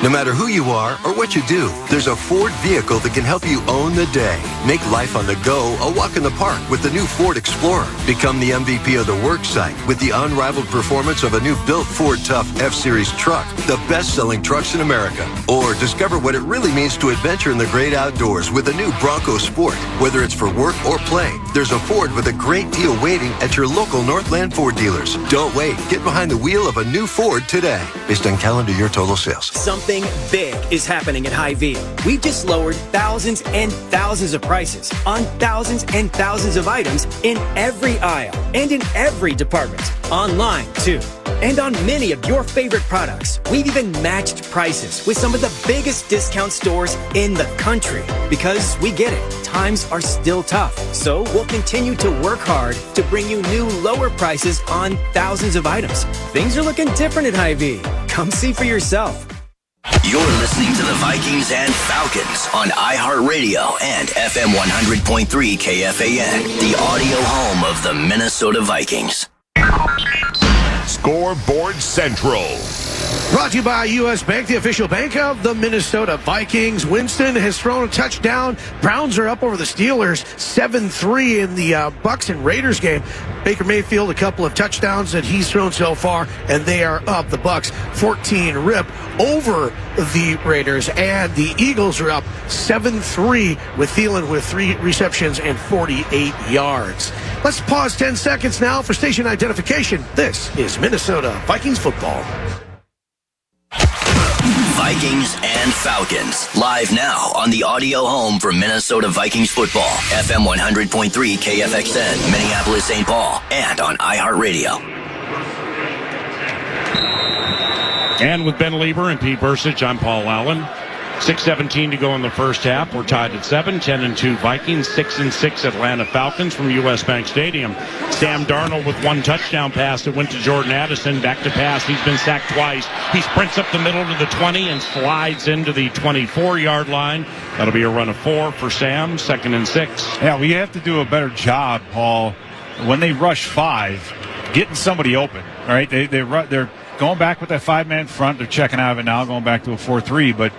No matter who you are or what you do, there's a Ford vehicle that can help you own the day. Make life on the go a walk in the park with the new Ford Explorer. Become the MVP of the work site with the unrivaled performance of a new built Ford Tough F-Series truck, the best-selling trucks in America. Or discover what it really means to adventure in the great outdoors with a new Bronco Sport. Whether it's for work or play, there's a Ford with a great deal waiting at your local Northland Ford dealers. Don't wait. Get behind the wheel of a new Ford today. Based on calendar year total sales. Something big is happening at Hy-Vee. We've just lowered thousands and thousands of prices on thousands and thousands of items in every aisle and in every department. Online, too. And on many of your favorite products. We've even matched prices with some of the biggest discount stores in the country. Because we get it. Times are still tough. So we'll continue to work hard to bring you new lower prices on thousands of items. Things are looking different at Hy-Vee. Come see for yourself. You're listening to the Vikings and Falcons on iHeartRadio and FM 100.3 KFAN, the audio home of the Minnesota Vikings. Scoreboard Central. Brought to you by U.S. Bank, the official bank of the Minnesota Vikings. Winston has thrown a touchdown. Browns are up over the Steelers 7-3 in the Bucks and Raiders game. Baker Mayfield, a couple of touchdowns that he's thrown so far, and they are up. The Bucks 14-rip over the Raiders, and the Eagles are up 7-3 with Thielen with 3 receptions and 48 yards. Let's pause 10 seconds now for station identification. This is Minnesota Vikings football. Vikings and Falcons, live now on the audio home for Minnesota Vikings football, FM 100.3 KFXN, Minneapolis, St. Paul, and on iHeartRadio. And with Ben Lieber and Pete Bursich, I'm Paul Allen. 6:17 to go in the first half. We're tied at 7. 10-2 Vikings, 6-6 Atlanta Falcons from U.S. Bank Stadium. Sam Darnold with 1 touchdown pass that went to Jordan Addison. Back to pass. He's been sacked twice. He sprints up the middle to the 20 and slides into the 24-yard line. That'll be a run of 4 for Sam. 2nd and 6. Yeah, we have to do a better job, Paul, when they rush 5, getting somebody open. All right, they're going back with that 5-man front. They're checking out of it now, going back to a 4-3, but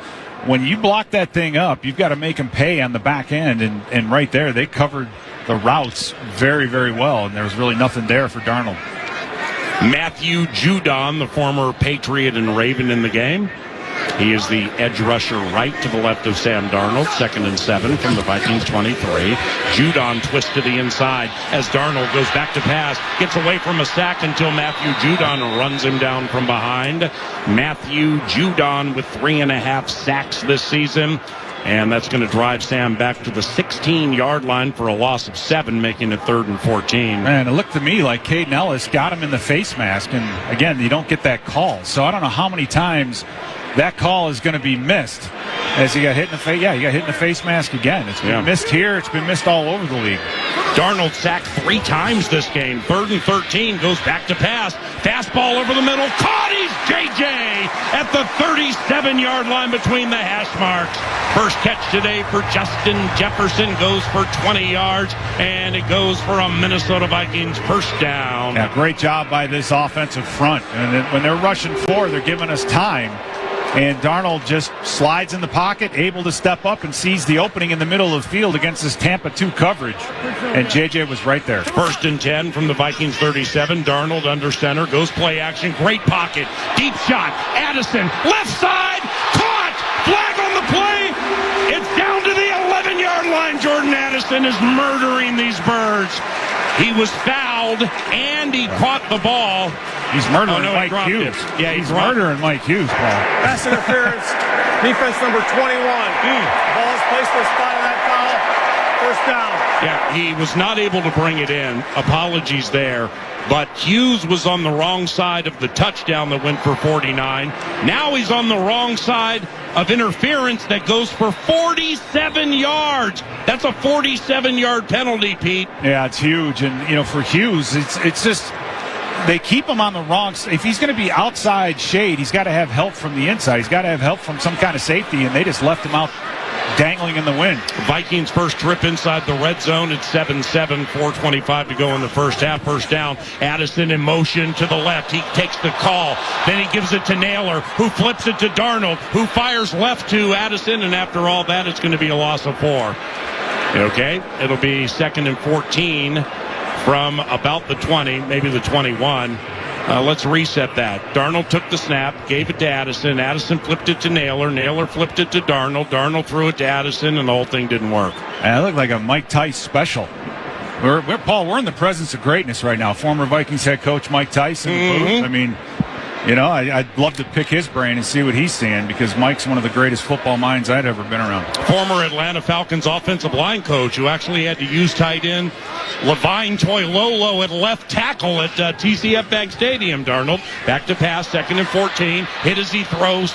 when you block that thing up, you've got to make them pay on the back end, and right there, they covered the routes very, very well, and there was really nothing there for Darnold. Matthew Judon, the former Patriot and Raven in the game. He is the edge rusher right to the left of Sam Darnold. 2nd and 7 from the Vikings 23. Judon twists to the inside as Darnold goes back to pass. Gets away from a sack until Matthew Judon runs him down from behind. Matthew Judon with 3.5 sacks this season. And that's going to drive Sam back to the 16-yard line for a loss of 7, making it 3rd and 14. Man, it looked to me like Caden Ellis got him in the face mask. And, again, you don't get that call. So I don't know how many times that call is going to be missed as he got hit in the face. Yeah, he got hit in the face mask again. It's been missed here. It's been missed all over the league. Darnold sacked 3 times this game. 3rd and 13, goes back to pass. Fastball over the middle. Caught! He's JJ at the 37-yard line between the hash marks. First catch today for Justin Jefferson, goes for 20 yards, and it goes for a Minnesota Vikings first down. Yeah, great job by this offensive front. And when they're rushing 4, they're giving us time. And Darnold just slides in the pocket, able to step up and sees the opening in the middle of the field against this Tampa 2 coverage. And JJ was right there. 1st and 10 from the Vikings 37. Darnold under center, goes play action, great pocket, deep shot. Addison, left side, caught, flag on the play. It's down to the 11-yard line. Jordan Addison is murdering these birds. He was fouled, and he caught the ball. He's murdering Mike Hughes. Yeah, he's murdering Mike Hughes, Paul. Pass interference. Defense number 21. Ball is placed to the spot of that foul. First down. Yeah, he was not able to bring it in. Apologies there. But Hughes was on the wrong side of the touchdown that went for 49. Now he's on the wrong side of interference that goes for 47 yards. That's a 47-yard penalty, Pete. Yeah, it's huge. And, for Hughes, it's just they keep him on the wrong side. If he's going to be outside shade, he's got to have help from the inside. He's got to have help from some kind of safety, and they just left him out dangling in the wind. Vikings first trip inside the red zone at 7-7, 4:25 to go in the first half. First down, Addison in motion to the left. He takes the call. Then he gives it to Naylor, who flips it to Darnold, who fires left to Addison, and after all that, it's going to be a loss of 4. Okay, it'll be 2nd and 14 from about the 20, maybe the 21. Let's reset that. Darnold took the snap, gave it to Addison. Addison flipped it to Naylor. Naylor flipped it to Darnold. Darnold threw it to Addison, and the whole thing didn't work. And it looked like a Mike Tice special. Paul, we're in the presence of greatness right now. Former Vikings head coach Mike Tice in the booth. I mean, I'd love to pick his brain and see what he's seeing, because Mike's one of the greatest football minds I'd ever been around. Former Atlanta Falcons offensive line coach who actually had to use tight end Levine Toilolo at left tackle at TCF Bank Stadium. Darnold back to pass, 2nd and 14. Hit as he throws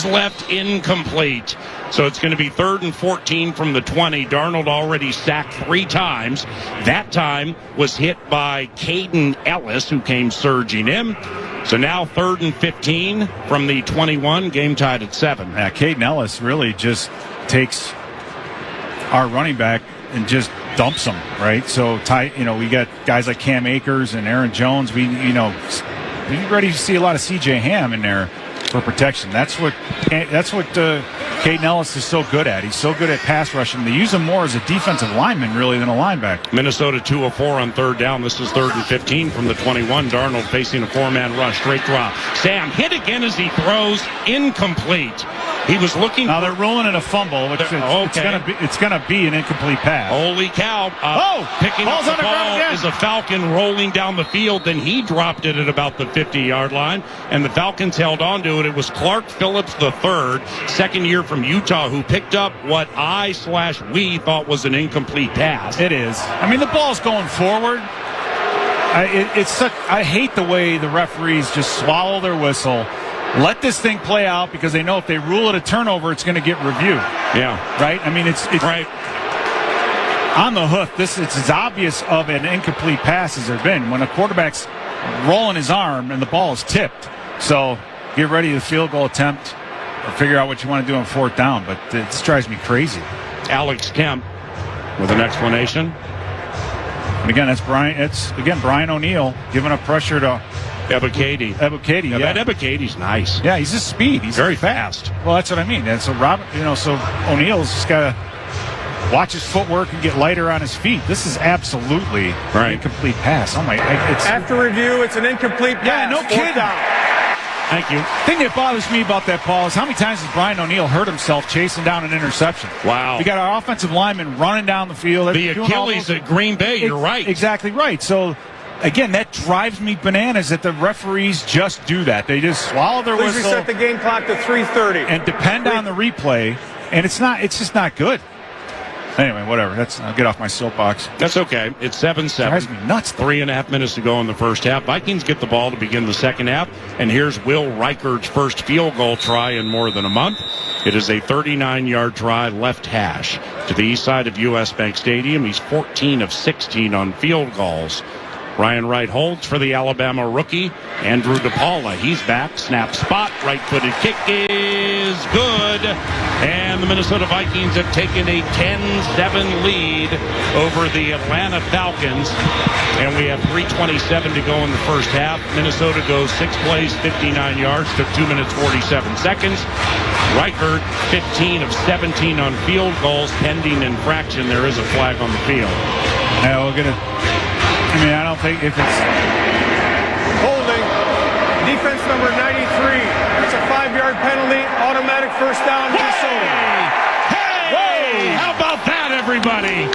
left, incomplete. So it's going to be 3rd and 14 from the 20. Darnold already sacked 3 times. That time was hit by Caden Ellis, who came surging in. So now 3rd and 15 from the 21, game tied at 7. Yeah, Caden Ellis really just takes our running back and just dumps him, right? So, we got guys like Cam Akers and Aaron Jones. Be ready to see a lot of C.J. Ham in there for protection. That's what Caden Ellis is so good at. He's so good at pass rushing. They use him more as a defensive lineman, really, than a linebacker. Minnesota 2 of 4 on third down. This is 3rd and 15 from the 21. Darnold facing a 4-man rush. Straight drop. Sam hit again as he throws. Incomplete. He was looking. Now they're rolling in a fumble, which it's gonna be an incomplete pass. Holy cow! Picking up the ball is a Falcon rolling down the field. Then he dropped it at about the 50-yard line, and the Falcons held on to it. It was Clark Phillips III, second year from Utah, who picked up what we thought was an incomplete pass. It is. I mean, the ball's going forward. I hate the way the referees just swallow their whistle. Let this thing play out because they know if they rule it a turnover, it's going to get reviewed. Yeah. Right? I mean, it's right. On the hoof, it's as obvious of an incomplete pass as there been when a quarterback's rolling his arm and the ball is tipped. So get ready to the field goal attempt or figure out what you want to do on 4th down. But this drives me crazy. Alex Kemp with an explanation. And again, Brian O'Neill giving up pressure to Ebukadi. Yeah, that Ebukadi's nice. Yeah, he's a speed. He's very fast. Well, that's what I mean. And so so O'Neill's just got to watch his footwork and get lighter on his feet. This is absolutely an incomplete pass. Oh my! After review, it's an incomplete pass. Yeah, no kidding. Thank you. The thing that bothers me about that, Paul, is how many times has Brian O'Neill hurt himself chasing down an interception? Wow. We got our offensive lineman running down the field. The Achilles at Green Bay. You're right. Exactly right. So. Again, that drives me bananas that the referees just do that. They just swallow their whistle. Please reset the game clock to 3:30. And depend on the replay, and it's just not good. Anyway, whatever. I'll get off my soapbox. That's okay. It's 7-7. Drives me nuts. 3.5 minutes to go in the first half. Vikings get the ball to begin the second half, and here's Will Reichard's first field goal try in more than a month. It is a 39-yard try left hash to the east side of U.S. Bank Stadium. He's 14 of 16 on field goals. Ryan Wright holds for the Alabama rookie. Andrew DePaula, he's back. Snap spot. Right-footed kick is good. And the Minnesota Vikings have taken a 10-7 lead over the Atlanta Falcons. And we have 3:27 to go in the first half. Minnesota goes 6 plays, 59 yards, took 2 minutes, 47 seconds. Reichard, 15 of 17 on field goals, pending infraction. There is a flag on the field. Now we're going to... I don't think if it's holding. Defense number 93. It's a 5-yard penalty. Automatic first down, Minnesota. Hey! How about that, everybody?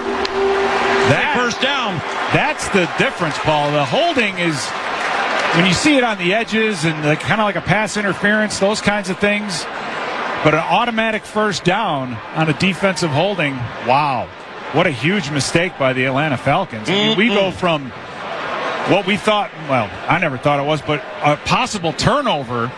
That first down. That's the difference, Paul. The holding is when you see it on the edges and kind of like a pass interference, those kinds of things. But an automatic first down on a defensive holding, wow. What a huge mistake by the Atlanta Falcons. I mean, we go from what we thought, well, I never thought it was, but a possible turnover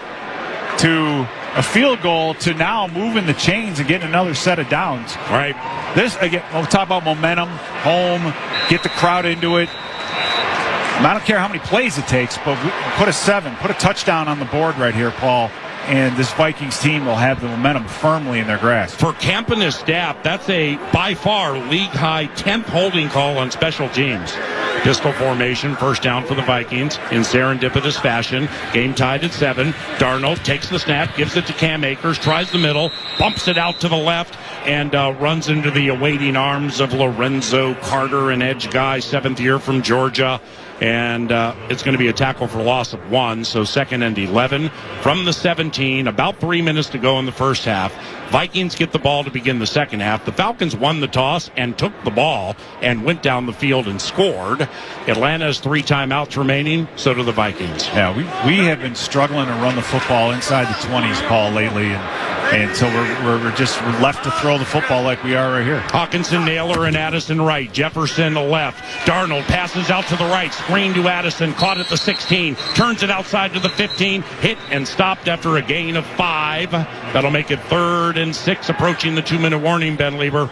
to a field goal to now moving the chains and getting another set of downs. Right. This, again, we'll talk about momentum, home, get the crowd into it. I don't care how many plays it takes, but put a touchdown on the board right here, Paul. And this Vikings team will have the momentum firmly in their grasp. For Kemp and his staff, that's a, by far, league-high 10th holding call on special teams. Pistol formation, first down for the Vikings in serendipitous fashion. Game tied at 7. Darnold takes the snap, gives it to Cam Akers, tries the middle, bumps it out to the left, and runs into the awaiting arms of Lorenzo Carter, an edge guy, 7th year from Georgia. And it's going to be a tackle for loss of 1, so 2nd and 11 from the 17. About 3 minutes to go in the first half. Vikings get the ball to begin the second half. The Falcons won the toss and took the ball and went down the field and scored. Atlanta has 3 timeouts remaining, so do the Vikings. Yeah, we have been struggling to run the football inside the 20s, Paul, lately, and so we're left to throw the football like we are right here. Hawkinson, Naylor, and Addison right. Jefferson left. Darnold passes out to the right. Screen to Addison. Caught at the 16. Turns it outside to the 15. Hit and stopped after a gain of 5. That'll make it 3rd and 6, approaching the 2-minute warning, Ben Lieber.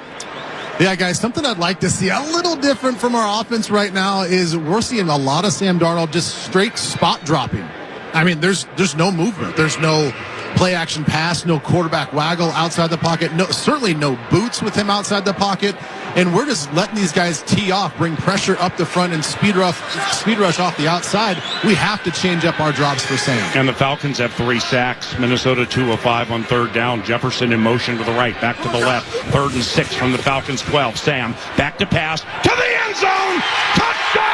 Yeah, guys, something I'd like to see a little different from our offense right now is we're seeing a lot of Sam Darnold just straight spot dropping. I mean, there's no movement. There's no play action pass, no quarterback waggle outside the pocket, certainly no boots with him outside the pocket. And we're just letting these guys tee off, bring pressure up the front, and speed rush off the outside. We have to change up our drops for Sam. And the Falcons have 3 sacks. Minnesota 2 of 5 on third down. Jefferson in motion to the right, back to the left. 3rd and 6 from the Falcons 12. Sam back to pass to the end zone. Touchdown!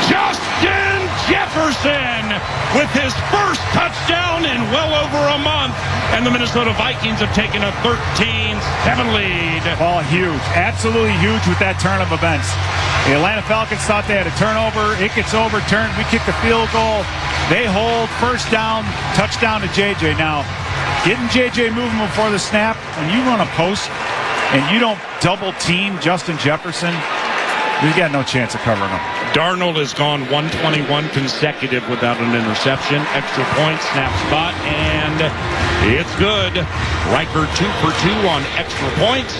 Justin Jefferson with his first touchdown in well over a month. And the Minnesota Vikings have taken a 13-7 lead. Oh, huge. Absolutely huge with that turn of events. The Atlanta Falcons thought they had a turnover. It gets overturned. We kick the field goal. They hold first down, touchdown to JJ. Now, getting JJ moving before the snap, when you run a post and you don't double team Justin Jefferson, you got no chance of covering him. Darnold has gone 121 consecutive without an interception. Extra point, snap spot, and it's good. Riker 2 for 2 on extra points.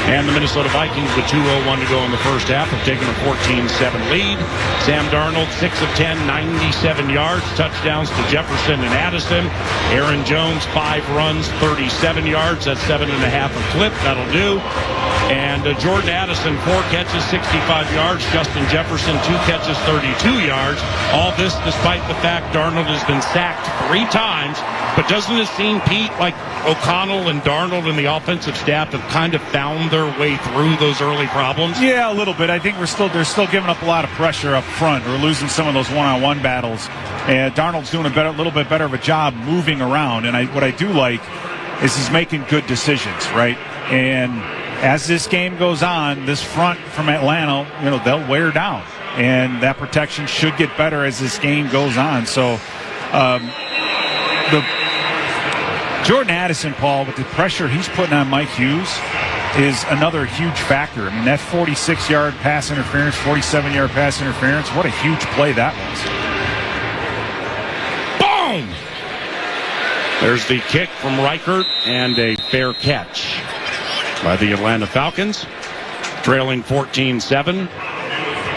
And the Minnesota Vikings with 2:01 to go in the first half have taken a 14-7 lead. Sam Darnold, 6 of 10, 97 yards. Touchdowns to Jefferson and Addison. Aaron Jones, 5 runs, 37 yards. That's 7.5 a clip. That'll do. And Jordan Addison, 4 catches, 65 yards. Justin Jefferson, 2 catches, 32 yards. All this despite the fact Darnold has been sacked 3 times. But doesn't it seem, Pete, like O'Connell and Darnold and the offensive staff have kind of found their way through those early problems? Yeah, a little bit. I think they're still giving up a lot of pressure up front. We're losing some of those one-on-one battles. And Darnold's doing a little bit better of a job moving around. And what I do like is he's making good decisions, right? And as this game goes on, this front from Atlanta, they'll wear down. And that protection should get better as this game goes on. So Jordan Addison, Paul, with the pressure he's putting on Mike Hughes, is another huge factor. I mean, that 46-yard pass interference, 47-yard pass interference, what a huge play that was. Boom! There's the kick from Reichert and a fair catch by the Atlanta Falcons, trailing 14-7.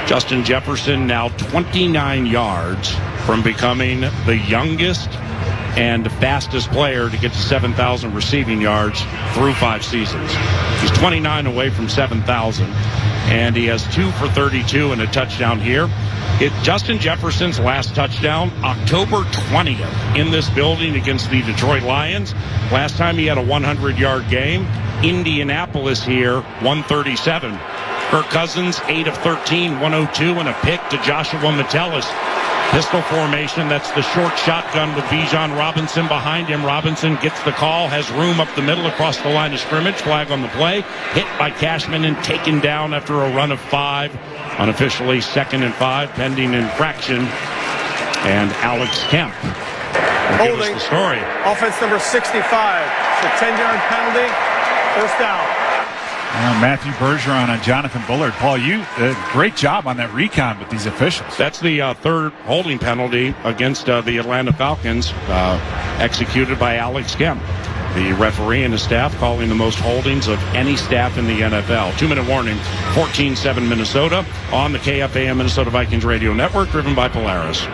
Justin Jefferson now 29 yards from becoming the youngest and fastest player to get to 7,000 receiving yards through 5 seasons. He's 29 away from 7,000, and he has 2 for 32 and a touchdown here. Justin Jefferson's last touchdown, October 20th, in this building against the Detroit Lions. Last time he had a 100-yard game, Indianapolis here, 137. Kirk Cousins, 8 of 13, 102, and a pick to Joshua Metellus. Pistol formation, that's the short shotgun with Bijan Robinson behind him. Robinson gets the call, has room up the middle across the line of scrimmage. Flag on the play. Hit by Cashman and taken down after a run of 5. Unofficially 2nd and 5, pending infraction. And Alex Kemp will give us the story. Offense number 65. It's a 10-yard penalty. First down. Matthew Bergeron on Jonathan Bullard. Paul, you great job on that recon with these officials. That's the 3rd holding penalty against the Atlanta Falcons, executed by Alex Kemp. The referee and his staff calling the most holdings of any staff in the NFL. 2-minute warning, 14-7 Minnesota on the KFAN Minnesota Vikings Radio Network, driven by Polaris.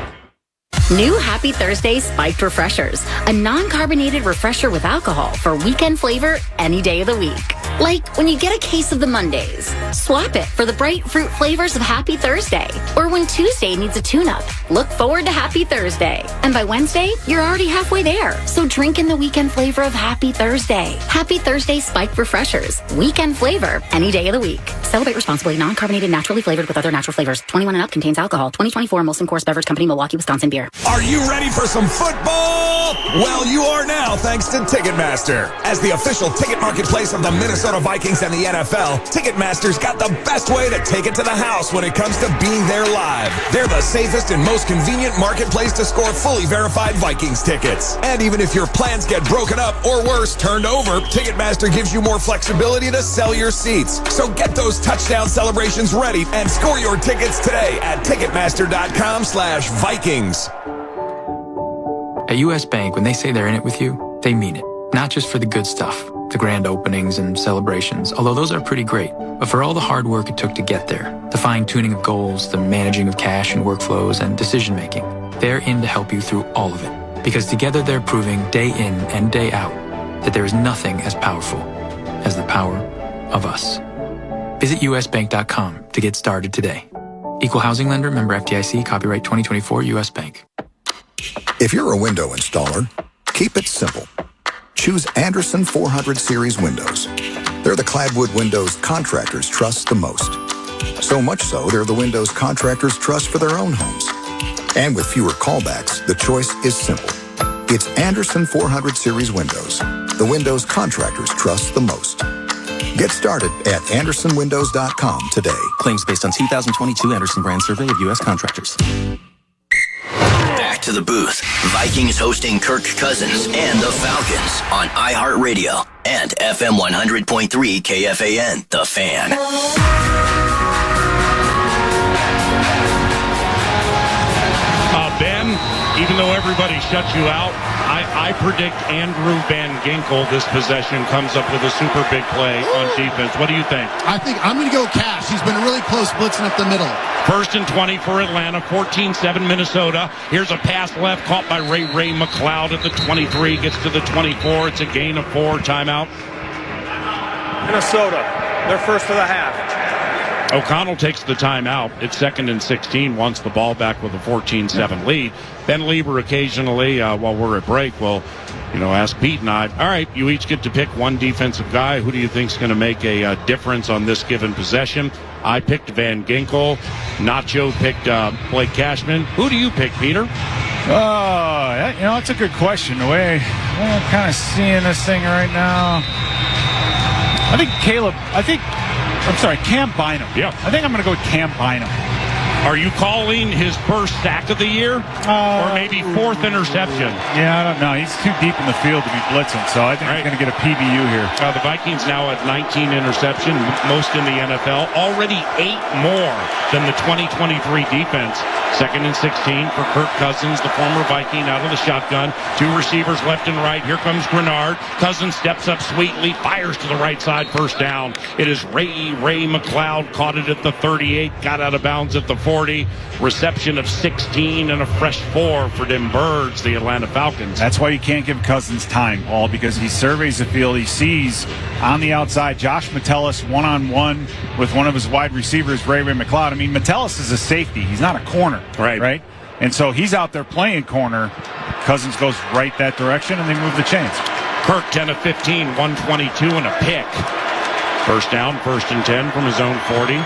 New Happy Thursday Spiked Refreshers, a non-carbonated refresher with alcohol for weekend flavor any day of the week. Like when you get a case of the Mondays, swap it for the bright fruit flavors of Happy Thursday. Or when Tuesday needs a tune-up, look forward to Happy Thursday. And by Wednesday, you're already halfway there. So drink in the weekend flavor of Happy Thursday. Happy Thursday Spiked Refreshers, weekend flavor any day of the week. Celebrate responsibly, non-carbonated, naturally flavored with other natural flavors. 21 and up, contains alcohol. 2024 Molson Coors Beverage Company, Milwaukee, Wisconsin beer. Are you ready for some football? Well, you are now, thanks to Ticketmaster. As the official ticket marketplace of the Minnesota Vikings and the NFL, Ticketmaster's got the best way to take it to the house when it comes to being there live. They're the safest and most convenient marketplace to score fully verified Vikings tickets. And even if your plans get broken up or worse, turned over, Ticketmaster gives you more flexibility to sell your seats. So get those touchdown celebrations ready and score your tickets today at Ticketmaster.com/Vikings. At U.S. Bank, when they say they're in it with you, they mean it. Not just for the good stuff, the grand openings and celebrations, although those are pretty great, but for all the hard work it took to get there, the fine-tuning of goals, the managing of cash and workflows, and decision-making. They're in to help you through all of it. Because together they're proving day in and day out that there is nothing as powerful as the power of us. Visit usbank.com to get started today. Equal housing lender, member FDIC, copyright 2024 U.S. Bank. If you're a window installer, keep it simple. Choose Anderson 400 Series windows. They're the clapboard windows contractors trust the most. So much so, they're the windows contractors trust for their own homes. And with fewer callbacks, the choice is simple. It's Anderson 400 Series windows, the windows contractors trust the most. Get started at AndersonWindows.com today. Claims based on 2022 Anderson brand survey of U.S. contractors. Back to the booth. Vikings hosting Kirk Cousins and the Falcons on iHeartRadio and FM 100.3 KFAN, The Fan. Ben, even though everybody shuts you out, I predict Andrew Van Ginkel this possession comes up with a super big play on defense. What do you think? I think I'm going to go Cash. He's been really close blitzing up the middle. 1st and 20 for Atlanta, 14-7 Minnesota. Here's a pass left caught by Ray McLeod at the 23, gets to the 24. It's a gain of 4, timeout. Minnesota, they're first of the half. O'Connell takes the timeout. It's 2nd and 16, wants the ball back with a 14-7 lead. Ben Lieber occasionally, while we're at break, will ask Pete and I, all right, you each get to pick one defensive guy. Who do you think is going to make a difference on this given possession? I picked Van Ginkel. Nacho picked Blake Cashman. Who do you pick, Peter? That's a good question. The way I'm kind of seeing this thing right now, Cam Bynum. Yeah. I think I'm going to go with Cam Bynum. Are you calling his first sack of the year? Or maybe 4th interception? Yeah, I don't know. He's too deep in the field to be blitzing, so I think he's going to get a PBU here. The Vikings now at 19 interception, most in the NFL. Already 8 more than the 2023 defense. 2nd and 16 for Kirk Cousins, the former Viking, out of the shotgun. 2 receivers left and right. Here comes Grenard. Cousins steps up sweetly, fires to the right side, first down. It is Ray McLeod, caught it at the 38, got out of bounds at the 40. Reception of 16 and a fresh 4 for them Birds, the Atlanta Falcons. That's why you can't give Cousins time, Paul, because he surveys the field. He sees on the outside Josh Metellus one-on-one with one of his wide receivers, Ray McLeod. I mean, Metellus is a safety. He's not a corner, right? And so he's out there playing corner. Cousins goes right that direction, and they move the chains. Kirk 10 of 15, 122 and a pick. First down, 1st and 10 from his own 40.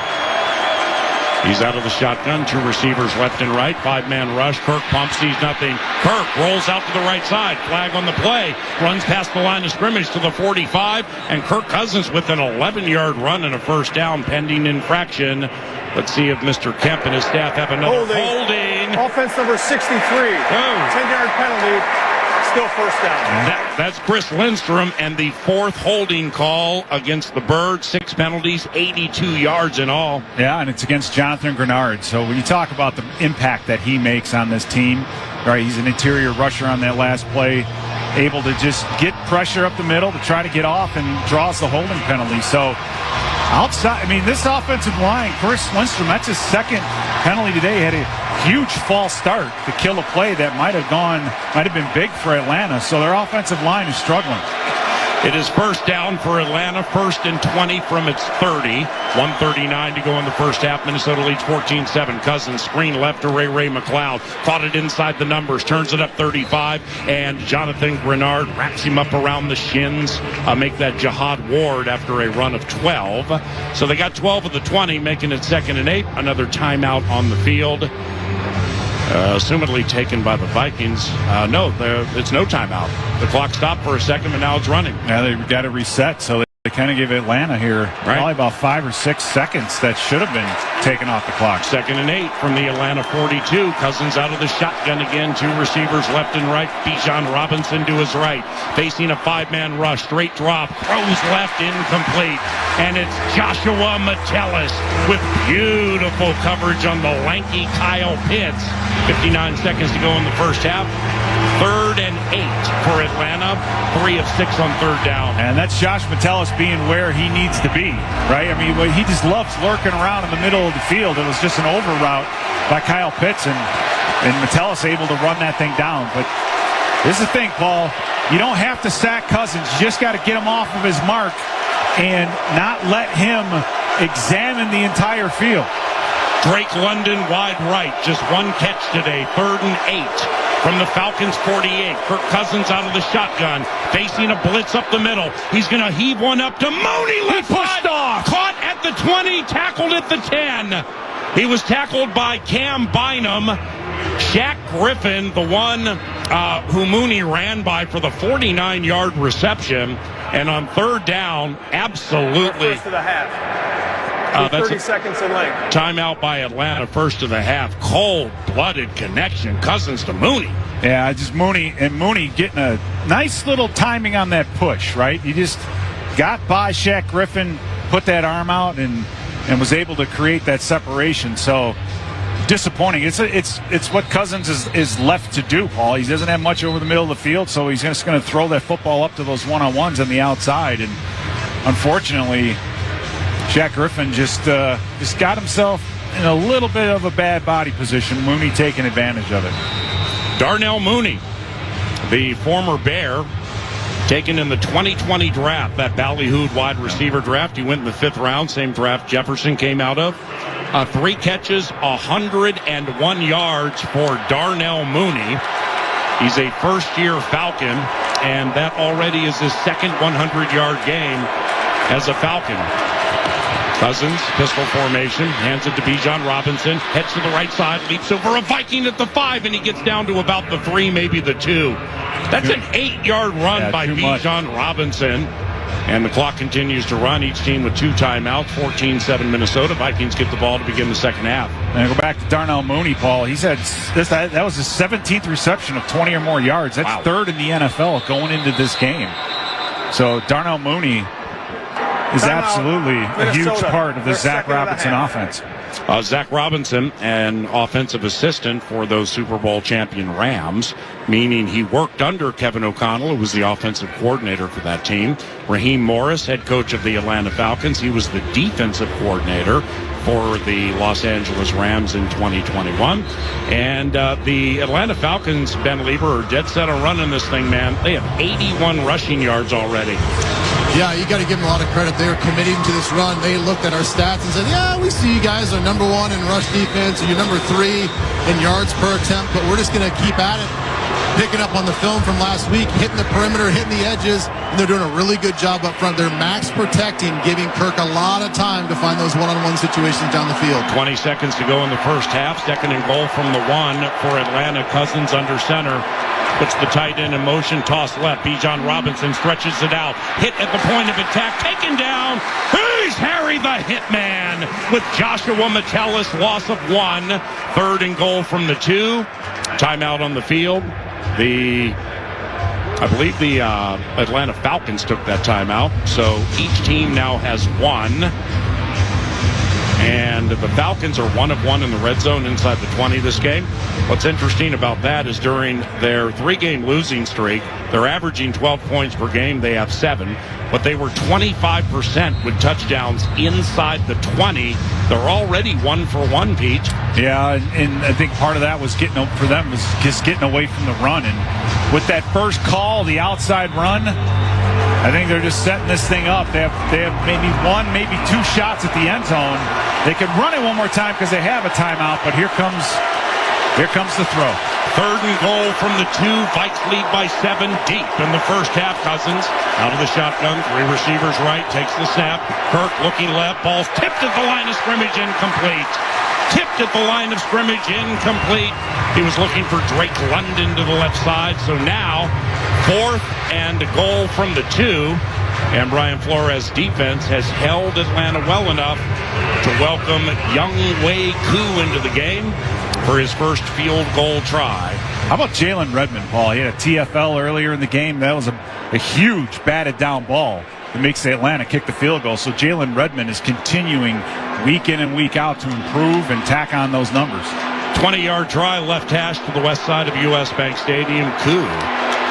He's out of the shotgun, 2 receivers left and right, 5-man rush. Kirk pumps, sees nothing. Kirk rolls out to the right side, flag on the play, runs past the line of scrimmage to the 45, and Kirk Cousins with an 11-yard run and a first down pending infraction. Let's see if Mr. Kemp and his staff have another holding. Offense number 63, 10-yard penalty. Still first down. That's Chris Lindstrom, and the 4th holding call against the Birds. 6 penalties, 82 yards in all. Yeah, and it's against Jonathan Grenard. So when you talk about the impact that he makes on this team, right, he's an interior rusher on that last play, able to just get pressure up the middle to try to get off and draws the holding penalty. So outside, this offensive line, Chris Lindstrom, that's his 2nd penalty today. He had a huge false start to kill a play that might have been big for Atlanta. So their offensive line is struggling. It is first down for Atlanta, 1st and 20 from its 30. 1:39 to go in the first half. Minnesota leads 14-7. Cousins screen left to Ray McLeod. Caught it inside the numbers. Turns it up 35. And Jonathan Grenard wraps him up around the shins. Make that Jihad Ward after a run of 12. So they got 12 of the 20, making it 2nd and 8. Another timeout on the field. Assumedly taken by the Vikings. No, it's no timeout. The clock stopped for a second, but now it's running. Yeah, they got to reset, so they kind of gave Atlanta here probably about 5 or 6 seconds that should have been taken off the clock. 2nd and 8 from the Atlanta 42. Cousins out of the shotgun again. 2 receivers left and right. Bijan Robinson to his right. Facing a 5-man rush. Straight drop. Throws left, incomplete. And it's Joshua Metellus with beautiful coverage on the lanky Kyle Pitts. 59 seconds to go in the first half. 3rd and 8 for Atlanta. 3 of 6 on 3rd down. And that's Josh Metellus being where he needs to be, right? He just loves lurking around in the middle of the field. It was just an over route by Kyle Pitts, and Metellus able to run that thing down. But This is the thing, Paul. You don't have to sack Cousins. You just got to get him off of his mark and not let him examine the entire field. Drake London wide right. Just one catch today. 3rd and 8 from the Falcons 48. Kirk Cousins out of the shotgun, facing a blitz up the middle. He's going to heave one up to Mooney. He pushed off. Caught at the 20, tackled at the 10. He was tackled by Cam Bynum. Shaq Griffin, the one who Mooney ran by for the 49-yard reception. And on 3rd down, absolutely. First of the half. That's 30 seconds in length. Timeout by Atlanta, first of the half. Cold-blooded connection. Cousins to Mooney. Yeah, just Mooney getting a nice little timing on that push, right? He just got by Shaq Griffin, put that arm out, and was able to create that separation. So disappointing. It's what Cousins is left to do, Paul. He doesn't have much over the middle of the field, so he's just going to throw that football up to those one-on-ones on the outside. And unfortunately, Shaq Griffin just got himself in a little bit of a bad body position. Mooney taking advantage of it. Darnell Mooney, the former Bear, taken in the 2020 draft, that ballyhooed wide receiver draft. He went in the 5th round, same draft Jefferson came out of. 3 catches, 101 yards for Darnell Mooney. He's a first-year Falcon, and that already is his second 100-yard game as a Falcon. Cousins, pistol formation, hands it to Bijan Robinson, heads to the right side, leaps over a Viking at the 5, and he gets down to about the 3, maybe the 2. That's an 8-yard run by Bijan Robinson. And the clock continues to run, each team with 2 timeouts, 14-7 Minnesota. Vikings get the ball to begin the second half. And go back to Darnell Mooney, Paul. He's had that was his 17th reception of 20 or more yards. That's 3rd in the NFL going into this game. So Darnell Mooney is absolutely a huge part of the Zach Robinson offense. Zach Robinson, an offensive assistant for those Super Bowl champion Rams, meaning he worked under Kevin O'Connell, who was the offensive coordinator for that team. Raheem Morris, head coach of the Atlanta Falcons, he was the defensive coordinator for the Los Angeles Rams in 2021. And the Atlanta Falcons, Ben Lieber, are dead set on running this thing, man. They have 81 rushing yards already. Yeah, you got to give them a lot of credit. They were committing to this run. They looked at our stats and said, yeah, we see you guys are number 1 in rush defense, and you're number 3 in yards per attempt, but we're just going to keep at it, picking up on the film from last week, hitting the perimeter, hitting the edges, and they're doing a really good job up front. They're max protecting, giving Kirk a lot of time to find those one-on-one situations down the field. 20 seconds to go in the first half. 2nd and goal from the 1 for Atlanta. Cousins under center. Puts the tight end in motion, toss left. Bijan Robinson stretches it out. Hit at the point of attack, taken down. He's Harry the Hitman with Joshua Metellus, loss of 1. 3rd and goal from the 2. Timeout on the field. I believe the Atlanta Falcons took that timeout. So each team now has 1. And the Falcons are 1 of 1 in the red zone inside the 20 this game. What's interesting about that is during their 3-game losing streak, they're averaging 12 points per game. They have 7, but they were 25% with touchdowns inside the 20. They're already 1 for 1, Pete. Yeah, and I think part of that was getting away from the run. And with that first call, the outside run, I think they're just setting this thing up. They have maybe 1, maybe 2 shots at the end zone. They could run it one more time because they have a timeout, but here comes the throw. 3rd and goal from the 2. Vikes lead by 7 deep in the first half. Cousins out of the shotgun. 3 receivers right. Takes the snap. Kirk looking left. Ball's tipped at the line of scrimmage. Incomplete. Tipped at the line of scrimmage. Incomplete. He was looking for Drake London to the left side. So now 4th and goal from the 2. And Brian Flores' defense has held Atlanta well enough to welcome Young Wei Koo into the game for his first field goal try. How about Jalen Redmond, Paul? He had a TFL earlier in the game. That was a huge batted down ball that makes Atlanta kick the field goal. So Jalen Redmond is continuing week in and week out to improve and tack on those numbers. 20-yard try left hash to the west side of US Bank Stadium. Koo,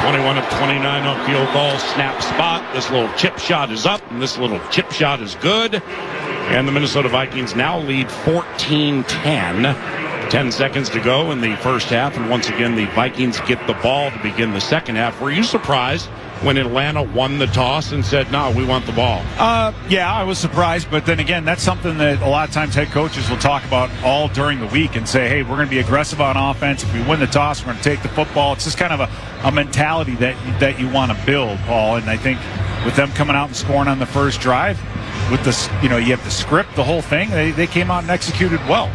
21 of 29 on field goal, snap spot. This little chip shot is up, and this little chip shot is good. And the Minnesota Vikings now lead 14-10 10 seconds to go in the first half, and once again the Vikings get the ball to begin the second half. Were you surprised when Atlanta won the toss and said, no, we want the ball? Yeah, I was surprised, but then again, that's something that a lot of times head coaches will talk about all during the week and say, hey, we're going to be aggressive on offense. If we win the toss, we're going to take the football. It's just kind of a mentality that you want to build, Paul, and I think with them coming out and scoring on the first drive, with this, you have the script, the whole thing, they came out and executed well.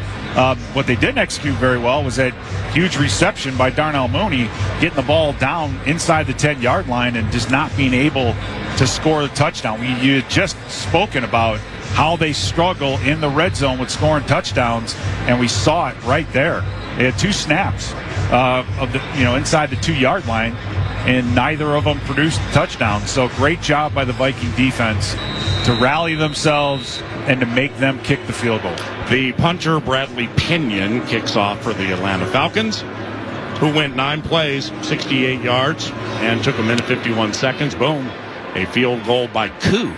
What they didn't execute very well was that huge reception by Darnell Mooney, getting the ball down inside the 10-yard line and just not being able to score the touchdown. You had just spoken about how they struggle in the red zone with scoring touchdowns, and we saw it right there. They had 2 snaps of the inside the 2-yard line, and neither of them produced a touchdown. So great job by the Viking defense to rally themselves and to make them kick the field goal. The punter, Bradley Pinion, kicks off for the Atlanta Falcons, who went 9 plays, 68 yards, and took a minute 51 seconds. Boom. A field goal by Koo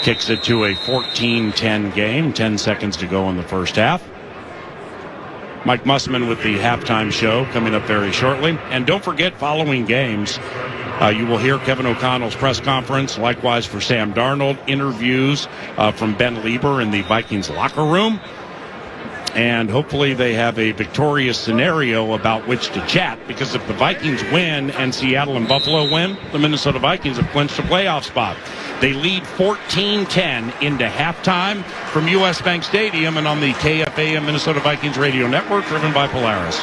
kicks it to a 14-10 game. 10 seconds to go in the first half. Mike Mussman with the halftime show coming up very shortly. And don't forget, following games, you will hear Kevin O'Connell's press conference. Likewise for Sam Darnold, interviews from Ben Lieber in the Vikings locker room. And hopefully they have a victorious scenario about which to chat, because if the Vikings win and Seattle and Buffalo win, the Minnesota Vikings have clinched a playoff spot. They lead 14-10 into halftime from U.S. Bank Stadium and on the KFAM Minnesota Vikings radio network, driven by Polaris.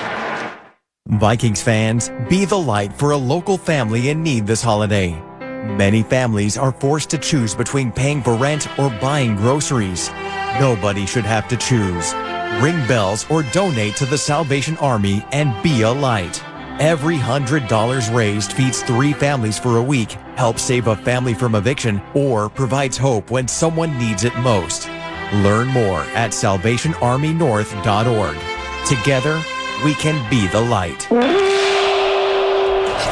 Vikings fans, be the light for a local family in need this holiday. Many families are forced to choose between paying for rent or buying groceries. Nobody should have to choose. Ring bells or donate to the Salvation Army and be a light. Every $100 raised feeds 3 families for a week, helps save a family from eviction, or provides hope when someone needs it most. Learn more at salvationarmynorth.org. Together, we can be the light.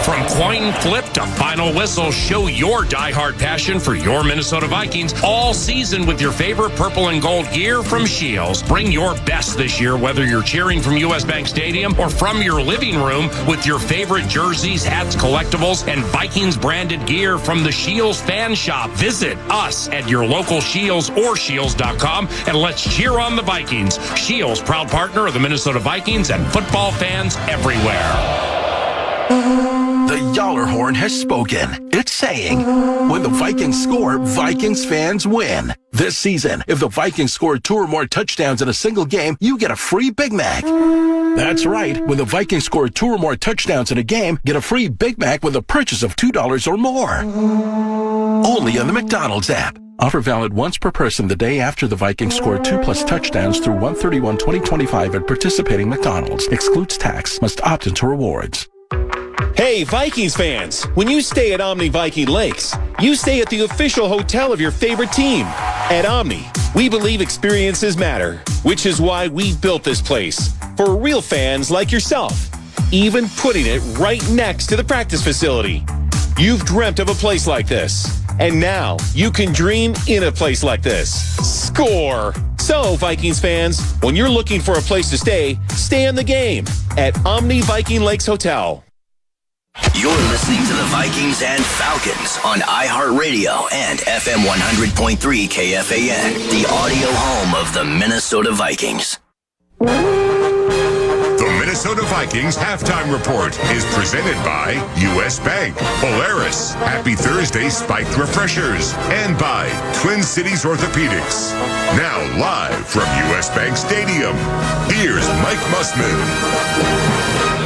From coin flip to final whistle, show your diehard passion for your Minnesota Vikings all season with your favorite purple and gold gear from Shields. Bring your best this year, whether you're cheering from U.S. Bank Stadium or from your living room, with your favorite jerseys, hats, collectibles, and Vikings branded gear from the Shields Fan Shop. Visit us at your local Shields or Shields.com and let's cheer on the Vikings. Shields, proud partner of the Minnesota Vikings and football fans everywhere. The Yaller horn has spoken. It's saying, when the Vikings score, Vikings fans win. This season, if the Vikings score 2 or more touchdowns in a single game, you get a free Big Mac. That's right. When the Vikings score 2 or more touchdowns in a game, get a free Big Mac with a purchase of $2 or more. Only on the McDonald's app. Offer valid once per person the day after the Vikings score 2+ touchdowns through 1/31/2025 at participating McDonald's. Excludes tax. Must opt into rewards. Hey, Vikings fans, when you stay at Omni Viking Lakes, you stay at the official hotel of your favorite team. At Omni, we believe experiences matter, which is why we built this place for real fans like yourself, even putting it right next to the practice facility. You've dreamt of a place like this, and now you can dream in a place like this. Score! So, Vikings fans, when you're looking for a place to stay in the game at Omni Viking Lakes Hotel. You're listening to the Vikings and Falcons on iHeartRadio and FM 100.3 KFAN, the audio home of the Minnesota Vikings. The Minnesota Vikings halftime report is presented by U.S. Bank, Polaris, Happy Thursday Spiked Refreshers, and by Twin Cities Orthopedics. Now live from U.S. Bank Stadium, here's Mike Mussman.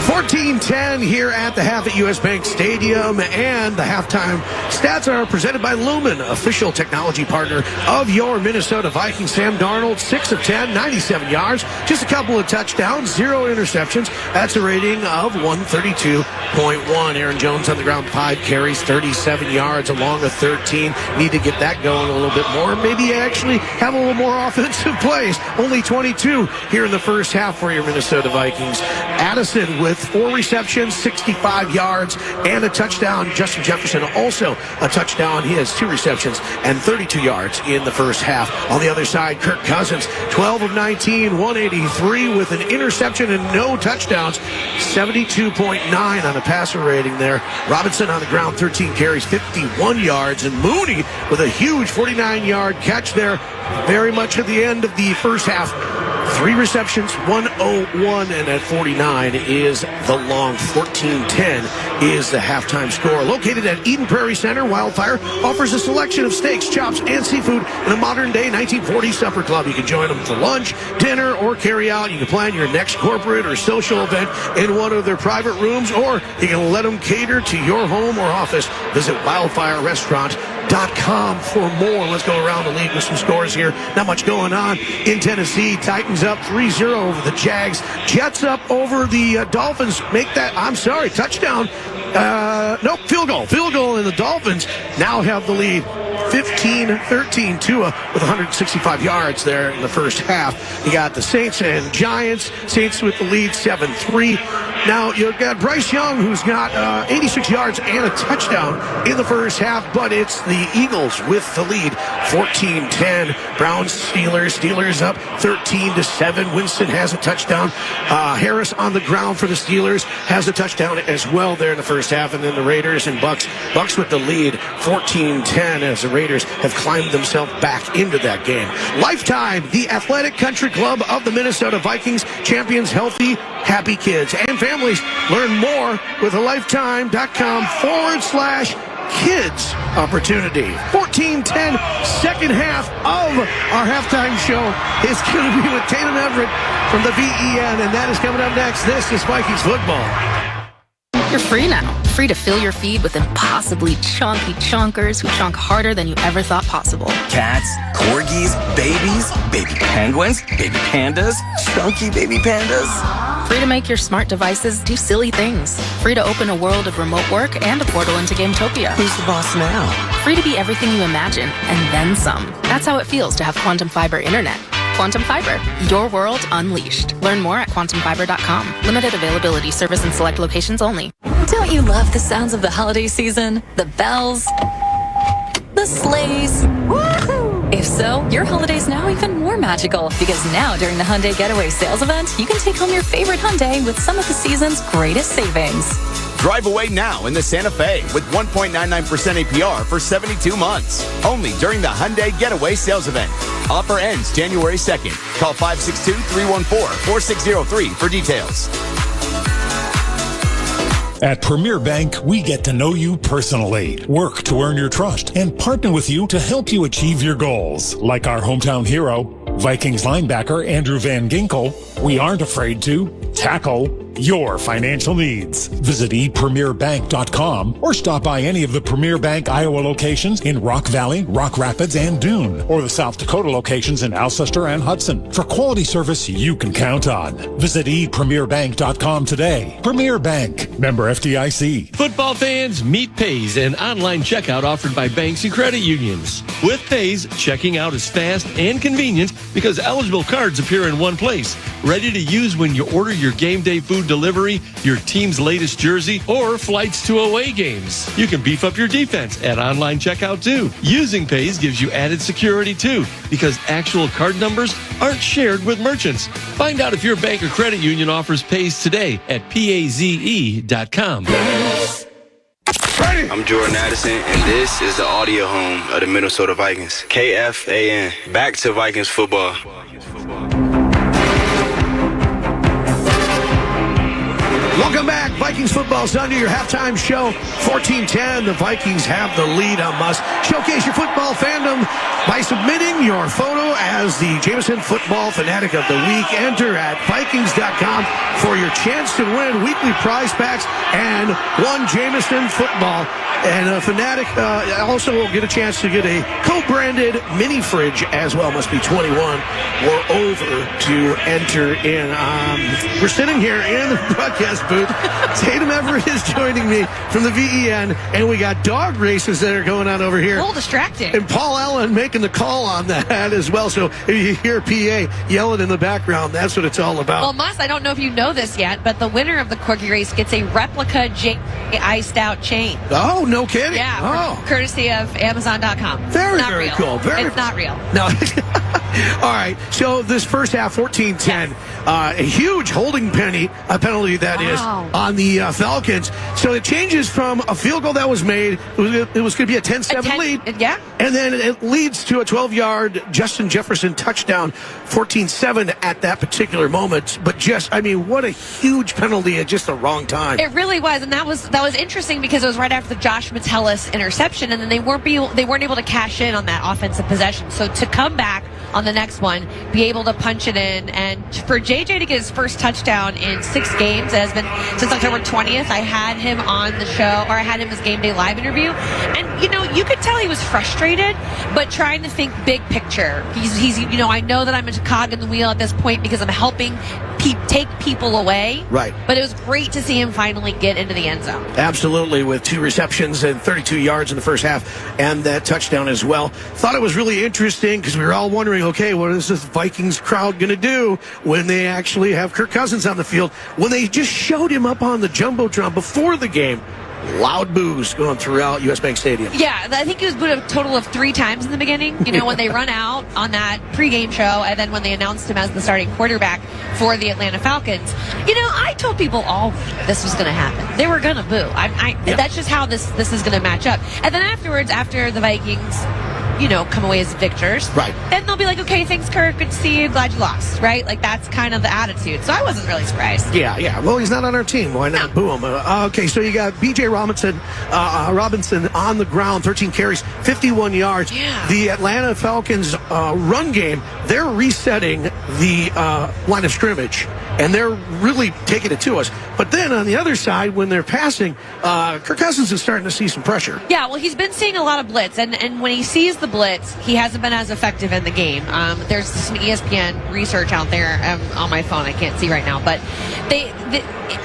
14-10 here at the half at U.S. Bank Stadium, and the halftime stats are presented by Lumen, official technology partner of your Minnesota Vikings. Sam Darnold, 6 of 10, 97 yards, just a couple of touchdowns, 0 interceptions. That's a rating of 132.1. Aaron Jones on the ground, 5 carries, 37 yards along with 13. Need to get that going a little bit more. Maybe actually have a little more offensive plays. Only 22 here in the first half for your Minnesota Vikings. Addison with with 4 receptions, 65 yards, and a touchdown. Justin Jefferson also a touchdown. He has 2 receptions and 32 yards in the first half. On the other side, Kirk Cousins, 12 of 19, 183 with an interception and no touchdowns. 72.9 on the passer rating there. Robinson on the ground, 13 carries, 51 yards. And Mooney with a huge 49-yard catch there very much at the end of the first half. 3 receptions, 101, and at 49 is the long. 14-10 is the halftime score. Located at Eden Prairie Center, Wildfire offers a selection of steaks, chops, and seafood in a modern-day 1940s supper club. You can join them for lunch, dinner, or carry out. You can plan your next corporate or social event in one of their private rooms, or you can let them cater to your home or office. Visit wildfirerestaurant.com for more. Let's go around the league with some scores here. Not much going on in Tennessee. Titans up 3-0 over the Jags. Jets up over the Dolphins. Touchdown. Field goal. Field goal, and the Dolphins now have the lead. 15-13. Tua with 165 yards there in the first half. You got the Saints and Giants. Saints with the lead, 7-3. Now you've got Bryce Young, who's got 86 yards and a touchdown in the first half, but it's the Eagles with the lead, 14-10. Browns, Steelers up 13-7. Winston has a touchdown. Harris on the ground for the Steelers has a touchdown as well there in the first half. And then the Raiders and Bucks with the lead, 14-10, as the Raiders have climbed themselves back into that game. Lifetime, the Athletic Country Club of the Minnesota Vikings, champions healthy, happy kids and families. Learn more with a lifetime.com/kids opportunity. 14-10, second half of our halftime show is going to be with Tatum Everett from the VEN, and that is coming up next. This is Vikings football. You're free now. Free to fill your feed with impossibly chunky chunkers who chunk harder than you ever thought possible. Cats, corgis, babies, baby penguins, baby pandas, chunky baby pandas. Free to make your smart devices do silly things. Free to open a world of remote work and a portal into Gametopia. Who's the boss now? Free to be everything you imagine, and then some. That's how it feels to have Quantum Fiber Internet. Quantum Fiber, your world unleashed. Learn more at quantumfiber.com. Limited availability, service in select locations only. Don't you love the sounds of the holiday season? The bells, the sleighs. Woohoo! If so, your holiday's now even more magical, because now during the Hyundai Getaway Sales Event, you can take home your favorite Hyundai with some of the season's greatest savings. Drive away now in the Santa Fe with 1.99% APR for 72 months. Only during the Hyundai Getaway Sales Event. Offer ends January 2nd. Call 562-314-4603 for details. At Premier Bank, we get to know you personally, work to earn your trust, and partner with you to help you achieve your goals. Like our hometown hero, Vikings linebacker Andrew Van Ginkel, we aren't afraid to tackle your financial needs. Visit ePremierBank.com or stop by any of the Premier Bank Iowa locations in Rock Valley, Rock Rapids, and Dune, or the South Dakota locations in Alcester and Hudson for quality service you can count on. Visit ePremierBank.com today. Premier Bank, member FDIC. Football fans, meet Pays, an online checkout offered by banks and credit unions. With Pays, checking out is fast and convenient because eligible cards appear in one place, ready to use when you order your game day food delivery, your team's latest jersey, or flights to away games. You can beef up your defense at online checkout too. Using Pays gives you added security too, because actual card numbers aren't shared with merchants. Find out if your bank or credit union offers Pays today at PAZE.com. I'm Jordan Addison, and this is the audio home of the Minnesota Vikings. KFAN. Back to Vikings football. Welcome back. Vikings football Sunday, your halftime show. 14-10. The Vikings have the lead on Must. Showcase your football fandom by submitting your photo as the Jameson Football Fanatic of the Week. Enter at Vikings.com for your chance to win weekly prize packs and one Jameson football. And a Fanatic also will get a chance to get a co-branded mini fridge as well. Must be 21 or over to enter in. We're sitting here in the broadcast booth. Tatum Everett is joining me from the VEN, and we got dog races that are going on over here. A little distracting. And Paul Allen making the call on that as well. So if you hear PA yelling in the background, that's what it's all about. Well, Mus, I don't know if you know this yet, but the winner of the Corgi race gets a replica J iced out chain. Oh, no kidding. Yeah, courtesy of Amazon.com. Very, not very real. cool. It's not real. No. All right. So this first half, 14-10, a huge holding penalty that is on the Falcons. So it changes from a field goal that was made. It was going to be a 10-7 lead. Yeah. And then it leads to a 12-yard Justin Jefferson touchdown, 14-7 at that particular moment. But what a huge penalty at just the wrong time. It really was, and that was interesting because it was right after the Josh Metellus interception, and then they weren't able to cash in on that offensive possession. So to come back on the next one, be able to punch it in, and for JJ to get his first touchdown in 6 games, it has been since October 20th. I had him on the show, or I had him as Game Day Live interview, and you could tell he was frustrated, but trying to think big picture. He's I know that I'm a cog in the wheel at this point because I'm helping take people away. Right. But it was great to see him finally get into the end zone. Absolutely, with 2 receptions and 32 yards in the first half and that touchdown as well. Thought it was really interesting because we were all wondering, okay, what is this Vikings crowd going to do when they actually have Kirk Cousins on the field? When they just showed him up on the Jumbotron before the game, loud boos going throughout U.S. Bank Stadium. Yeah, I think he was booed a total of 3 times in the beginning. When they run out on that pregame show, and then when they announced him as the starting quarterback for the Atlanta Falcons. I told people all this was going to happen. They were going to boo. That's just how this is going to match up. And then afterwards, after the Vikings, come away as victors. Right. Then they'll be like, okay, thanks, Kirk. Good to see you. Glad you lost. Right? Like, that's kind of the attitude. So I wasn't really surprised. Yeah. Well, he's not on our team. Why not boo him? Okay, so you got Bijan Robinson on the ground, 13 carries, 51 yards. Yeah. The Atlanta Falcons run game, they're resetting the line of scrimmage, and they're really taking it to us. But then on the other side, when they're passing, Kirk Cousins is starting to see some pressure. Yeah, well, he's been seeing a lot of blitz, and when he sees the blitz, he hasn't been as effective in the game. There's some ESPN research out there on my phone. I can't see right now, but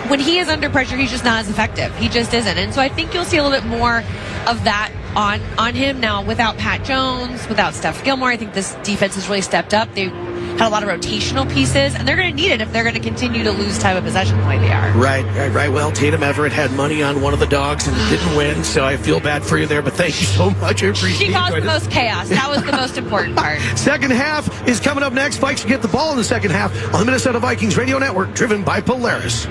when he is under pressure, he's just not as effective. He just isn't, and so I think you'll see a little bit more of that on him now without Pat Jones, without Steph Gilmore. I think this defense has really stepped up. They had a lot of rotational pieces, and they're going to need it if they're going to continue to lose time of possession the way they are. Right. Well, Tatum Everett had money on one of the dogs and didn't win, so I feel bad for you there, but thank you so much. I appreciate it. She caused the most chaos. That was the most important part. Second half is coming up next. Vikes get the ball in the second half on the Minnesota Vikings Radio Network, driven by Polaris.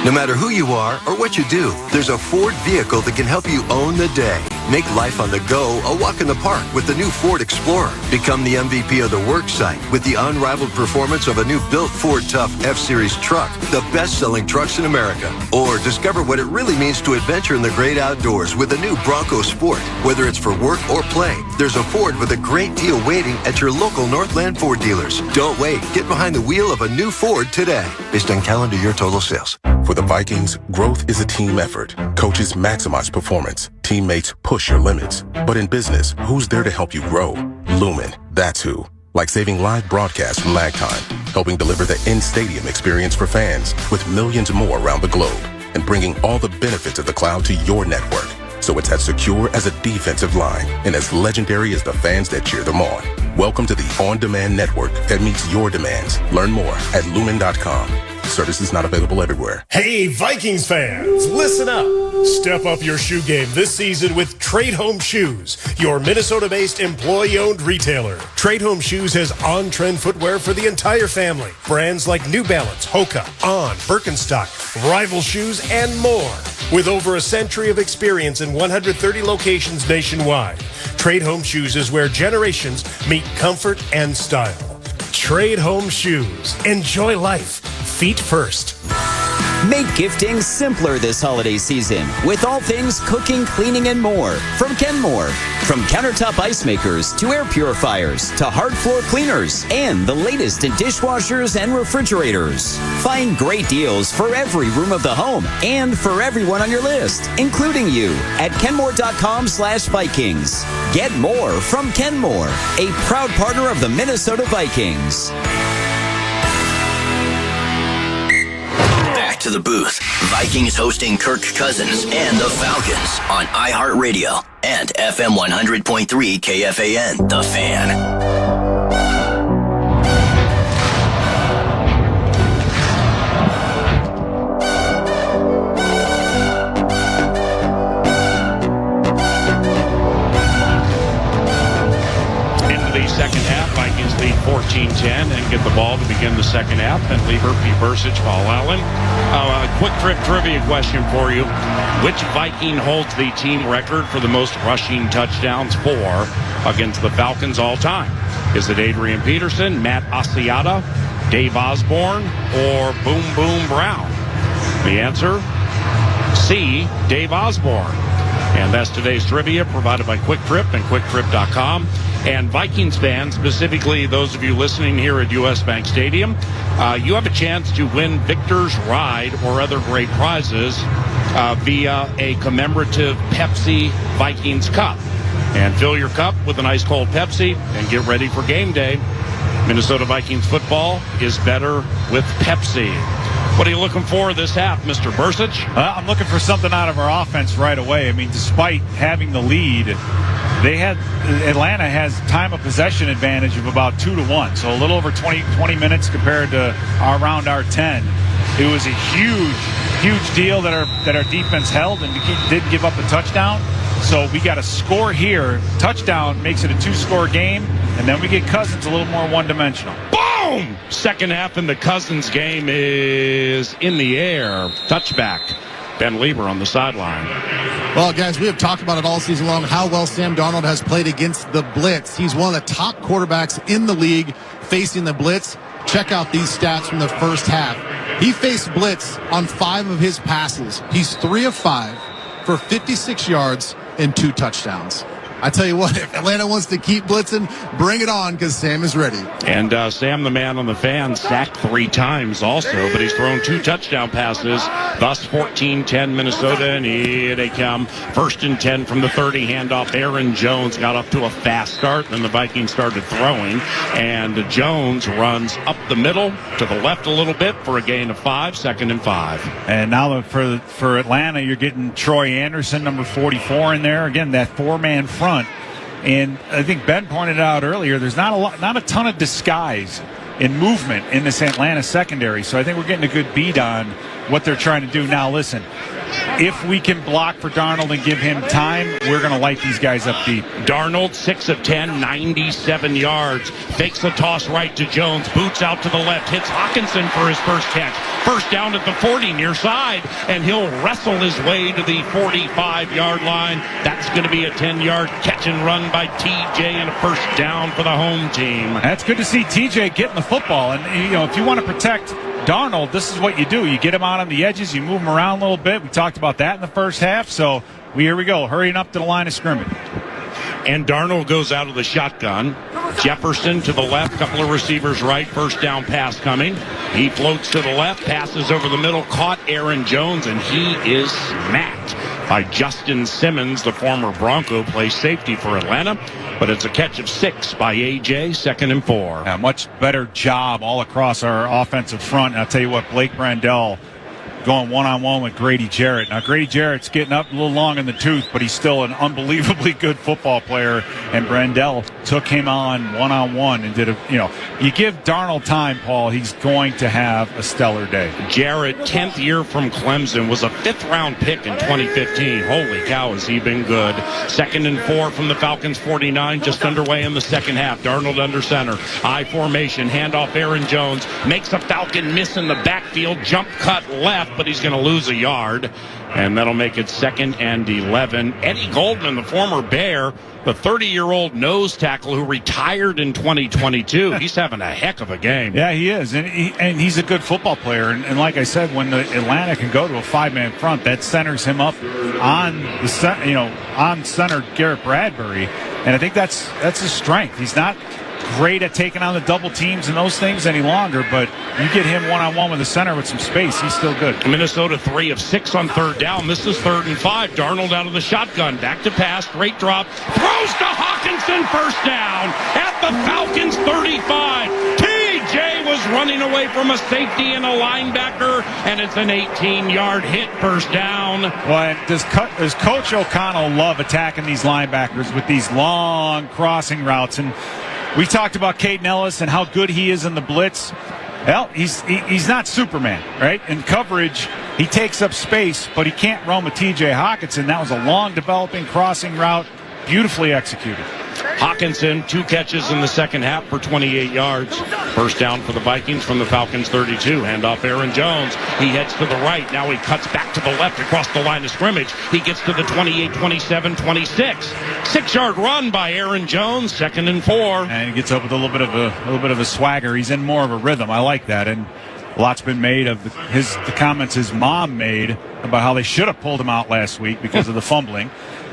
No matter who you are or what you do, there's a Ford vehicle that can help you own the day. Make life on the go a walk in the park with the new Ford Explorer. Become the MVP of the work site with the unrivaled performance of a new built Ford Tough F-Series truck, the best-selling trucks in America. Or discover what it really means to adventure in the great outdoors with the new Bronco Sport. Whether it's for work or play, there's a Ford with a great deal waiting at your local Northland Ford dealers. Don't wait. Get behind the wheel of a new Ford today. Based on calendar year total sales. For the Vikings, growth is a team effort. Coaches maximize performance. Teammates push your limits. But in business, who's there to help you grow? Lumen, that's who. Like saving live broadcasts from lag time, helping deliver the in-stadium experience for fans with millions more around the globe, and bringing all the benefits of the cloud to your network. So it's as secure as a defensive line and as legendary as the fans that cheer them on. Welcome to the on-demand network that meets your demands. Learn more at lumen.com. Services not available everywhere. Hey, Vikings fans, listen up. Step up your shoe game this season with Trade Home Shoes, your Minnesota-based employee-owned retailer. Trade Home Shoes has on-trend footwear for the entire family. Brands like New Balance, Hoka, On, Birkenstock, Rival Shoes, and more. With over a century of experience in 130 locations nationwide, Trade Home Shoes is where generations meet comfort and style. Trade Home Shoes. Enjoy life. Feet first. Make gifting simpler this holiday season with all things cooking, cleaning, and more from Kenmore. From countertop ice makers to air purifiers to hard floor cleaners and the latest in dishwashers and refrigerators. Find great deals for every room of the home and for everyone on your list, including you, at Kenmore.com/Vikings. Get more from Kenmore, a proud partner of the Minnesota Vikings. to the booth. Vikings hosting Kirk Cousins and the Falcons on iHeartRadio and FM 100.3 KFAN, The Fan. Second half, Vikings lead 14-10 and get the ball to begin the second half. And Lieber, P. Bursich, Paul Allen. A quick trip trivia question for you. Which Viking holds the team record for the most rushing touchdowns for against the Falcons all time? Is it Adrian Peterson, Matt Asiata, Dave Osborne, or Boom Boom Brown? The answer, C, Dave Osborne. And that's today's trivia provided by Quick Trip and QuickTrip.com. And Vikings fans, specifically those of you listening here at U.S. Bank Stadium, you have a chance to win Victor's Ride or other great prizes via a commemorative Pepsi Vikings Cup. And fill your cup with an ice cold Pepsi and get ready for game day. Minnesota Vikings football is better with Pepsi. What are you looking for this half, Mr. Bursich? I'm looking for something out of our offense right away. I mean, despite having the lead, Atlanta has time of possession advantage of about 2-1, so a little over 20 minutes compared to around our 10. It was a huge deal that our defense held and didn't give up a touchdown. So we got a score here. Touchdown makes it a 2-score game, and then we get Cousins a little more one-dimensional. Boom! Second half in the Cousins game is in the air. Touchback. Ben Lieber on the sideline. Well, guys, we have talked about it all season long, how well Sam Darnold has played against the blitz. He's one of the top quarterbacks in the league facing the blitz. Check out these stats from the first half. He faced blitz on 5 of his passes. He's 3 of 5 for 56 yards and 2 touchdowns. I tell you what, if Atlanta wants to keep blitzing, bring it on, because Sam is ready. And Sam, the man on the fan, sacked 3 times also, but he's thrown 2 touchdown passes. Thus 14-10 Minnesota, and here they come. 1st and 10 from the 30, handoff. Aaron Jones got up to a fast start, then the Vikings started throwing, and Jones runs up the middle to the left a little bit for a gain of 5, 2nd and 5. And now for Atlanta, you're getting Troy Anderson, number 44 in there. Again, that 4-man front. And I think Ben pointed out earlier, there's not a ton of disguise in movement in this Atlanta secondary. So I think we're getting a good beat on what they're trying to do. Now, listen, if we can block for Darnold and give him time, we're going to light these guys up deep. Darnold, 6 of 10, 97 yards. Fakes the toss right to Jones. Boots out to the left. Hits Hawkinson for his first catch. First down at the 40 near side. And he'll wrestle his way to the 45-yard line. That's going to be a 10-yard catch and run by TJ and a first down for the home team. That's good to see TJ getting the football. And, if you want to protect Darnold, this is what you do. You get him out on the edges. You move him around a little bit. We talked about that in the first half. So here we go, hurrying up to the line of scrimmage. And Darnold goes out of the shotgun. Jefferson to the left, couple of receivers right. First down pass coming. He floats to the left, passes over the middle, caught Aaron Jones, and he is smacked by Justin Simmons, the former Bronco, plays safety for Atlanta. But it's a catch of 6 by A.J., 2nd and 4. A much better job all across our offensive front. And I'll tell you what, Blake Brandel going one-on-one with Grady Jarrett. Now, Grady Jarrett's getting up a little long in the tooth, but he's still an unbelievably good football player. And Brandel took him on one-on-one and did you give Darnold time, Paul, he's going to have a stellar day. Jarrett, 10th year from Clemson, was a 5th-round pick in 2015. Holy cow, has he been good. 2nd and 4 from the Falcons 49, just underway in the second half. Darnold under center. I formation, handoff Aaron Jones. Makes a Falcon miss in the backfield. Jump cut left, but he's going to lose a yard. And that'll make it 2nd and 11. Eddie Goldman, the former Bear, the 30-year-old nose tackle who retired in 2022. He's having a heck of a game. Yeah, he is. And he's a good football player. And like I said, when Atlanta can go to a 5-man front, that centers him up on on center Garrett Bradbury. And I think that's his strength. He's not great at taking on the double teams and those things any longer, but you get him one-on-one with the center with some space, he's still good. Minnesota 3 of 6 on 3rd down. This is 3rd and 5. Darnold out of the shotgun. Back to pass. Straight drop. Throws to Hawkinson. First down at the Falcons 35. OBJ was running away from a safety and a linebacker, and it's an 18-yard hit, first down. Well, does Coach O'Connell love attacking these linebackers with these long crossing routes? And we talked about Caden Ellis and how good he is in the blitz. Well, he's not Superman, right? In coverage, he takes up space, but he can't run with T.J. Hawkinson. That was a long developing crossing route, beautifully executed. Hawkinson, 2 catches in the second half for 28 yards. First down for the Vikings from the Falcons 32. Handoff Aaron Jones. He heads to the right. Now he cuts back to the left across the line of scrimmage. He gets to the 28, 27, 26. 6-yard run by Aaron Jones. 2nd and 4. And he gets up with a little bit of a swagger. He's in more of a rhythm. I like that. And a lot's been made of the comments his mom made about how they should have pulled him out last week because of the fumbling.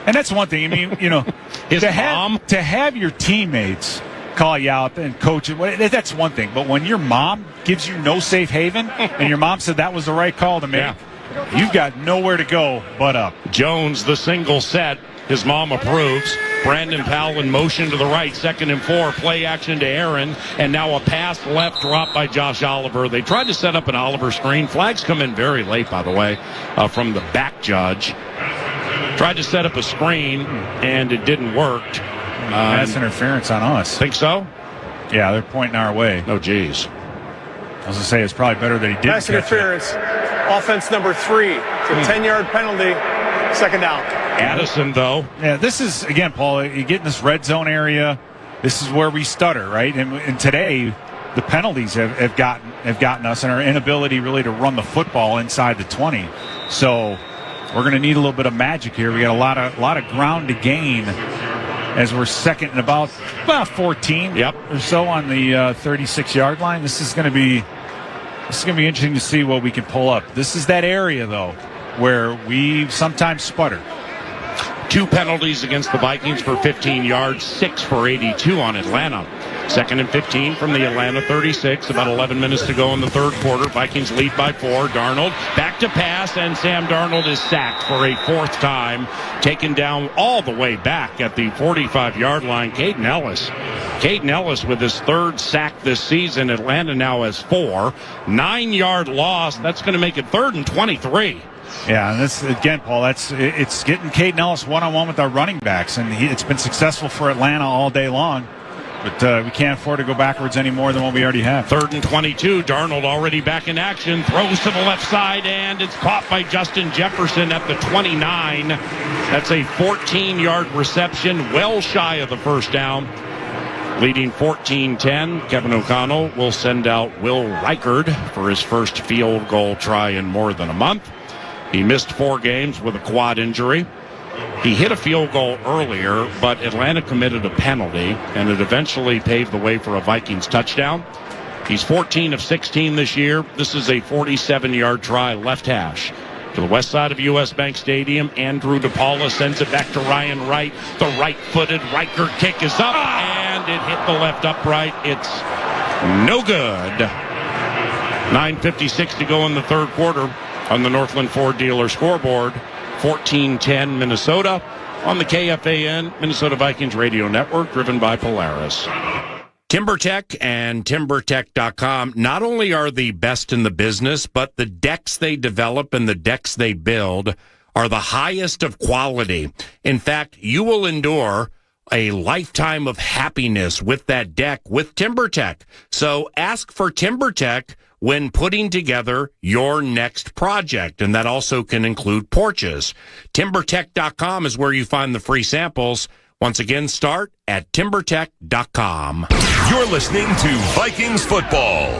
And that's one thing. I mean, to have your teammates call you out and coach it, that's one thing. But when your mom gives you no safe haven and your mom said that was the right call to make, you've got nowhere to go but up. Jones, the single set. His mom approves. Brandon Powell in motion to the right. 2nd and 4. Play action to Aaron. And now a pass left dropped by Josh Oliver. They tried to set up an Oliver screen. Flags come in very late, by the way, from the back judge. Tried to set up a screen, and it didn't work. Pass interference on us. Think so? Yeah, they're pointing our way. Oh, geez. I was going to say it's probably better that he didn't. Pass interference. Offense number 3. It's a 10-yard penalty. 2nd down. Addison, though. Yeah, this is, again, Paul, you get in this red zone area. This is where we stutter, right? And today, the penalties have gotten us and our inability really to run the football inside the 20. So we're going to need a little bit of magic here. We got a lot of ground to gain as we're second and about 14 or so on the 36-yard line. This is going to be interesting to see what we can pull up. This is that area, though, where we sometimes sputter. 2 penalties against the Vikings for 15 yards, 6 for 82 on Atlanta. 2nd and 15 from the Atlanta 36. About 11 minutes to go in the third quarter. Vikings lead by 4. Darnold back to pass, and Sam Darnold is sacked for a 4th time. Taken down all the way back at the 45-yard line. Caden Ellis with his 3rd sack this season. Atlanta now has 4. 9-yard loss. That's going to make it 3rd and 23. Yeah, and this again, Paul. It's getting Caden Ellis one-on-one with our running backs, and it's been successful for Atlanta all day long. But we can't afford to go backwards any more than what we already have. 3rd and 22. Darnold already back in action. Throws to the left side, and it's caught by Justin Jefferson at the 29. That's a 14-yard reception, well shy of the first down. Leading 14-10, Kevin O'Connell will send out Will Reichard for his first field goal try in more than a month. He missed 4 games with a quad injury. He hit a field goal earlier, but Atlanta committed a penalty, and it eventually paved the way for a Vikings touchdown. He's 14 of 16 this year. This is a 47-yard try left hash. To the west side of U.S. Bank Stadium, Andrew DePaula sends it back to Ryan Wright. The right-footed Reichard kick is up, and it hit the left upright. It's no good. 9:56 to go in the third quarter on the Northland Ford dealer scoreboard. 14-10 Minnesota on the KFAN Minnesota Vikings radio network, driven by Polaris. TimberTech and TimberTech.com not only are the best in the business, but the decks they develop and the decks they build are the highest of quality. In fact, you will endure a lifetime of happiness with that deck with TimberTech. So ask for TimberTech when putting together your next project, and that also can include porches. TimberTech.com is where you find the free samples. Once again, start at TimberTech.com. You're listening to Vikings football.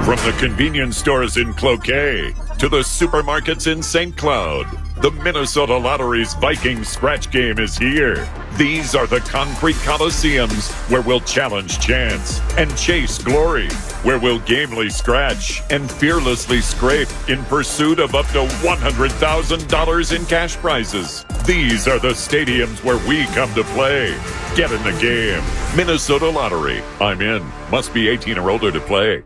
From the convenience stores in Cloquet to the supermarkets in St. Cloud, the Minnesota Lottery's Vikings scratch game is here. These are the concrete coliseums where we'll challenge chance and chase glory, where we'll gamely scratch and fearlessly scrape in pursuit of up to $100,000 in cash prizes. These are the stadiums where we come to play. Get in the game. Minnesota Lottery. I'm in. Must be 18 or older to play.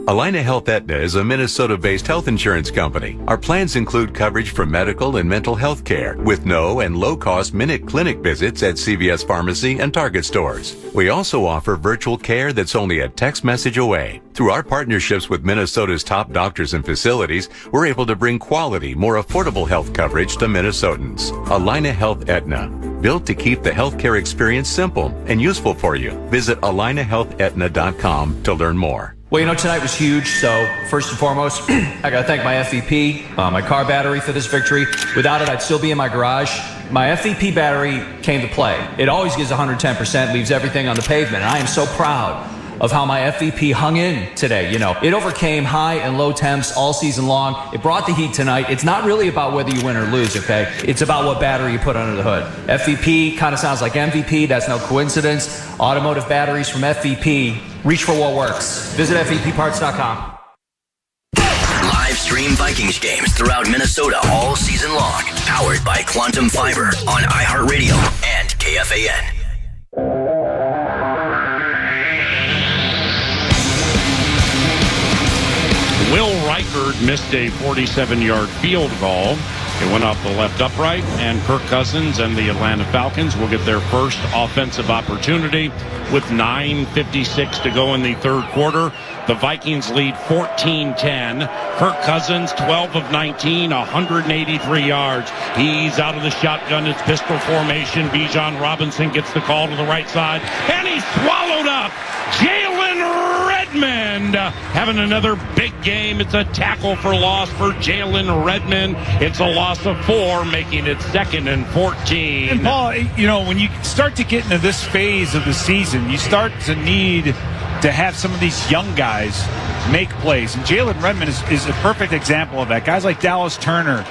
Allina Health Aetna is a Minnesota-based health insurance company. Our plans include coverage for medical and mental health care with no and low-cost minute clinic visits at CVS Pharmacy and Target stores. We also offer virtual care that's only a text message away. Through our partnerships with Minnesota's top doctors and facilities, we're able to bring quality, more affordable health coverage to Minnesotans. Allina Health Aetna, built to keep the healthcare experience simple and useful for you. Visit AllinaHealthAetna.com to learn more. Well, tonight was huge, so first and foremost, I gotta thank my FVP, my car battery for this victory. Without it, I'd still be in my garage. My FVP battery came to play. It always gives 110%, leaves everything on the pavement, and I am so proud of how my FVP hung in today. It overcame high and low temps all season long. It brought the heat tonight. It's not really about whether you win or lose, okay? It's about what battery you put under the hood. FVP kind of sounds like MVP. That's no coincidence. Automotive batteries from FVP. Reach for what works. Visit FVPparts.com. Live stream Vikings games throughout Minnesota all season long. Powered by Quantum Fiber on iHeartRadio and KFAN. Will Reichard missed a 47-yard field goal. It went off the left upright, and Kirk Cousins and the Atlanta Falcons will get their first offensive opportunity with 9:56 to go in the third quarter. The Vikings lead 14-10. Kirk Cousins, 12 of 19, 183 yards. He's out of the shotgun. It's pistol formation. Bijan Robinson gets the call to the right side, and he's swallowed up. Jalen Redmond having another big game. It's a tackle for loss for Jalen Redmond. It's a loss of 4, making it 2nd and 14. And Paul, when you start to get into this phase of the season, you start to need to have some of these young guys make plays. And Jalen Redmond is a perfect example of that. Guys like Dallas Turner,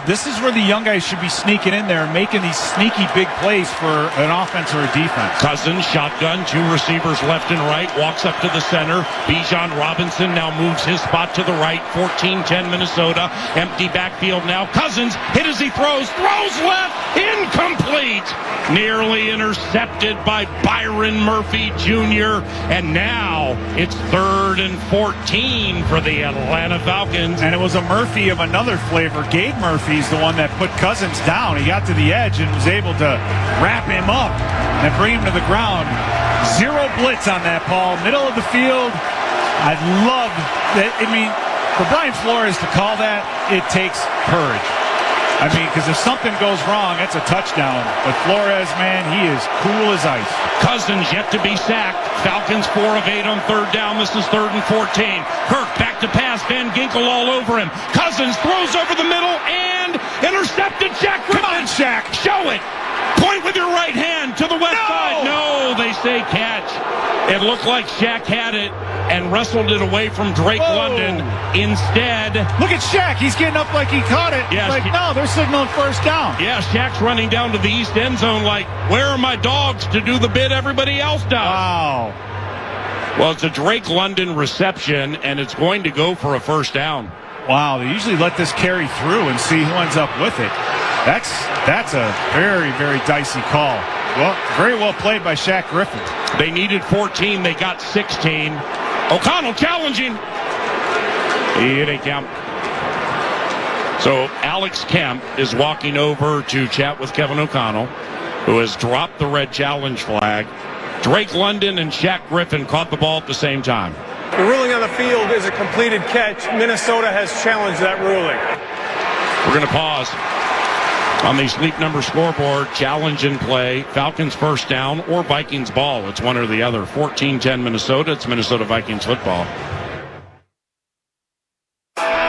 this is where the young guys should be sneaking in there and making these sneaky big plays for an offense or a defense. Cousins, shotgun, 2 receivers left and right, walks up to the center. Bijan Robinson now moves his spot to the right. 14-10 Minnesota. Empty backfield now. Cousins hit as he throws left, incomplete. Nearly intercepted by Byron Murphy Jr. And now it's 3rd and 14 for the Atlanta Falcons. And it was a Murphy of another flavor. Gabe Murphy's the one that put Cousins down. He got to the edge and was able to wrap him up and bring him to the ground. 0 blitz on that, Paul. Middle of the field. I love that. For Brian Flores to call that, it takes courage. Because if something goes wrong, that's a touchdown. But Flores, man, he is cool as ice. Cousins yet to be sacked. Falcons 4 of 8 on 3rd down. This is 3rd and 14. Kirk back to pass. Van Ginkel all over him. Cousins throws over the middle and intercepted. Shaq Griffin. Come on, Shaq. Show it. Point with your right hand to the west side. No, they say catch. It looked like Shaq had it and wrestled it away from Drake London. Instead, look at Shaq. He's getting up like he caught it. Yeah, no, they're signaling first down. Yeah, Shaq's running down to the east end zone like, where are my dogs to do the bit everybody else does? Wow. Well, it's a Drake London reception, and it's going to go for a first down. Wow, they usually let this carry through and see who ends up with it. That's a very, very dicey call. Well, very well played by Shaq Griffin. They needed 14. They got 16. O'Connell challenging. Here they come. So Alex Kemp is walking over to chat with Kevin O'Connell, who has dropped the red challenge flag. Drake London and Shaq Griffin caught the ball at the same time. The ruling on the field is a completed catch. Minnesota has challenged that ruling. We're going to pause. On the Sleep Number scoreboard, challenge in play, Falcons first down or Vikings ball. It's one or the other. 14-10 Minnesota. It's Minnesota Vikings football.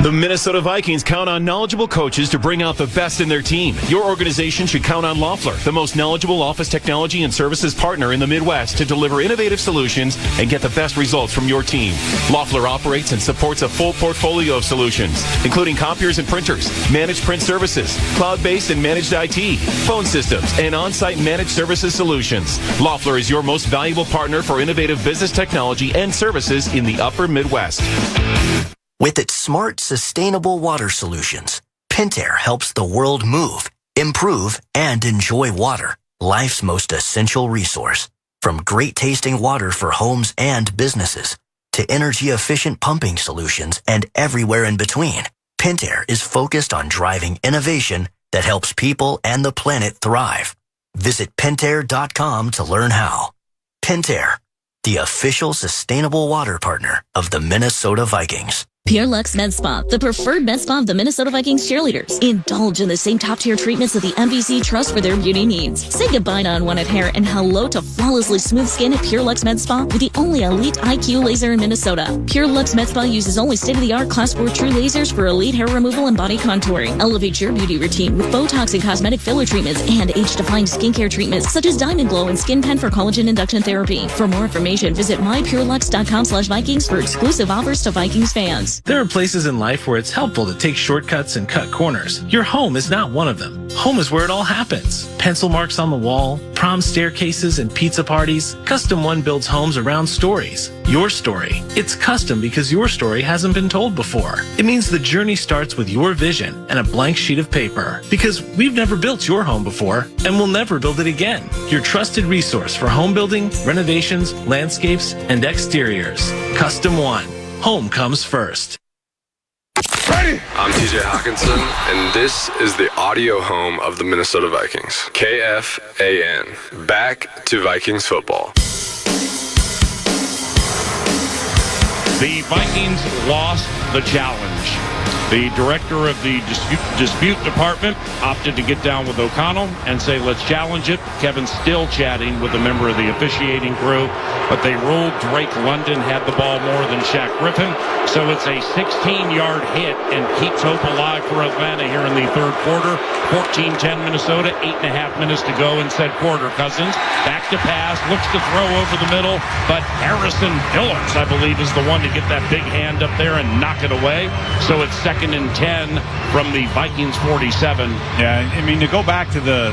The Minnesota Vikings count on knowledgeable coaches to bring out the best in their team. Your organization should count on Loeffler, the most knowledgeable office technology and services partner in the Midwest, to deliver innovative solutions and get the best results from your team. Loeffler operates and supports a full portfolio of solutions, including copiers and printers, managed print services, cloud-based and managed IT, phone systems, and on-site managed services solutions. Loeffler is your most valuable partner for innovative business technology and services in the upper Midwest. With its smart, sustainable water solutions, Pentair helps the world move, improve, and enjoy water, life's most essential resource. From great tasting water for homes and businesses, to energy-efficient pumping solutions and everywhere in between, Pentair is focused on driving innovation that helps people and the planet thrive. Visit Pentair.com to learn how. Pentair, the official sustainable water partner of the Minnesota Vikings. Pure Lux Med Spa, the preferred med spa of the Minnesota Vikings cheerleaders. Indulge in the same top-tier treatments that the MVC trusts for their beauty needs. Say goodbye to unwanted hair and hello to flawlessly smooth skin at Pure Lux Med Spa with the only elite IQ laser in Minnesota. Pure Lux Med Spa uses only state-of-the-art Class 4 true lasers for elite hair removal and body contouring. Elevate your beauty routine with Botox and cosmetic filler treatments and age-defying skincare treatments such as Diamond Glow and Skin Pen for collagen induction therapy. For more information, visit mypurelux.com/Vikings for exclusive offers to Vikings fans. There are places in life where it's helpful to take shortcuts and cut corners. Your home is not one of them. Home is where it all happens. Pencil marks on the wall, prom staircases and pizza parties. Custom One builds homes around stories. Your story. It's custom because your story hasn't been told before. It means the journey starts with your vision and a blank sheet of paper. Because we've never built your home before and we'll never build it again. Your trusted resource for home building, renovations, landscapes, and exteriors. Custom One. Home comes first. I'm TJ Hawkinson, and this is the audio home of the Minnesota Vikings. KFAN. Back to Vikings football. The Vikings lost the challenge. The director of the dispute department opted to get down with O'Connell and say, let's challenge it. Kevin's still chatting with a member of the officiating crew, but they ruled Drake London had the ball more than Shaq Griffin. So it's a 16-yard hit and keeps hope alive for Atlanta here in the third quarter. 14-10 Minnesota, 8.5 minutes to go in said quarter. Cousins back to pass, looks to throw over the middle, but Harrison Phillips, I believe, is the one to get that big hand up there and knock it away. So it's second and 10 from the Vikings 47. Yeah, I mean, to go back to the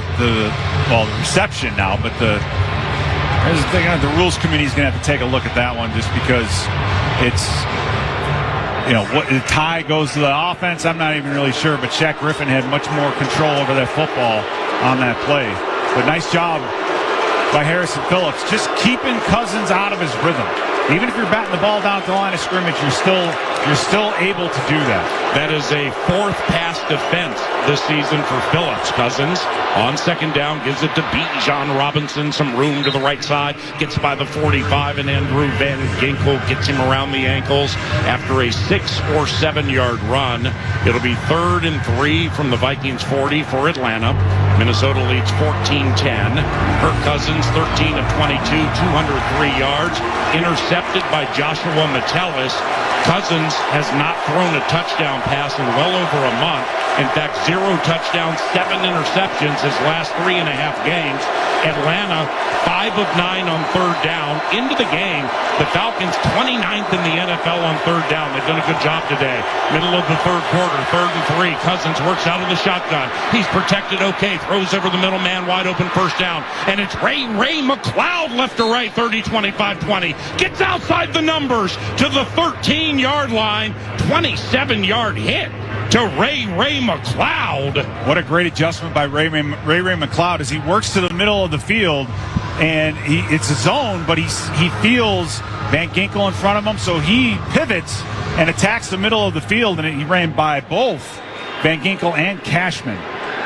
reception now, but the rules committee is going to have to take a look at that one just because it's, what the tie goes to the offense. I'm not even really sure, but Shaq Griffin had much more control over that football on that play. But nice job by Harrison Phillips, just keeping Cousins out of his rhythm. Even if you're batting the ball down at the line of scrimmage, you're still able to do that. That is a fourth pass defense this season for Phillips. Cousins on second down gives it to Bijan Robinson, some room to the right side, gets by the 45, and Andrew Van Ginkel gets him around the ankles after a 6 or 7 yard run. It'll be 3rd and 3 from the Vikings 40 for Atlanta. Minnesota leads 14-10. Kirk Cousins 13 of 22, 203 yards, intercepted by Joshua Metellus. Cousins has not thrown a touchdown pass in well over a month. In fact, 0 touchdowns, 7 interceptions his last 3.5 games. Atlanta, 5 of 9 on third down. Into the game, the Falcons 29th in the NFL on third down. They've done a good job today. Middle of the third quarter, 3rd and 3. Cousins works out of the shotgun. He's protected okay, throws over the middle, man wide open, first down. And it's Ray McLeod left to right, 30, 25, 20. Gets outside the numbers to the 13-yard line, 27-yard hit to Ray McLeod. What a great adjustment by Ray McLeod as he works to the middle of the field, and it's a zone, but he feels Van Ginkel in front of him, so he pivots and attacks the middle of the field, and he ran by both Van Ginkel and Cashman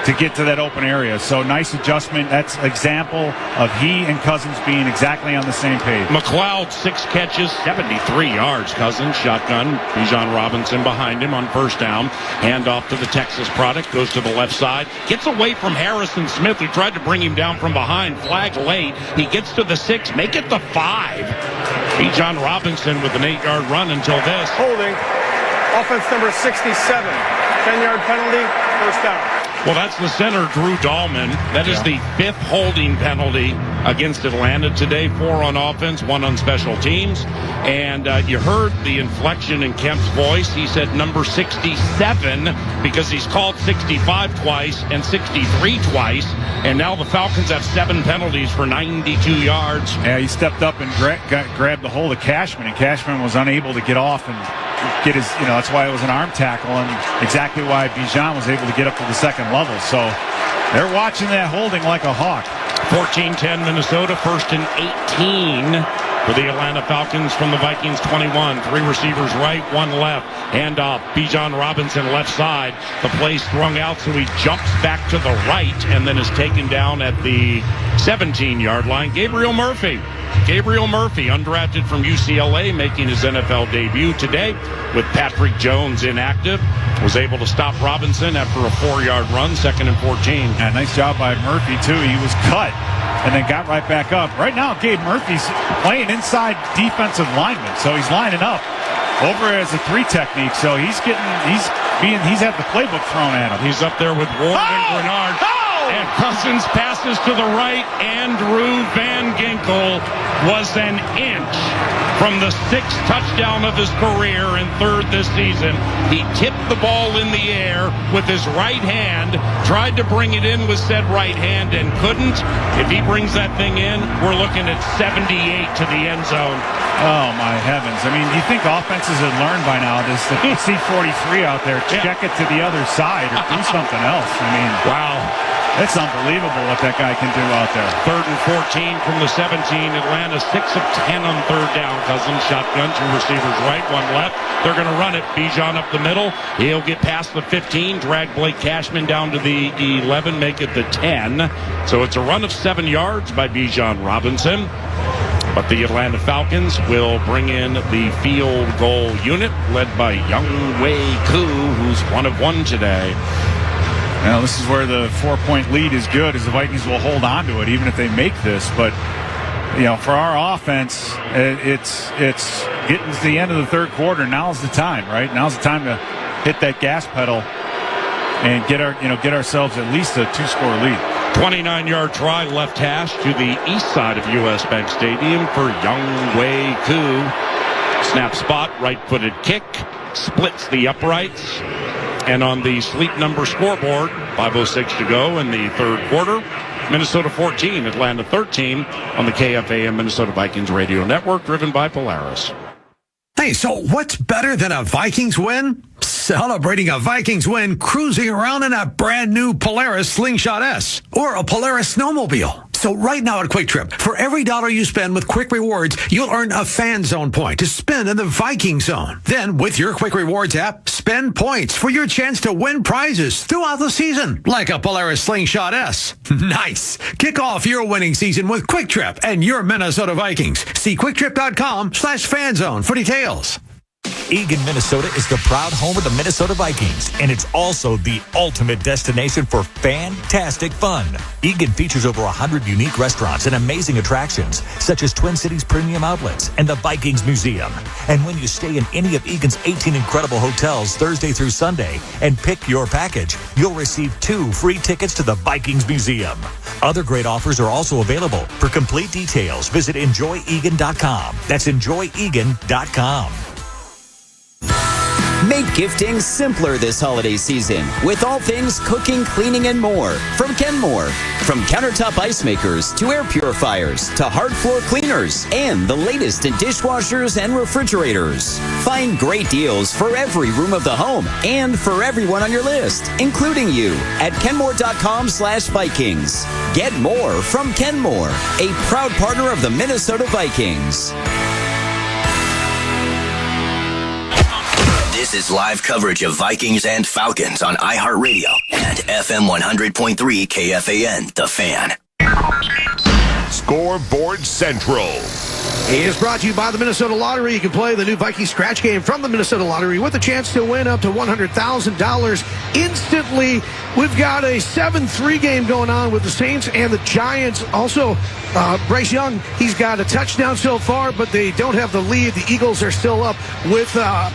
to get to that open area. So nice adjustment. That's an example of he and Cousins being exactly on the same page. McLeod, 6 catches, 73 yards. Cousins, shotgun. Bijan Robinson behind him on first down. Handoff to the Texas product. Goes to the left side. Gets away from Harrison Smith, who tried to bring him down from behind. Flag late. He gets to the 6. Make it the 5. Bijan Robinson with an 8-yard run until this. Holding. Offense number 67. 10-yard penalty. First down. Well, that's the center, Drew Dahlman. That is the 5th holding penalty against Atlanta today. 4 on offense, 1 on special teams. And you heard the inflection in Kemp's voice. He said number 67 because he's called 65 twice and 63 twice. And now the Falcons have 7 penalties for 92 yards. Yeah, he stepped up and grabbed the hold of Cashman, and Cashman was unable to get off and get his, that's why it was an arm tackle, and exactly why Bijan was able to get up to the second level. So they're watching that holding like a hawk. 14-10 Minnesota, 1st and 18 For the Atlanta Falcons from the Vikings 21. 3 receivers right, 1 left. Handoff. Bijan Robinson left side. The play strung out, so he jumps back to the right and then is taken down at the 17-yard line. Gabriel Murphy, undrafted from UCLA, making his NFL debut today with Patrick Jones inactive. Was able to stop Robinson after a 4-yard run, 2nd and 14. Yeah, nice job by Murphy, too. He was cut and then got right back up. Right now, Gabe Murphy's playing inside defensive lineman, so he's lining up over as a 3 technique. So he's had the playbook thrown at him. He's up there with Ward and Grenard. And Cousins passes to the right. Andrew Van Ginkel was an inch from the 6th touchdown of his career and 3rd this season. He tipped the ball in the air with his right hand, tried to bring it in with said right hand and couldn't. If he brings that thing in, we're looking at 78 to the end zone. Oh, my heavens. I mean, you think offenses had learned by now this, if you see 43 out there, check it to the other side or do something else. I mean, wow. It's unbelievable what that guy can do out there. 3rd and 14 from the 17. Atlanta 6 of 10 on 3rd down. Cousins shotgun, 2 receivers right, 1 left. They're going to run it. Bijan up the middle. He'll get past the 15, drag Blake Cashman down to the 11, make it the 10. So it's a run of 7 yards by Bijan Robinson. But the Atlanta Falcons will bring in the field goal unit led by Younghoe Koo, who's 1 of 1 today. Now, this is where the 4-point lead is good, as the Vikings will hold on to it, even if they make this. But, for our offense, it's getting to the end of the 3rd quarter. Now's the time, right? Now's the time to hit that gas pedal and get ourselves at least a 2-score lead. 29-yard try left hash to the east side of U.S. Bank Stadium for Younghoe Koo. Snap spot, right-footed kick, splits the uprights. And on the sleep number scoreboard, 5:06 to go in the 3rd quarter, Minnesota 14, Atlanta 13 on the KFAN Minnesota Vikings radio network, driven by Polaris. Hey, so what's better than a Vikings win? Celebrating a Vikings win cruising around in a brand new Polaris Slingshot S or a Polaris snowmobile. So right now at Quick Trip, for every $1 you spend with Quick Rewards, you'll earn a Fan Zone point to spend in the Viking Zone. Then, with your Quick Rewards app, spend points for your chance to win prizes throughout the season, like a Polaris Slingshot S. Nice! Kick off your winning season with Quick Trip and your Minnesota Vikings. See QuickTrip.com/fanzone for details. Eagan, Minnesota is the proud home of the Minnesota Vikings, and it's also the ultimate destination for fantastic fun. Eagan features over 100 unique restaurants and amazing attractions, such as Twin Cities Premium Outlets and the Vikings Museum. And when you stay in any of Eagan's 18 incredible hotels Thursday through Sunday and pick your package, you'll receive 2 free tickets to the Vikings Museum. Other great offers are also available. For complete details, visit enjoyegan.com. That's enjoyegan.com. Make gifting simpler this holiday season with all things cooking, cleaning, and more from Kenmore. From countertop ice makers to air purifiers to hard floor cleaners and the latest in dishwashers and refrigerators. Find great deals for every room of the home and for everyone on your list, including you, at Kenmore.com/Vikings. Get more from Kenmore, a proud partner of the Minnesota Vikings. This is live coverage of Vikings and Falcons on iHeartRadio and FM 100.3 KFAN, The Fan. Scoreboard Central is brought to you by the Minnesota Lottery. You can play the new Viking scratch game from the Minnesota Lottery with a chance to win up to $100,000 instantly. We've got a 7-3 game going on with the Saints and the Giants. Also, Bryce Young, he's got a touchdown so far, but they don't have the lead. The Eagles are still up with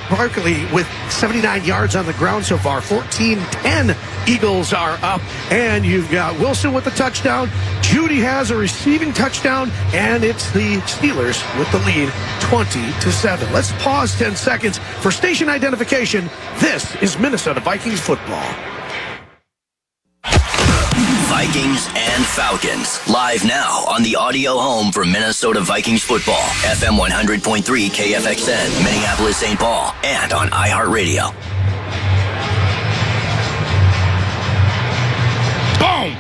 Barkley with 79 yards on the ground so far. 14-10 Eagles are up. And you've got Wilson with the touchdown. Judy has a receiving touchdown, and it's the Steelers with the lead 20-7. Let's pause 10 seconds for station identification. This is Minnesota Vikings football. Vikings and Falcons, live now on the audio home for Minnesota Vikings football, FM 100.3 KFXN, Minneapolis, St. Paul, and on iHeartRadio. Boom!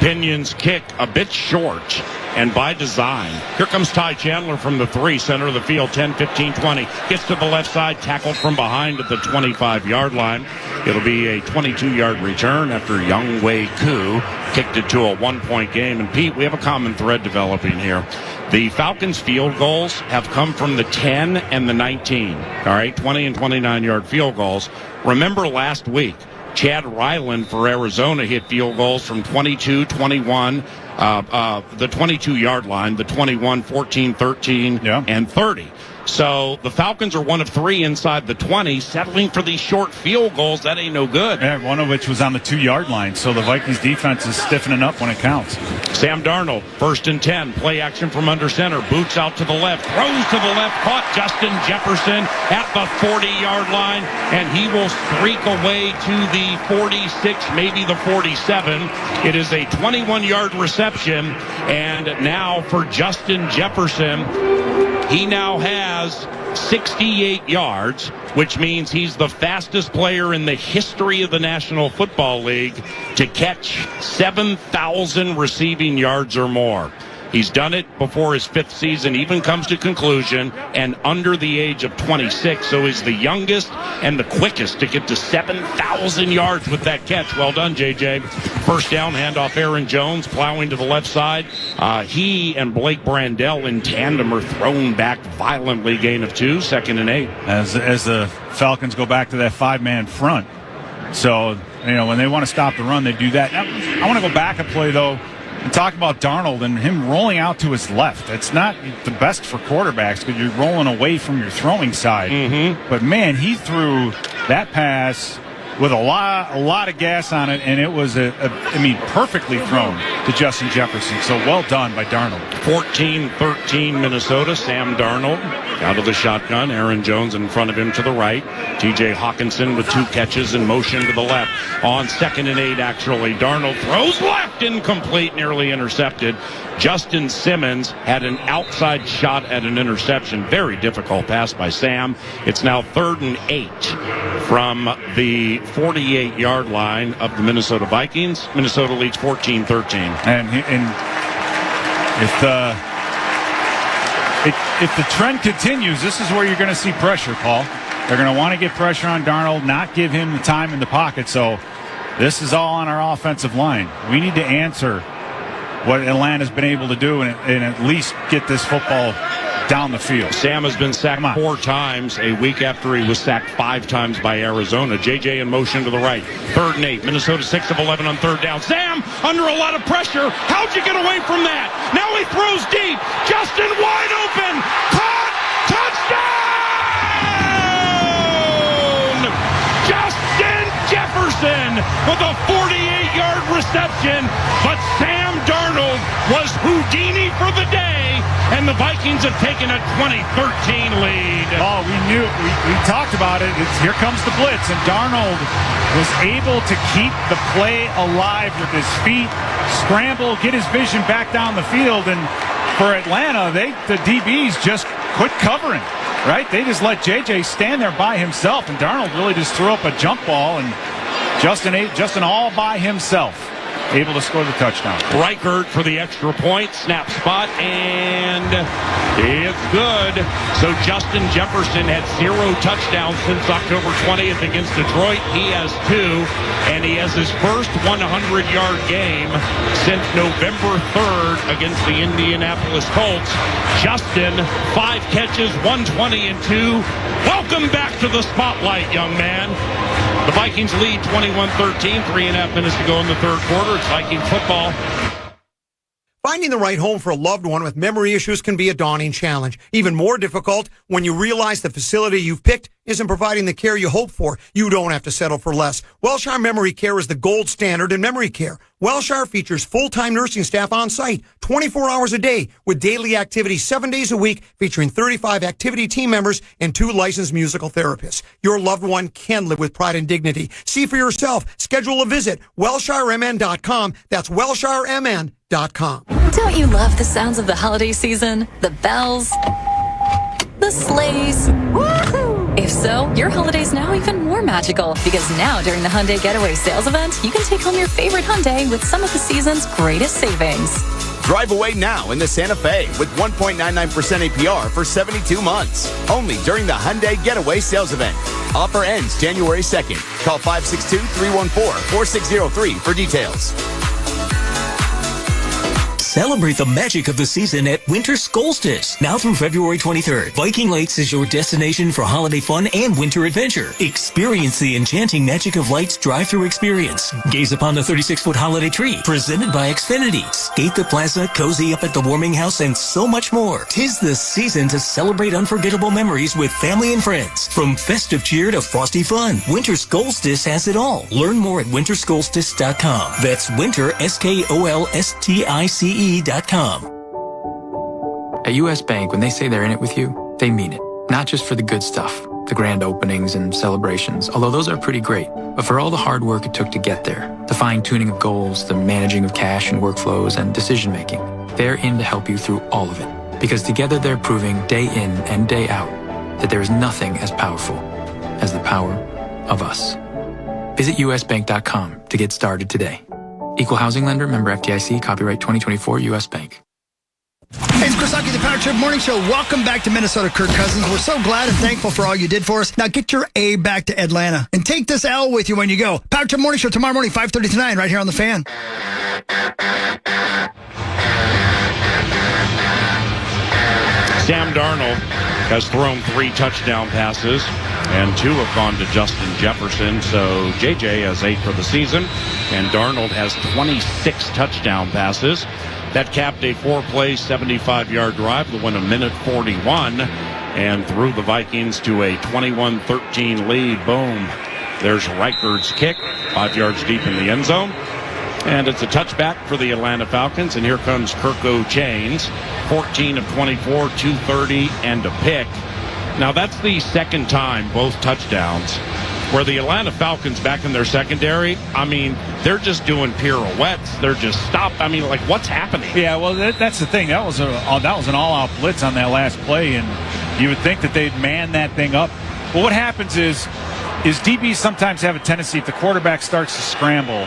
Pinion's kick a bit short, and by design. Here comes Ty Chandler from the 3, center of the field, 10, 15, 20. Gets to the left side, tackled from behind at the 25-yard line. It'll be a 22-yard return after Young Wei Koo kicked it to a 1-point game. And Pete, we have a common thread developing here. The Falcons' field goals have come from the 10 and the 19. All right, 20 and 29-yard field goals. Remember last week, Chad Ryland for Arizona hit field goals from 22, 21, the 22-yard line, the 21, 14, 13, and 30. So the Falcons are 1 of 3 inside the 20, settling for these short field goals. That ain't no good. Yeah, one of which was on the 2-yard line. So the Vikings defense is stiffening up when it counts. Sam Darnold, 1st and 10, play action from under center, boots out to the left, throws to the left, caught Justin Jefferson at the 40-yard line, and he will streak away to the 46, maybe the 47. It is a 21-yard reception, and now for Justin Jefferson, he now has 68 yards, which means he's the fastest player in the history of the National Football League to catch 7,000 receiving yards or more. He's done it before his 5th season even comes to conclusion, and under the age of 26, so he's the youngest and the quickest to get to 7,000 yards with that catch. Well done, JJ. First down, handoff Aaron Jones, plowing to the left side. He and Blake Brandel in tandem are thrown back violently, gain of 2, 2nd and 8. As the Falcons go back to that 5-man front. So, when they want to stop the run, they do that. Now, I want to go back a play, though, and talk about Darnold and him rolling out to his left. It's not the best for quarterbacks because you're rolling away from your throwing side. Mm-hmm. But, man, he threw that pass with a lot of gas on it, and it was, perfectly thrown to Justin Jefferson. So well done by Darnold. 14-13 Minnesota. Sam Darnold out of the shotgun. Aaron Jones in front of him to the right. T.J. Hawkinson with 2 catches and motion to the left. On 2nd and 8, actually. Darnold throws left, incomplete, nearly intercepted. Justin Simmons had an outside shot at an interception. Very difficult pass by Sam. It's now 3rd and 8 from the 48-yard line of the Minnesota Vikings. Minnesota leads 14-13. And if the trend continues, this is where you're going to see pressure, Paul. They're going to want to get pressure on Darnold, not give him the time in the pocket. So this is all on our offensive line. We need to answer what Atlanta's been able to do and at least get this football down the field. Sam has been sacked 4 times a week after he was sacked 5 times by Arizona. JJ in motion to the right. 3rd and 8. Minnesota 6 of 11 on 3rd down. Sam under a lot of pressure. How'd you get away from that? Now he throws deep. Justin wide open. Caught. Touchdown! Justin Jefferson with a 48-yard reception. But Sam Darnold was Houdini for the day. And the Vikings have taken a 20-13 lead. Oh, we talked about it. Here comes the blitz, and Darnold was able to keep the play alive with his feet, scramble, get his vision back down the field. And for Atlanta, the DBs just quit covering, right? They just let JJ stand there by himself, and Darnold really just threw up a jump ball, and Justin all by himself, able to score the touchdown. Reichert for the extra point, snap spot, and it's good. So Justin Jefferson had 0 touchdowns since October 20th against Detroit. He has 2, and he has his first 100-yard game since November 3rd against the Indianapolis Colts. Justin, 5 catches, 120 and 2. Welcome back to the spotlight, young man. The Vikings lead 21-13, 3.5 minutes to go in the 3rd quarter. It's Viking football. Finding the right home for a loved one with memory issues can be a daunting challenge. Even more difficult when you realize the facility you've picked isn't providing the care you hope for. You don't have to settle for less. Wellshire Memory Care is the gold standard in memory care. Wellshire features full-time nursing staff on site, 24 hours a day, with daily activities 7 days a week, featuring 35 activity team members and 2 licensed musical therapists. Your loved one can live with pride and dignity. See for yourself. Schedule a visit. WellshireMN.com. That's WellshireMN.com. Don't you love the sounds of the holiday season? The bells, the sleighs. Woohoo! If so, your holiday's now even more magical, because now during the Hyundai Getaway Sales Event, you can take home your favorite Hyundai with some of the season's greatest savings. Drive away now in the Santa Fe with 1.99% APR for 72 months. Only during the Hyundai Getaway Sales Event. Offer ends January 2nd. Call 562-314-4603 for details. Celebrate the magic of the season at Winter Solstice. Now through February 23rd, Viking Lakes is your destination for holiday fun and winter adventure. Experience the enchanting Magic of Lights drive-through experience. Gaze upon the 36-foot holiday tree, presented by Xfinity. Skate the plaza, cozy up at the warming house, and so much more. 'Tis the season to celebrate unforgettable memories with family and friends. From festive cheer to frosty fun, Winter Solstice has it all. Learn more at wintersolstice.com. That's winter, SKOLSTICE.com. At U.S. Bank, when they say they're in it with you, they mean it. Not just for the good stuff, the grand openings and celebrations, although those are pretty great, but for all the hard work it took to get there, the fine-tuning of goals, the managing of cash and workflows, and decision-making. They're in to help you through all of it, because together they're proving day in and day out that there is nothing as powerful as the power of us. Visit usbank.com to get started today. Equal housing lender, member FDIC, copyright 2024, U.S. Bank. Hey, it's Chris Hockey, the Power Trip Morning Show. Welcome back to Minnesota, Kirk Cousins. We're so glad and thankful for all you did for us. Now get your A back to Atlanta and take this L with you when you go. Power Trip Morning Show tomorrow morning, 5:30 to 9, right here on The Fan. Sam Darnold has thrown 3 touchdown passes, and 2 have gone to Justin Jefferson. So JJ has 8 for the season, and Darnold has 26 touchdown passes. That capped a 4-play, 75-yard drive to win a minute 41 and threw the Vikings to a 21-13 lead. Boom. There's Reichard's kick, 5 yards deep in the end zone. And it's a touchback for the Atlanta Falcons. And here comes Kirk Chains, 14 of 24, 230, and a pick. Now, that's the second time, both touchdowns, where the Atlanta Falcons back in their secondary, I mean, they're just doing pirouettes. They're just stopped. I mean, like, what's happening? Yeah, well, that's the thing. That was an all-out blitz on that last play, and you would think that they'd man that thing up. But what happens is DBs sometimes have a tendency, if the quarterback starts to scramble,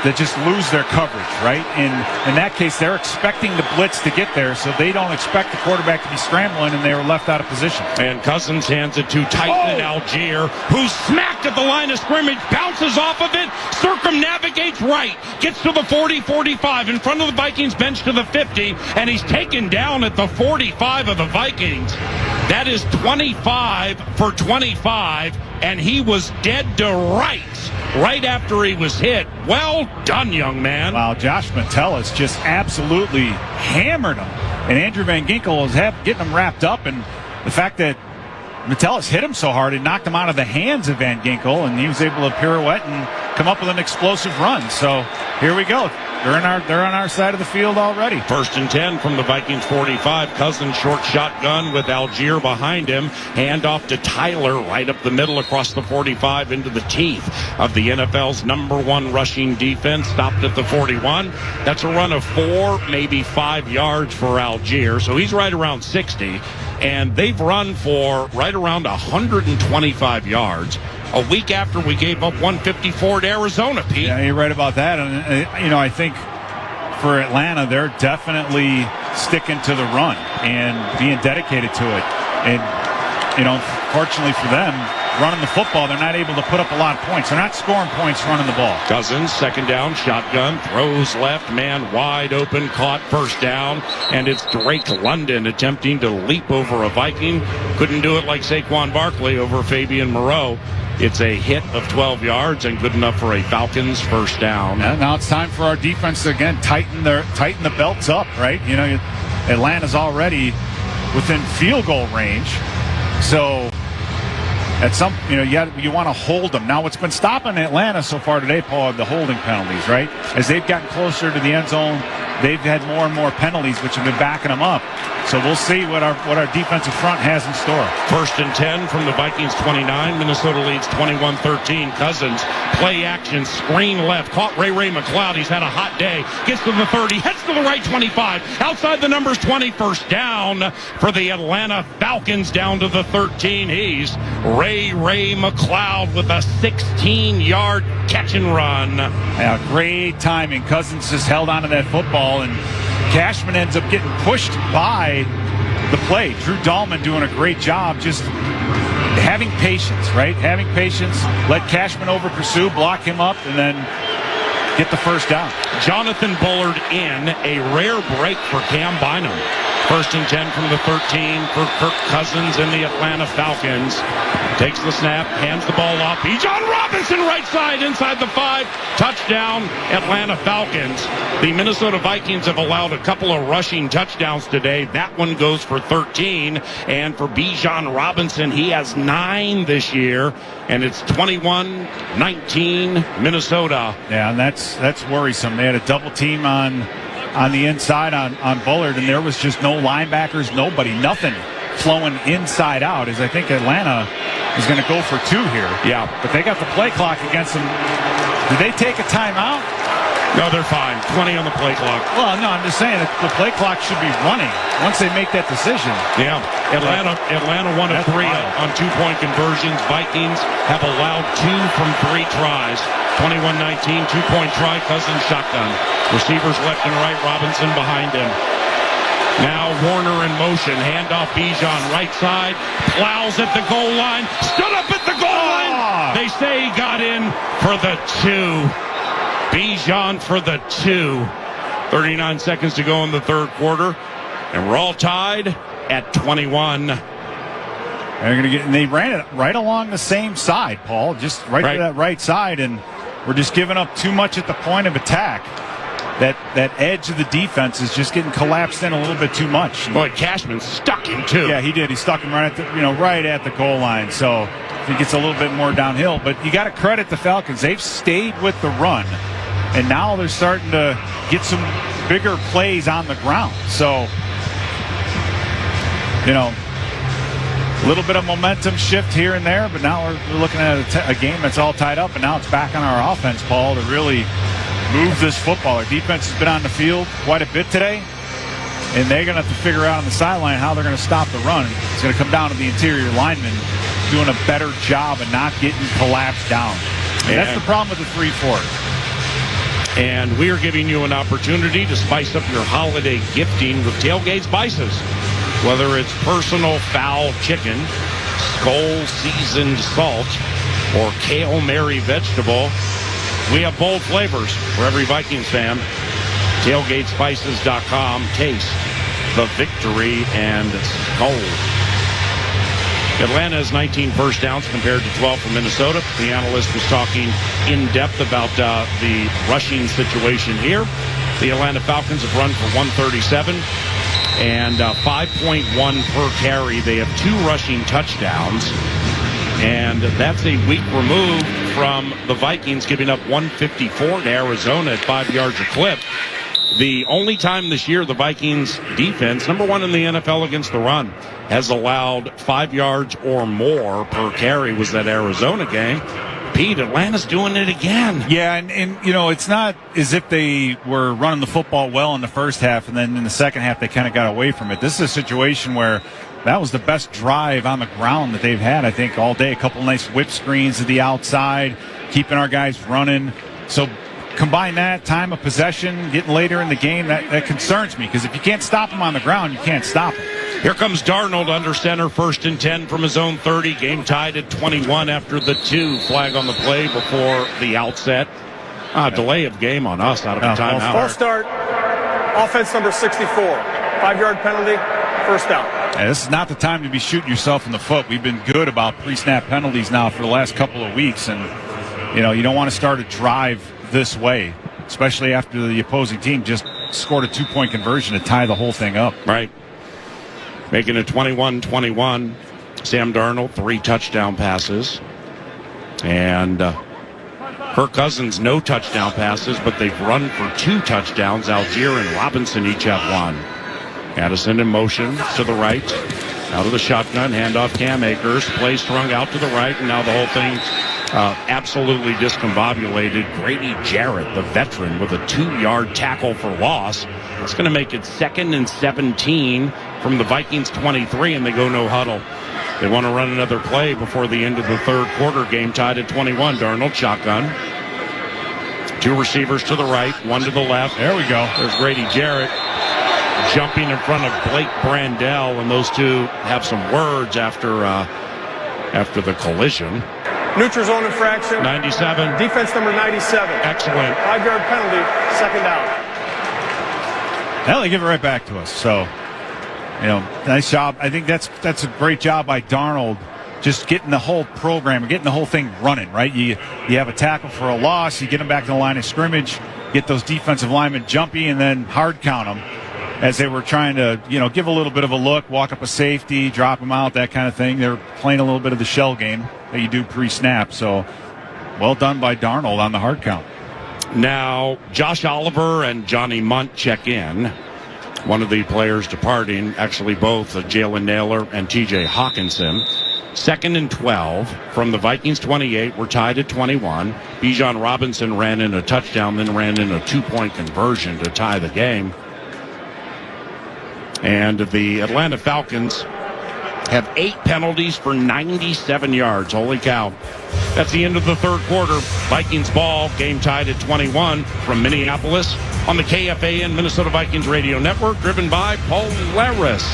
that just lose their coverage, right? In that case, they're expecting the blitz to get there, so they don't expect the quarterback to be scrambling, and they were left out of position. And Cousins hands it to Titan Algier, who's smacked at the line of scrimmage, bounces off of it, circumnavigates right, gets to the 40-45, in front of the Vikings bench to the 50, and he's taken down at the 45 of the Vikings. That is 25 for 25, and he was dead to rights right after he was hit. Well done, young man. Wow, Josh Metellus just absolutely hammered him. And Andrew Van Ginkel was getting him wrapped up, and the fact that Metellus hit him so hard, it knocked him out of the hands of Van Ginkel, and he was able to pirouette and come up with an explosive run. So here we go. They're on our side of the field already. 1st and 10 from the Vikings 45. Cousins short shotgun with Algier behind him. Hand off to Tyler right up the middle across the 45 into the teeth of the NFL's #1 rushing defense. Stopped at the 41. That's a run of 4, maybe 5 yards for Algier. So he's right around 60. And they've run for right around 125 yards. A week after we gave up 154 to Arizona, Pete. Yeah, you're right about that. And, I think for Atlanta, they're definitely sticking to the run and being dedicated to it. And, fortunately for them, running the football, they're not able to put up a lot of points. They're not scoring points running the ball. Cousins, 2nd down, shotgun, throws left, man wide open, caught, 1st down, and it's Drake London attempting to leap over a Viking. Couldn't do it like Saquon Barkley over Fabian Moreau. It's a hit of 12 yards and good enough for a Falcons 1st down. And now it's time for our defense to, again, tighten the belts up, right? Atlanta's already within field goal range. So at some, you want to hold them. Now, what's been stopping Atlanta so far today, Paul, are the holding penalties, right? As they've gotten closer to the end zone, they've had more and more penalties, which have been backing them up. So we'll see what our defensive front has in store. 1st and 10 from the Vikings 29. Minnesota leads 21-13. Cousins, play action, screen left. Caught Ray McLeod. He's had a hot day. Gets to the 30. Heads to the right 25. Outside the numbers 20. 1st down for the Atlanta Falcons down to the 13. He's Ray McLeod with a 16-yard catch and run. Yeah, great timing. Cousins just held onto that football, and Cashman ends up getting pushed by the play. Drew Dahlman doing a great job just having patience, right? Having patience, let Cashman over pursue, block him up, and then get the first down. Jonathan Bullard in, a rare break for Cam Bynum. 1st and 10 from the 13 for Kirk Cousins and the Atlanta Falcons. Takes the snap, hands the ball off. Bijan Robinson right side, inside the 5. Touchdown, Atlanta Falcons. The Minnesota Vikings have allowed a couple of rushing touchdowns today. That one goes for 13. And for Bijan Robinson, he has 9 this year. And it's 21-19 Minnesota. Yeah, and that's worrisome. They had a double team on the inside on Bullard, and there was just no linebackers, nothing flowing inside out, as I think Atlanta is going to go for 2 here. Yeah. But they got the play clock against them. Did they take a timeout? No, they're fine. 20 on the play clock. Well, no, I'm just saying that the play clock should be running once they make that decision. Yeah. Atlanta 1 of 3 on 2-point conversions. Vikings have allowed 2 from 3 tries. 21-19, 2-point try, Cousins shotgun. Receivers left and right, Robinson behind him. Now Warner in motion, handoff Bijan right side, plows at the goal line, stood up at the goal line. They say he got in for the 2. Bijan for the 2. 39 seconds to go in the third quarter, and we're all tied at 21. And they ran it right along the same side, Paul, just right to that right side, and we're just giving up too much at the point of attack. That edge of the defense is just getting collapsed in a little bit too much. Boy, Cashman stuck him too. Yeah, he did. He stuck him right at the goal line. So he gets a little bit more downhill. But you got to credit the Falcons. They've stayed with the run, and now they're starting to get some bigger plays on the ground. So, a little bit of momentum shift here and there, but now we're looking at a game that's all tied up, and now it's back on our offense, Paul, to really move this football. Our defense has been on the field quite a bit today, and they're going to have to figure out on the sideline how they're going to stop the run. It's going to come down to the interior linemen doing a better job and not getting collapsed down. And that's the problem with the 3-4. And we are giving you an opportunity to spice up your holiday gifting with Tailgate Spices. Whether it's personal fowl chicken, Skull seasoned salt, or Kale Mary vegetable, we have bold flavors for every Vikings fan. TailgateSpices.com. Taste the victory and Skull. Atlanta has 19 first downs compared to 12 for Minnesota. The analyst was talking in depth about the rushing situation here. The Atlanta Falcons have run for 137 and 5.1 per carry. They have 2 rushing touchdowns. And that's a week removed from the Vikings giving up 154 to Arizona at 5 yards a clip. The only time this year the Vikings defense, number 1 in the NFL against the run, has allowed 5 yards or more per carry was that Arizona game. Pete, Atlanta's doing it again. Yeah, and it's not as if they were running the football well in the first half, and then in the second half they kind of got away from it. This is a situation where that was the best drive on the ground that they've had, I think, all day. A couple nice whip screens to the outside, keeping our guys running. So combine that, time of possession, getting later in the game, that concerns me, because if you can't stop them on the ground, you can't stop them. Here comes Darnold under center, 1st and 10 from his own 30. Game tied at 21 after the 2 flag on the play before the outset. Delay of game on us out of a timeout. False start. Offense number 64. 5-yard penalty. First down. Yeah, this is not the time to be shooting yourself in the foot. We've been good about pre-snap penalties now for the last couple of weeks, and you don't want to start a drive this way, especially after the opposing team just scored a 2-point conversion to tie the whole thing up. Right. Making it 21-21. Sam Darnold, 3 touchdown passes. And Kirk Cousins, no touchdown passes, but they've run for 2 touchdowns. Algier and Robinson each have 1. Addison in motion to the right. Out of the shotgun, handoff Cam Akers. Play strung out to the right, and now the whole thing absolutely discombobulated. Grady Jarrett, the veteran, with a 2-yard tackle for loss. It's going to make it 2nd and 17 from the Vikings 23, and they go no huddle. They want to run another play before the end of the third quarter. Game tied at 21. Darnold shotgun. 2 receivers to the right, 1 to the left. There we go. There's Grady Jarrett. jumping in front of Blake Brandel, and those two have some words after the collision. Neutral zone infraction. 97. Defense number 97. Excellent. 5-yard penalty, second down. Now they give it right back to us. So, nice job. I think that's a great job by Darnold, just getting the whole program, getting the whole thing running, right? You have a tackle for a loss, you get them back to the line of scrimmage, get those defensive linemen jumpy, and then hard count them as they were trying to, give a little bit of a look, walk up a safety, drop them out, that kind of thing. They're playing a little bit of the shell game that you do pre-snap. So, well done by Darnold on the hard count. Now, Josh Oliver and Johnny Munt check in. One of the players departing, actually both Jalen Naylor and TJ Hawkinson. 2nd and 12 from the Vikings 28. We're tied at 21. Bijan Robinson ran in a touchdown, then ran in a 2-point conversion to tie the game. And the Atlanta Falcons have 8 penalties for 97 yards. Holy cow. That's the end of the third quarter. Vikings ball, game tied at 21 from Minneapolis on the KFAN Minnesota Vikings Radio Network, driven by Polaris.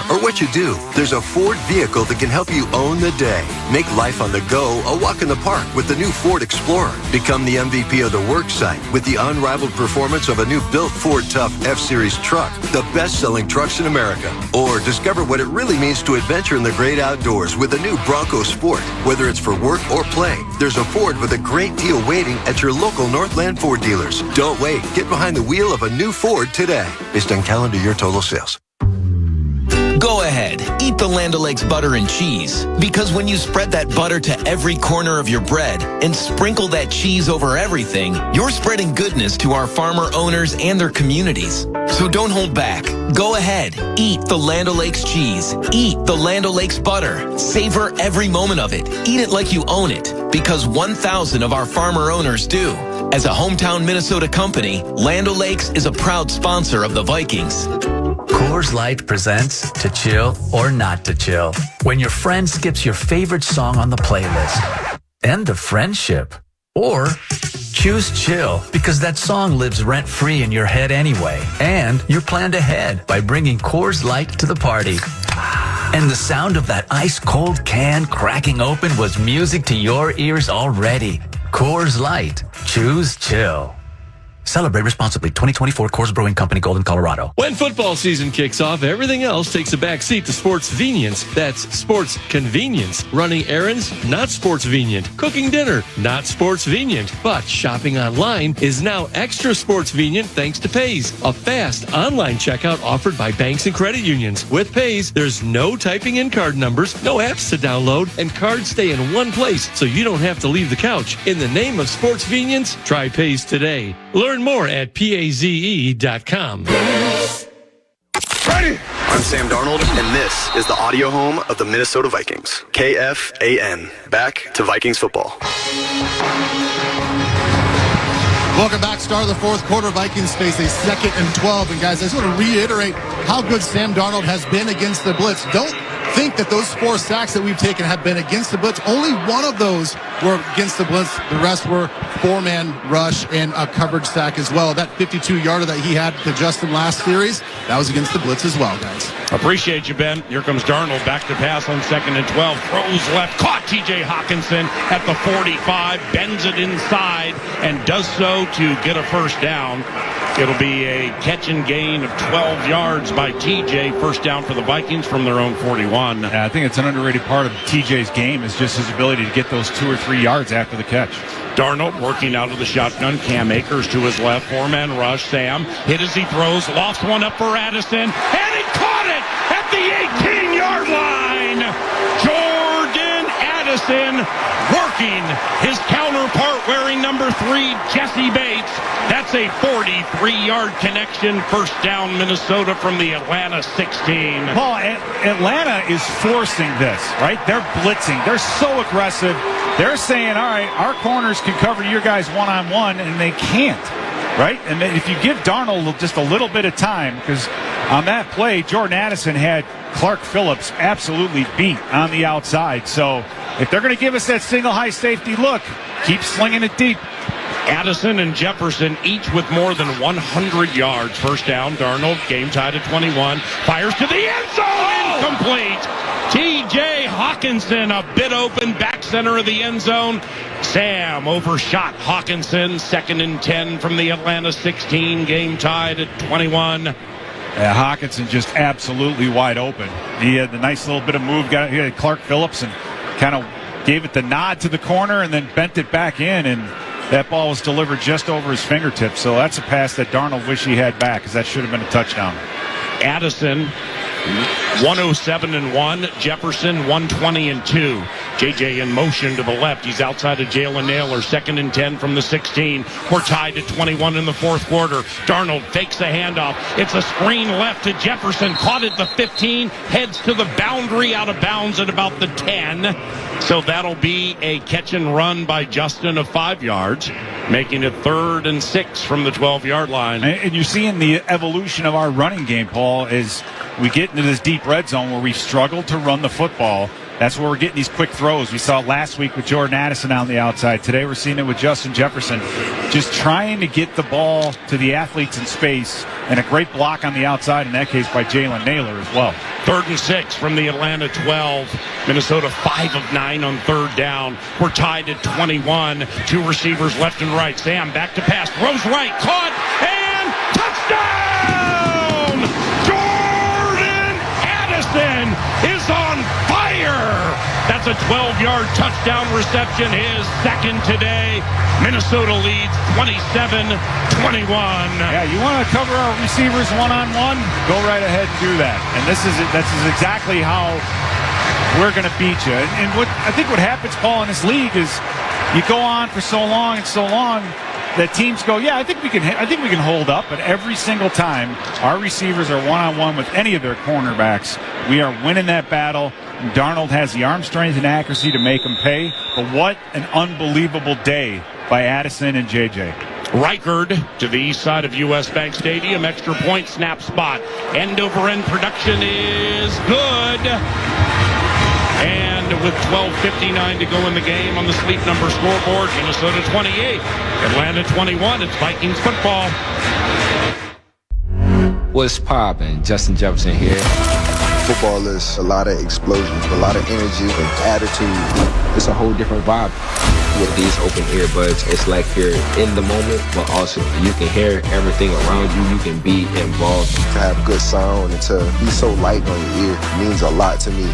Or what you do, there's a Ford vehicle that can help you own the day. Make life on the go a walk in the park with the new Ford Explorer. Become the MVP of the work site with the unrivaled performance of a new built Ford Tough F-Series truck, the best-selling trucks in America. Or discover what it really means to adventure in the great outdoors with the new Bronco Sport. Whether it's for work or play, there's a Ford with a great deal waiting at your local Northland Ford dealers. Don't wait. Get behind the wheel of a new Ford today. Based on calendar year total sales. Go ahead, eat the Land O'Lakes butter and cheese. Because when you spread that butter to every corner of your bread and sprinkle that cheese over everything, you're spreading goodness to our farmer owners and their communities. So don't hold back. Go ahead, eat the Land O'Lakes cheese. Eat the Land O'Lakes butter. Savor every moment of it. Eat it like you own it. Because 1,000 of our farmer owners do. As a hometown Minnesota company, Land O'Lakes is a proud sponsor of the Vikings. Coors Light presents To Chill or Not to Chill. When your friend skips your favorite song on the playlist. End of friendship. Or choose chill because that song lives rent-free in your head anyway. And you're planned ahead by bringing Coors Light to the party. And the sound of that ice-cold can cracking open was music to your ears already. Coors Light. Choose chill. Celebrate responsibly. 2024 Coors Brewing Company, Golden, Colorado. When football season kicks off, everything else takes a back seat to sports convenience. That's sports convenience. Running errands, not sports convenient. Cooking dinner, not sports convenient. But shopping online is now extra sports convenient thanks to Pays, a fast online checkout offered by banks and credit unions. With Pays, there's no typing in card numbers, no apps to download, and cards stay in one place so you don't have to leave the couch. In the name of sports convenience, try Pays today. Learn more at PAZE.com. Ready? I'm Sam Darnold, and this is the audio home of the Minnesota Vikings. KFAN. Back to Vikings football. Welcome back. Start of the fourth quarter. Vikings face a 2nd and 12. And guys, I just want to reiterate how good Sam Darnold has been against the blitz. Don't think that those 4 sacks that we've taken have been against the blitz. Only one of those were against the blitz. The rest were 4-man rush and a coverage sack as well. That 52-yarder that he had to Justin last series, that was against the blitz as well, guys. Appreciate you, Ben. Here comes Darnold back to pass on 2nd and 12. Throws left, caught TJ Hawkinson at the 45, bends it inside, and does so to get a first down. It'll be a catch and gain of 12 yards by TJ. First down for the Vikings from their own 41. Yeah, I think it's an underrated part of TJ's game is just his ability to get those 2 or 3 yards after the catch. Darnold working out of the shotgun. Cam Akers to his left. 4-man rush. Sam hit as he throws. Lost one up for Addison. And he caught it at the 18-yard line. Jordan Addison working his counterpart wearing number 3, Jesse Bates. That's a 43-yard connection. First down, Minnesota from the Atlanta 16. Paul, Atlanta is forcing this, right? They're blitzing. They're so aggressive. They're saying, all right, our corners can cover your guys one-on-one, and they can't, right? And if you give Darnold just a little bit of time, because on that play, Jordan Addison had Clark Phillips absolutely beat on the outside. So if they're going to give us that single high safety look, keep slinging it deep. Addison and Jefferson each with more than 100 yards. First down, Darnold, game tied at 21. Fires to the end zone, incomplete. T.J. Hawkinson, a bit open, back center of the end zone. Sam overshot Hawkinson, 2nd and 10 from the Atlanta 16, game tied at 21. Yeah, Hawkinson just absolutely wide open. He had the nice little bit of move. He had Clark Phillips and kind of gave it the nod to the corner and then bent it back in, and that ball was delivered just over his fingertips. So that's a pass that Darnold wish he had back, because that should have been a touchdown. Addison, 107-1. Jefferson, 120-2. JJ in motion to the left. He's outside of Jalen Naylor. 2nd and 10 from the 16. We're tied at 21 in the fourth quarter. Darnold fakes the handoff. It's a screen left to Jefferson. Caught at the 15. Heads to the boundary, out of bounds at about the 10. So that'll be a catch and run by Justin of 5 yards, making it 3rd and 6 from the 12-yard line. And you're seeing the evolution of our running game, Paul, as we get into this deep red zone where we've struggled to run the football. That's where we're getting these quick throws. We saw it last week with Jordan Addison on the outside. Today we're seeing it with Justin Jefferson. Just trying to get the ball to the athletes in space, and a great block on the outside, in that case by Jalen Naylor as well. 3rd and 6 from the Atlanta 12. Minnesota 5 of 9 on 3rd down. We're tied at 21. 2 receivers left and right. Sam back to pass. Throws right. Caught. And touchdown! Jordan Addison is on fire! That's a 12-yard touchdown reception, his 2nd today. Minnesota leads 27-21. Yeah, you want to cover our receivers one-on-one? Go right ahead and do that. And this is exactly how we're going to beat you. And what I think what happens, Paul, in this league is you go on for so long and so long that teams go, yeah, I think we can hold up. But every single time our receivers are one-on-one with any of their cornerbacks, we are winning that battle. And Darnold has the arm strength and accuracy to make them pay. But what an unbelievable day by Addison and JJ. Reichard to the east side of U.S. Bank Stadium. Extra point snap spot. End-over-end production is good. And with 12:59 to go in the game on the Sleep Number scoreboard, Minnesota 28, Atlanta 21. It's Vikings football. What's poppin'? Justin Jefferson here. Football is a lot of explosions, a lot of energy and attitude. It's a whole different vibe. With these open earbuds, it's like you're in the moment, but also you can hear everything around you. You can be involved. To have good sound and to be so light on your ear means a lot to me.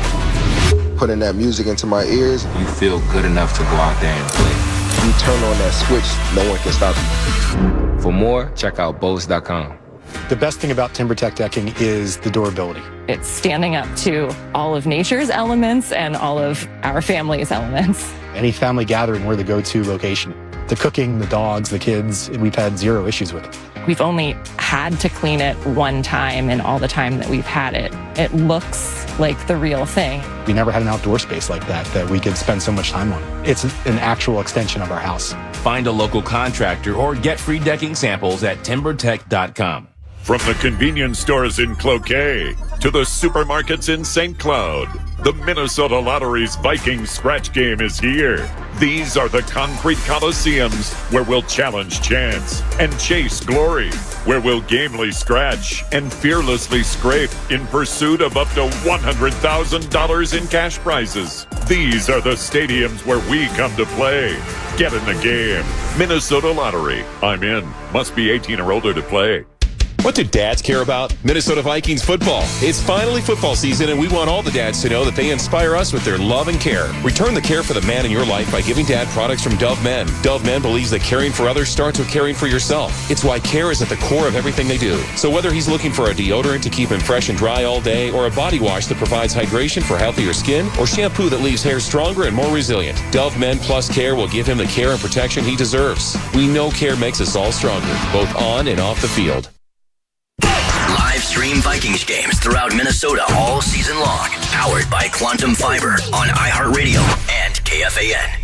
Putting that music into my ears, you feel good enough to go out there and play. You turn on that switch, no one can stop you. For more, check out Bose.com. The best thing about TimberTech decking is the durability. It's standing up to all of nature's elements and all of our family's elements. Any family gathering, we're the go-to location. The cooking, the dogs, the kids, we've had zero issues with it. We've only had to clean it one time in all the time that we've had it. It looks like the real thing. We never had an outdoor space like that we could spend so much time on. It's an actual extension of our house. Find a local contractor or get free decking samples at timbertech.com. From the convenience stores in Cloquet to the supermarkets in St. Cloud, the Minnesota Lottery's Vikings scratch game is here. These are the concrete coliseums where we'll challenge chance and chase glory, where we'll gamely scratch and fearlessly scrape in pursuit of up to $100,000 in cash prizes. These are the stadiums where we come to play. Get in the game. Minnesota Lottery. I'm in. Must be 18 or older to play. What do dads care about? Minnesota Vikings football. It's finally football season, and we want all the dads to know that they inspire us with their love and care. Return the care for the man in your life by giving dad products from Dove Men. Dove Men believes that caring for others starts with caring for yourself. It's why care is at the core of everything they do. So whether he's looking for a deodorant to keep him fresh and dry all day, or a body wash that provides hydration for healthier skin, or shampoo that leaves hair stronger and more resilient, Dove Men Plus Care will give him the care and protection he deserves. We know care makes us all stronger, both on and off the field. Live stream Vikings games throughout Minnesota all season long. Powered by Quantum Fiber on iHeartRadio and KFAN.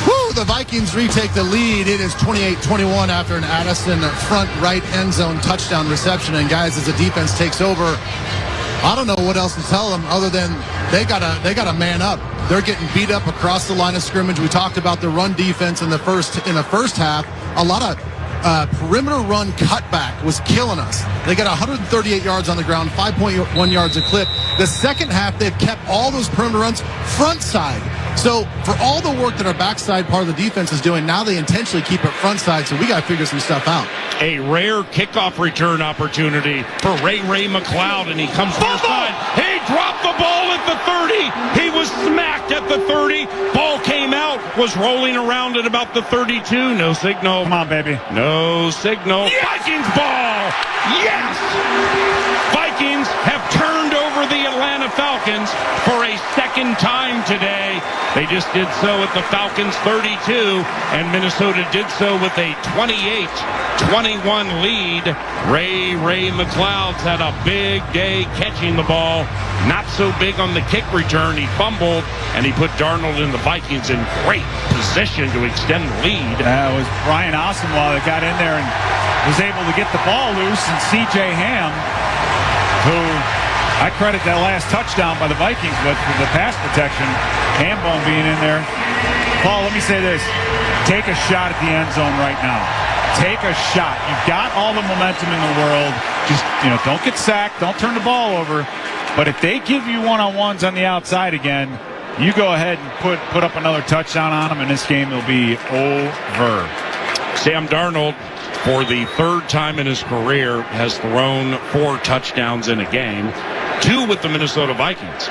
Woo! The Vikings retake the lead. It is 28-21 after an Addison front right end zone touchdown reception. And guys, as the defense takes over, I don't know what else to tell them other than they gotta man up. They're getting beat up across the line of scrimmage. We talked about the run defense in the first half. A lot of perimeter run cutback was killing us. They got 138 yards on the ground, 5.1 yards a clip. The second half, they've kept all those perimeter runs front side. So for all the work that our backside part of the defense is doing, now they intentionally keep it front side, so we got to figure some stuff out. A rare kickoff return opportunity for Ray McLeod, and he comes to the side. He dropped the ball at the 30. He was smacked at the 30. Ball came out, was rolling around at about the 32. No signal. Come on, baby. No signal. Yes! Vikings ball. Yes! Vikings have turned over the Atlanta Falcons for a second time today. They just did so at the Falcons 32, and Minnesota did so with a 28-21 lead. Ray McLeod's had a big day catching the ball. Not so big on the kick return. He fumbled, and he put Darnold and the Vikings in great position to extend the lead. It was Brian Asamoah that got in there and was able to get the ball loose, and C.J. Ham, who I credit that last touchdown by the Vikings with for the pass protection, Hambone being in there. Paul, let me say this. Take a shot at the end zone right now. Take a shot. You've got all the momentum in the world. Just, don't get sacked. Don't turn the ball over. But if they give you one-on-ones on the outside again, you go ahead and put up another touchdown on them, and this game will be over. Sam Darnold, for the third time in his career, has thrown 4 touchdowns in a game, 2 with the Minnesota Vikings.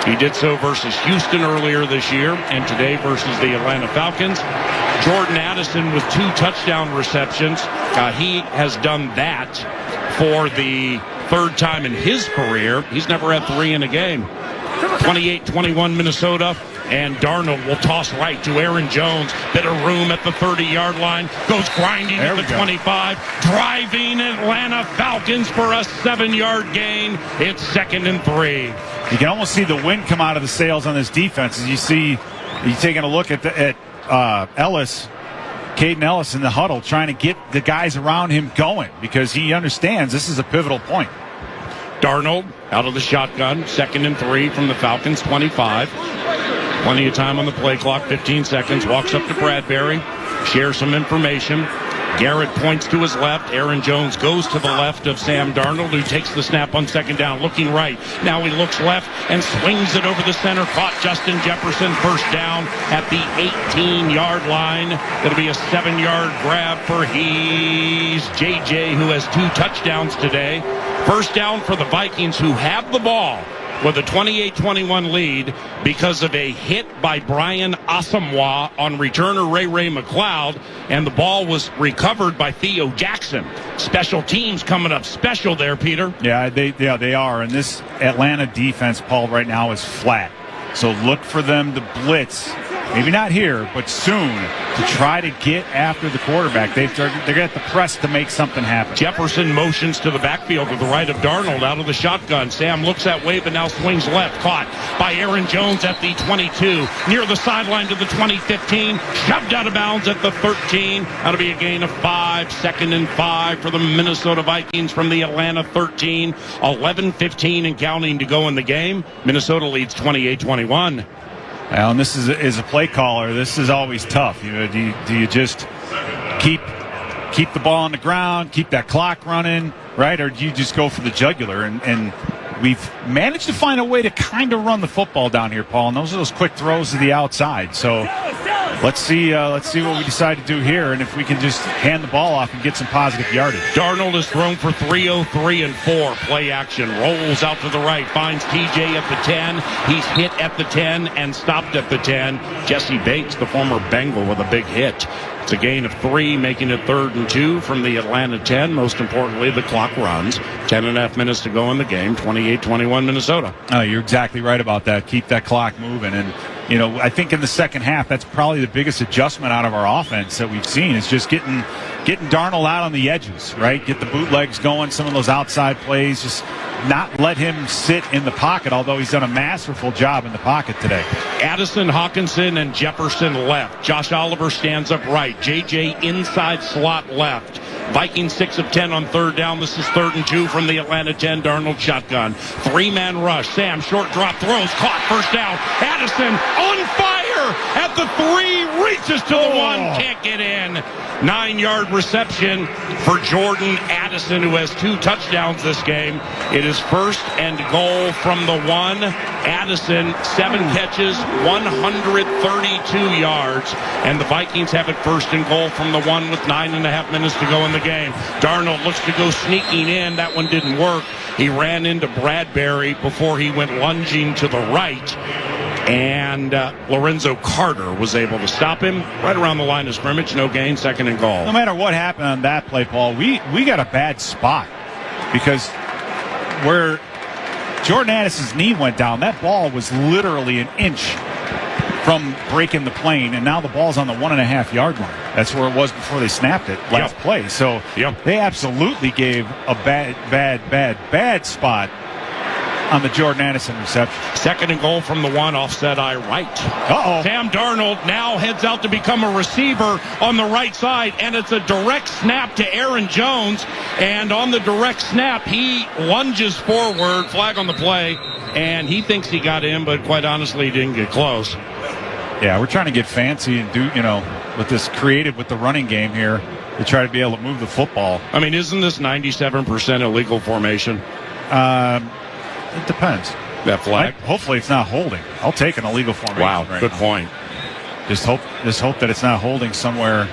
He did so versus Houston earlier this year, and today versus the Atlanta Falcons. Jordan Addison with 2 touchdown receptions. He has done that for the third time in his career. He's never had 3 in a game. 28-21 Minnesota. And Darnold will toss right to Aaron Jones. Bit of room at the 30-yard line. Goes grinding at the 25. Driving Atlanta Falcons for a 7-yard gain. It's 2nd and 3. You can almost see the wind come out of the sails on this defense. As you taking a look at Ellis, Caden Ellis in the huddle, trying to get the guys around him going because he understands this is a pivotal point. Darnold out of the shotgun. 2nd and 3 from the Falcons 25. Plenty of time on the play clock, 15 seconds. Walks up to Bradbury, shares some information. Garrett points to his left. Aaron Jones goes to the left of Sam Darnold, who takes the snap on 2nd down, looking right. Now he looks left and swings it over the center. Caught Justin Jefferson, first down at the 18-yard line. It'll be a 7-yard grab for JJ, who has 2 touchdowns today. First down for the Vikings, who have the ball with a 28-21 lead because of a hit by Brian Asamoah on returner Ray McLeod, and the ball was recovered by Theo Jackson. Special teams coming up special there, Peter. Yeah, they are. And this Atlanta defense, Paul, right now is flat. So look for them to blitz. Maybe not here, but soon, to try to get after the quarterback. They're going to have to press to make something happen. Jefferson motions to the backfield to the right of Darnold out of the shotgun. Sam looks that way, but now swings left. Caught by Aaron Jones at the 22. Near the sideline to the 20-15. Shoved out of bounds at the 13. That'll be a gain of 5. 2nd and 5 for the Minnesota Vikings from the Atlanta 13. 11-15 and counting to go in the game. Minnesota leads 28-21. Well, and this is a play caller. This is always tough. Do you just keep the ball on the ground, keep that clock running, right? Or do you just go for the jugular? And we've managed to find a way to kind of run the football down here, Paul. And those are those quick throws to the outside. So let's see what we decide to do here, and if we can just hand the ball off and get some positive yardage. Darnold has thrown for 303 and 4. Play action. Rolls out to the right. Finds TJ at the 10. He's hit at the 10 and stopped at the 10. Jesse Bates, the former Bengal, with a big hit. It's a gain of 3, making it 3rd and 2 from the Atlanta 10. Most importantly, the clock runs. 10.5 minutes to go in the game. 28-21 Minnesota. Oh, you're exactly right about that. Keep that clock moving. And, I think in the second half, that's probably the biggest adjustment out of our offense that we've seen is just getting Darnold out on the edges, right? Get the bootlegs going, some of those outside plays, just not let him sit in the pocket, although he's done a masterful job in the pocket today. Addison, Hawkinson, and Jefferson left. Josh Oliver stands up right. JJ inside slot left. Vikings 6 of 10 on third down. This is 3rd and 2 from the Atlanta 10. Darnold shotgun. 3-man rush. Sam, short drop, throws, caught, first down. Addison on fire at the 3, reaches to the 1, can't get in. 9-yard reception for Jordan Addison, who has 2 touchdowns this game. It is 1st and goal from the 1. Addison, 7 catches, 132 yards. And the Vikings have it 1st and goal from the 1 with 9.5 minutes to go in the game. Darnold looks to go sneaking in. That one didn't work. He ran into Bradbury before he went lunging to the right. And Lorenzo Carter was able to stop him right around the line of scrimmage. No gain, 2nd and goal. No matter what happened on that play, Paul, we got a bad spot because where Jordan Addison's knee went down, that ball was literally an inch from breaking the plane, and now the ball's on the 1.5-yard line. That's where it was before they snapped it last play. So they absolutely gave a bad spot on the Jordan Addison reception. 2nd and goal from the 1, offset eye right. Sam Darnold now heads out to become a receiver on the right side, and it's a direct snap to Aaron Jones. And on the direct snap, he lunges forward, flag on the play, and he thinks he got in, but quite honestly, he didn't get close. Yeah, we're trying to get fancy and do, with this creative with the running game here to try to be able to move the football. I mean, isn't this 97% illegal formation? It depends. That flag? Hopefully it's not holding. I'll take an illegal formation. Wow, right good now. point. Just hope that it's not holding somewhere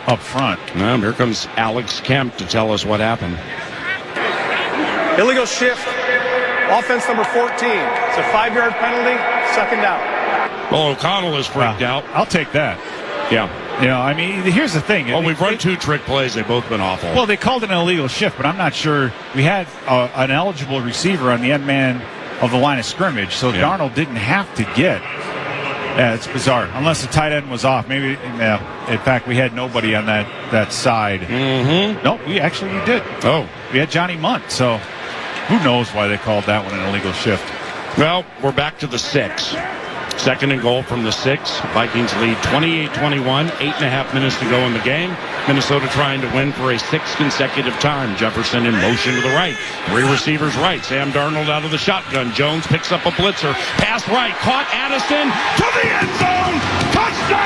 up front. Well, here comes Alex Kemp to tell us what happened. Illegal shift. Offense number 14. It's a 5-yard penalty. 2nd down. Well, O'Connell is freaked out. I'll take that. Yeah. Here's the thing. Well, we've run 2 trick plays. They've both been awful. Well, they called it an illegal shift, but I'm not sure. We had an eligible receiver on the end man of the line of scrimmage, so Darnold didn't have to get. Yeah, it's bizarre. Unless the tight end was off. Maybe, in fact, we had nobody on that side. Mm-hmm. No, we did. Oh. We had Johnny Munt, so who knows why they called that one an illegal shift. Well, we're back to the 6. 2nd and goal from the 6. Vikings lead 28-21. 8.5 minutes to go in the game. Minnesota trying to win for a 6th consecutive time. Jefferson in motion to the right. 3 receivers right. Sam Darnold out of the shotgun. Jones picks up a blitzer. Pass right. Caught Addison to the end zone. Touchdown!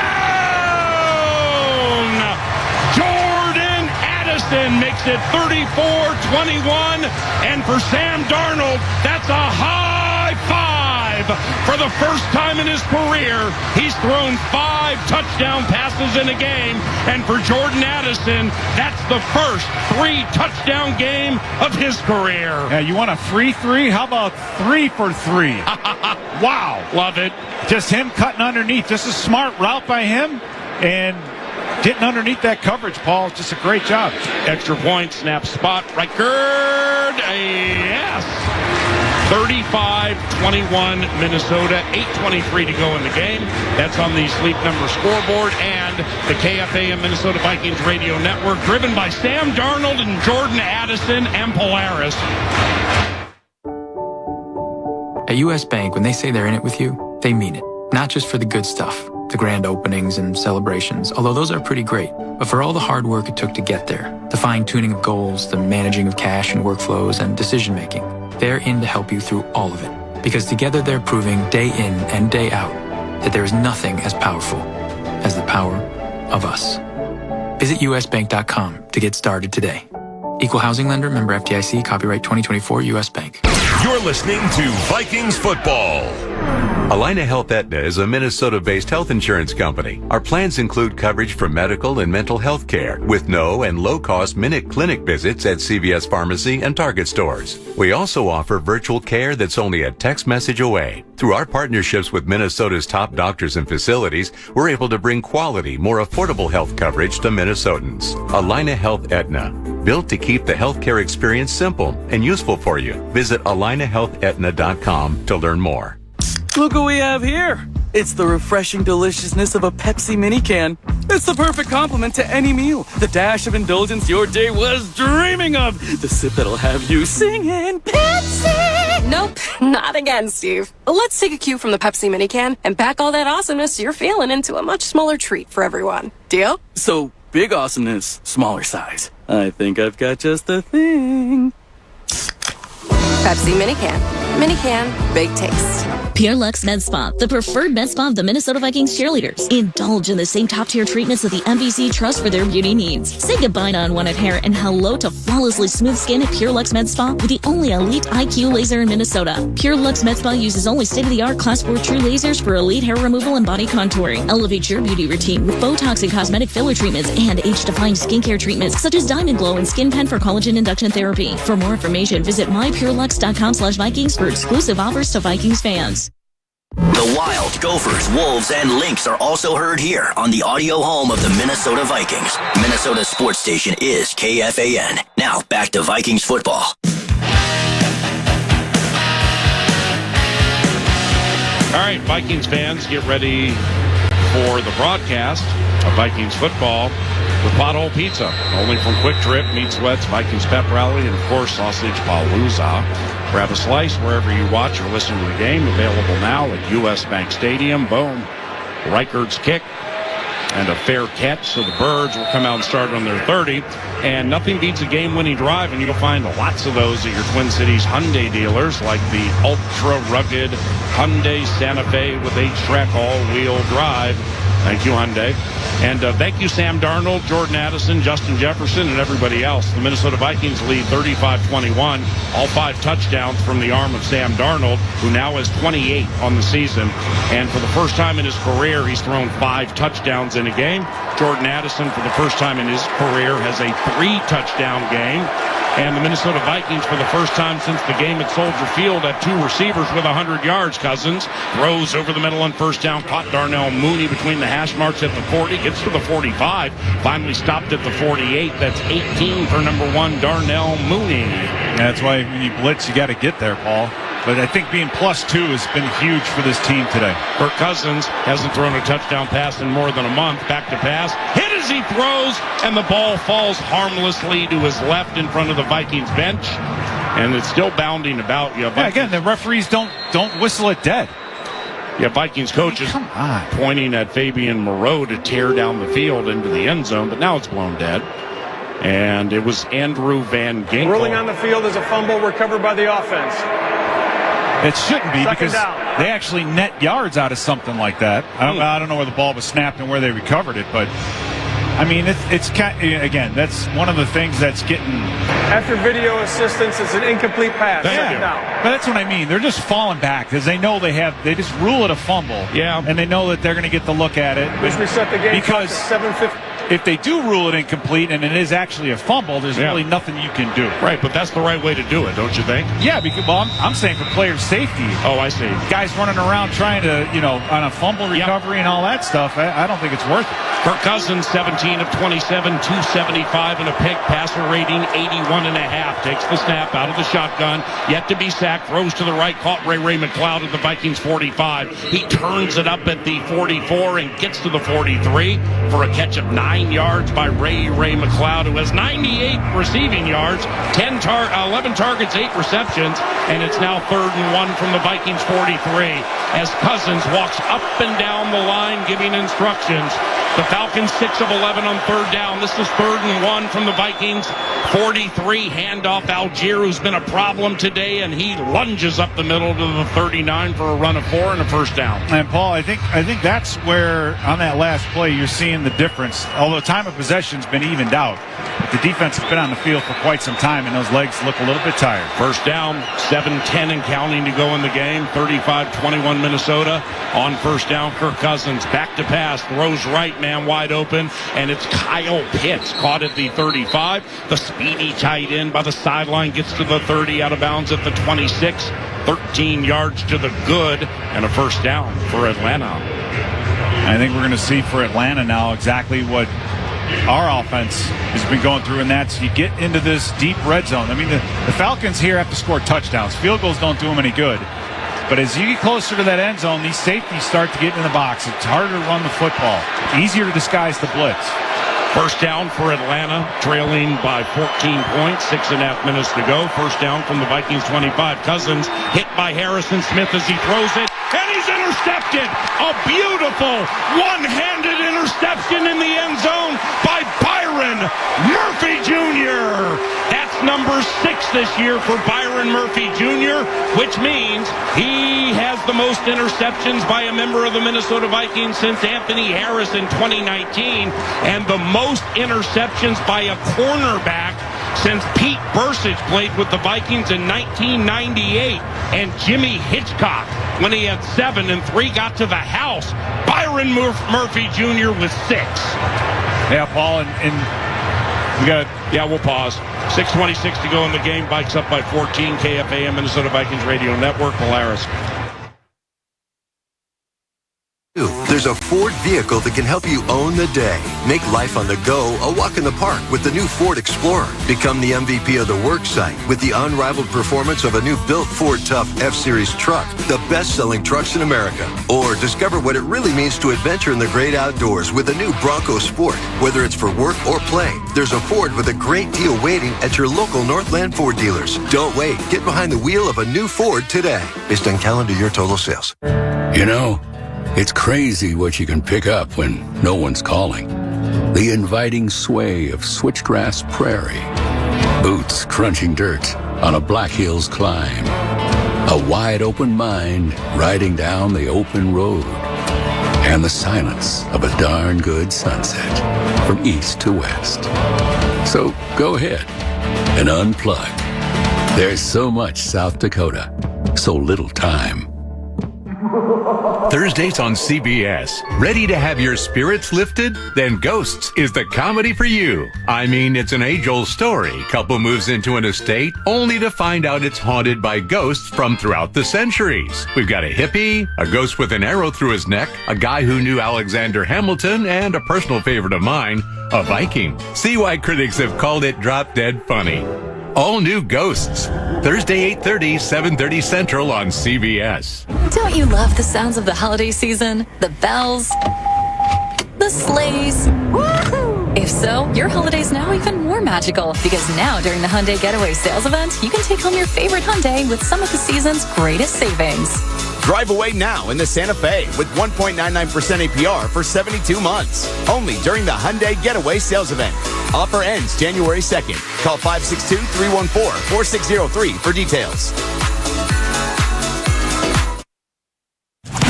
Jordan Addison makes it 34-21. And for Sam Darnold, that's a high five. For the first time in his career, he's thrown 5 touchdown passes in a game. And for Jordan Addison, that's the first 3-touchdown game of his career. Yeah, you want a free 3? How about 3 for 3? Wow. Love it. Just him cutting underneath. Just a smart route by him. And getting underneath that coverage, Paul. Just a great job. Extra point, snap spot, right guard. Yes. 35-21 Minnesota, 8:23 to go in the game. That's on the Sleep Number scoreboard and the KFAN Minnesota Vikings radio network, driven by Sam Darnold and Jordan Addison and Polaris. At U.S. Bank, when they say they're in it with you, they mean it. Not just for the good stuff, the grand openings and celebrations, although those are pretty great, but for all the hard work it took to get there, the fine-tuning of goals, the managing of cash and workflows, and decision-making. They're in to help you through all of it, because together they're proving day in and day out that there is nothing as powerful as the power of us. Visit usbank.com to get started today. Equal housing lender, member FDIC, copyright 2024 U.S. Bank. You're listening to Vikings football. Allina Health Aetna is a Minnesota-based health insurance company. Our plans include coverage for medical and mental health care with no and low-cost minute clinic visits at CVS Pharmacy and Target stores. We also offer virtual care that's only a text message away. Through our partnerships with Minnesota's top doctors and facilities, we're able to bring quality, more affordable health coverage to Minnesotans. Allina Health Aetna, built to keep the healthcare experience simple and useful for you. Visit AllinaHealthAetna.com to learn more. Look what we have here. It's the refreshing deliciousness of a Pepsi mini can. It's the perfect complement to any meal. The dash of indulgence your day was dreaming of. The sip that'll have you singing Pepsi. Nope, not again, Steve. Let's take a cue from the Pepsi mini can and pack all that awesomeness you're feeling into a much smaller treat for everyone. Deal? So, big awesomeness, smaller size. I think I've got just the thing. Pepsi Mini-Can. Mini-Can, big taste. Pure Lux Med Spa, the preferred med spa of the Minnesota Vikings cheerleaders. Indulge in the same top-tier treatments that the MVC trust for their beauty needs. Say goodbye to unwanted hair and hello to flawlessly smooth skin at Pure Lux Med Spa with the only elite IQ laser in Minnesota. Pure Lux Med Spa uses only state-of-the-art Class 4 true lasers for elite hair removal and body contouring. Elevate your beauty routine with Botox and cosmetic filler treatments and age-defying skincare treatments such as Diamond Glow and Skin Pen for collagen induction therapy. For more information, visit mypurelux.com/Vikings for exclusive offers to Vikings fans. The Wild, Gophers, Wolves, and Lynx are also heard here on the audio home of the Minnesota Vikings. Minnesota's sports station is KFAN. Now, back to Vikings football. All right, Vikings fans, get ready for the broadcast of Vikings football with Pothole Pizza. Only from Quick Trip, Meat Sweats, Vikings Pep Rally, and, of course, Sausage Palooza. Grab a slice wherever you watch or listen to the game. Available now at U.S. Bank Stadium. Boom. Reichard's kick and a fair catch. So the Birds will come out and start on their 30. And nothing beats a game-winning drive, and you'll find lots of those at your Twin Cities Hyundai dealers, like the ultra-rugged Hyundai Santa Fe with H-Track all-wheel drive. Thank you, Hyundai. And thank you, Sam Darnold, Jordan Addison, Justin Jefferson, and everybody else. The Minnesota Vikings lead 35-21. All 5 touchdowns from the arm of Sam Darnold, who now has 28 on the season. And for the first time in his career, he's thrown 5 touchdowns in a game. Jordan Addison, for the first time in his career, has a 3-touchdown game. And the Minnesota Vikings, for the first time since the game at Soldier Field, have 2 receivers with 100 yards. Cousins throws over the middle on first down, caught Darnell Mooney between the hash marks at the 40, gets to the 45, finally stopped at the 48. That's 18 for number 1, Darnell Mooney. That's why when you blitz, you got to get there, Paul. But I think being +2 has been huge for this team today. Kirk Cousins hasn't thrown a touchdown pass in more than a month. Back to pass. Hit as he throws, and the ball falls harmlessly to his left in front of the Vikings bench. And it's still bounding about. Again, the referees don't whistle it dead. Yeah, Vikings coach is pointing at Fabian Moreau to tear down the field into the end zone, but now it's blown dead. And it was Andrew Van Ginkel. Ruling on the field is a fumble recovered by the offense. It shouldn't be, Second because down. they actually net yards out of something like that. I don't know where the ball was snapped and where they recovered it, but I mean, it's again, that's one of the things that's getting. After video assistance, it's an incomplete pass. Second down. But that's what I mean. They're just falling back because they know they just rule it a fumble. Yeah. And they know that they're going to get the look at it. Just reset the game because to 7:50. If they do rule it incomplete and it is actually a fumble, there's really nothing you can do. Right, but that's the right way to do it, don't you think? Yeah, because I'm saying for player safety. Oh, I see. Guys running around trying to, on a fumble recovery and all that stuff, I don't think it's worth it. Kirk Cousins, 17 of 27, 275 and a pick, passer rating 81.5. Takes the snap out of the shotgun, yet to be sacked, throws to the right, caught Ray McLeod at the Vikings 45. He turns it up at the 44 and gets to the 43 for a catch of 9 yards by Ray McLeod, who has 98 receiving yards, 11 targets, 8 receptions, and it's now 3rd and 1 from the Vikings 43 as Cousins walks up and down the line giving instructions. The Falcons 6 of 11 on 3rd down. This is 3rd and 1 from the Vikings 43. Handoff Algier, who's been a problem today, and he lunges up the middle to the 39 for a run of 4 and a first down. And Paul, I think that's where on that last play you're seeing the difference. Although time of possession's been evened out, but the defense has been on the field for quite some time, and those legs look a little bit tired. First down, 7-10 and counting to go in the game. 35-21 Minnesota on first down. Kirk Cousins back to pass, throws right, man wide open, and it's Kyle Pitts caught at the 35. The speedy tight end by the sideline gets to the 30, out of bounds at the 26. 13 yards to the good, and a first down for Atlanta. I think we're going to see for Atlanta now exactly what our offense has been going through, and that's you get into this deep red zone. I mean, the Falcons here have to score touchdowns. Field goals don't do them any good. But as you get closer to that end zone, these safeties start to get in the box. It's harder to run the football. Easier to disguise the blitz. First down for Atlanta, trailing by 14 points, 6.5 minutes to go. First down from the Vikings 25. Cousins hit by Harrison Smith as he throws it, and he's intercepted. A beautiful one-handed interception in the end zone by Byron Murphy Jr. That's number 6 this year for Byron Murphy Jr., which means he has the most interceptions by a member of the Minnesota Vikings since Anthony Harris in 2019, and the most interceptions by a cornerback since Pete Burcich played with the Vikings in 1998, and Jimmy Hitchcock when he had 7 and 3 got to the house. Byron Murphy Jr. with 6. Yeah, Paul, and we got. Yeah, we'll pause. 6:26 to go in the game. Vikes up by 14. KFAM Minnesota Vikings Radio Network. Polaris. There's a Ford vehicle that can help you own the day. Make life on the go a walk in the park with the new Ford Explorer. Become the MVP of the work site with the unrivaled performance of a new built Ford Tough F-Series truck, the best-selling trucks in America. Or discover what it really means to adventure in the great outdoors with the new Bronco Sport. Whether it's for work or play, there's a Ford with a great deal waiting at your local Northland Ford dealers. Don't wait. Get behind the wheel of a new Ford today. Based on calendar year total sales. You know, it's crazy what you can pick up when no one's calling. The inviting sway of switchgrass prairie. Boots crunching dirt on a Black Hills climb. A wide open mind riding down the open road. And the silence of a darn good sunset from east to west. So go ahead and unplug. There's so much South Dakota, so little time. Thursdays on CBS. Ready to have your spirits lifted? Then Ghosts is the comedy for you. I mean, it's an age-old story. Couple moves into an estate only to find out it's haunted by ghosts from throughout the centuries. We've got a hippie, a ghost with an arrow through his neck, a guy who knew Alexander Hamilton, and a personal favorite of mine, a Viking. See why critics have called it drop-dead funny. All new Ghosts. Thursday, 8:30, 7:30 Central on CBS. Don't you love the sounds of the holiday season? The bells, the sleighs. Woo-hoo! If so, your holiday's now even more magical, because now during the Hyundai Getaway Sales Event, you can take home your favorite Hyundai with some of the season's greatest savings. Drive away now in the Santa Fe with 1.99% APR for 72 months. Only during the Hyundai Getaway Sales Event. Offer ends January 2nd. Call 562-314-4603 for details.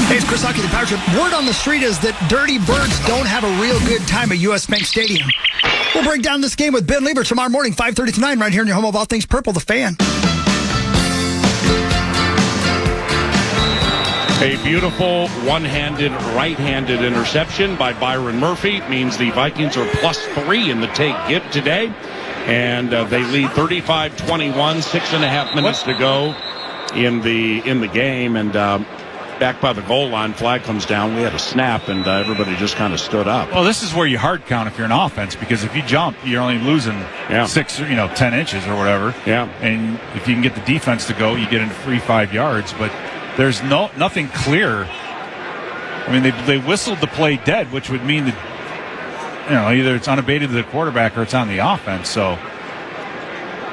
Hey, it's Chris Hockey, the Power Trip. Word on the street is that Dirty Birds don't have a real good time at U.S. Bank Stadium. We'll break down this game with Ben Lieber tomorrow morning, 5:30 to 9, right here in your home of all things purple, The Fan. A beautiful one-handed, right-handed interception by Byron Murphy means the Vikings are +3 in the take give today. And they lead 35-21, 6.5 minutes to go in the game. And back by the goal line, flag comes down. We had a snap, and everybody just kind of stood up. Well, this is where you hard count if you're an offense, because if you jump, you're only losing 10 inches or whatever. Yeah. And if you can get the defense to go, you get into free 5 yards. But there's nothing clear. I mean, they whistled the play dead, which would mean that, either it's unabated to the quarterback or it's on the offense. So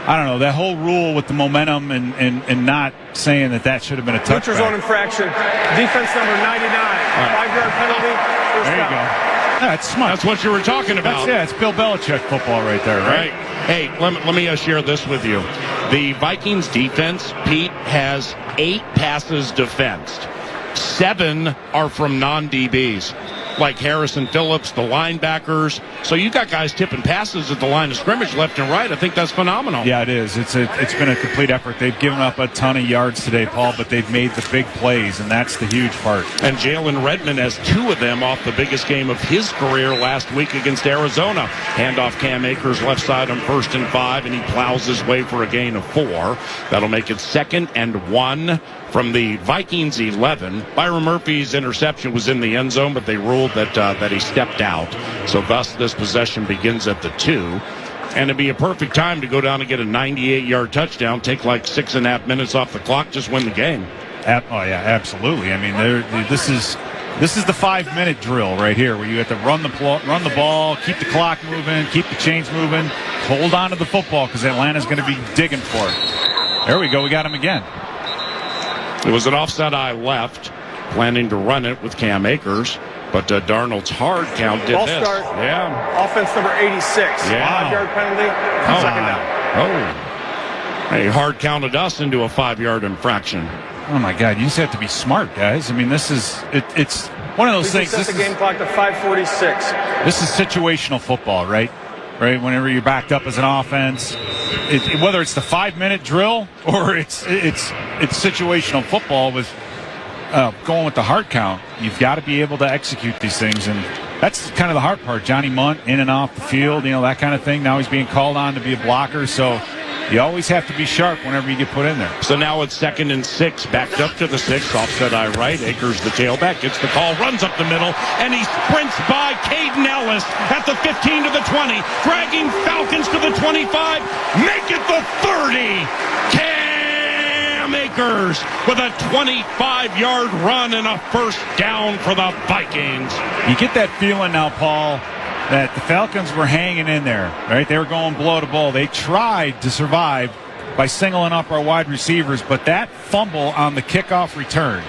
I don't know, that whole rule with the momentum and not saying that should have been a touchback. Neutral zone infraction. Defense number 99. 5-yard penalty. There you go. That's smart. That's what you were talking about. It's Bill Belichick football right there, right? Hey, let me share this with you. The Vikings defense, Pete, has 8 passes defensed. 7 are from non-DBs, like Harrison Phillips, the linebackers. So you got guys tipping passes at the line of scrimmage left and right. I think that's phenomenal. Yeah, it is. It's been a complete effort. They've given up a ton of yards today, Paul, but they've made the big plays, and that's the huge part. And Jalen Redmond has 2 of them off the biggest game of his career last week against Arizona. Handoff Cam Akers left side on 1st and 5, and he plows his way for a gain of 4. That'll make it 2nd and 1 from the Vikings 11. Byron Murphy's interception was in the end zone, but they ruled that he stepped out. So thus this possession begins at the 2. And it'd be a perfect time to go down and get a 98-yard touchdown, take like 6.5 minutes off the clock, just win the game. Oh, yeah, absolutely. I mean, this is the 5-minute drill right here, where you have to run the ball, keep the clock moving, keep the chains moving, hold on to the football, because Atlanta's going to be digging for it. There we go. We got him again. It was an offside eye left. planning to run it with Cam Akers. But Darnold's hard count did Ball this. start. Yeah. Offense number 86. Yeah. 5-yard penalty. Second down. He hard counted us into a 5-yard infraction. Oh my God! You just have to be smart, guys. I mean, it's one of those things. Set the game clock to 5:46. This is situational football, right? Right. Whenever you're backed up as an offense, whether it's the 5-minute drill or it's situational football with going with the hard count, you've got to be able to execute these things, and that's kind of the hard part. Johnny Munt in and off the field, that kind of thing. Now he's being called on to be a blocker, so you always have to be sharp whenever you get put in there. So now it's 2nd and 6, backed up to the 6, offset eye right. Akers, the tailback, gets the call, runs up the middle, and he sprints by Caden Ellis at the 15 to the 20, dragging Falcons to the 25, make it the 30. Cam Akers with a 25-yard run and a first down for the Vikings. You get that feeling now, Paul, that the Falcons were hanging in there, right? They were going blow to blow. They tried to survive by singling up our wide receivers, but that fumble on the kickoff return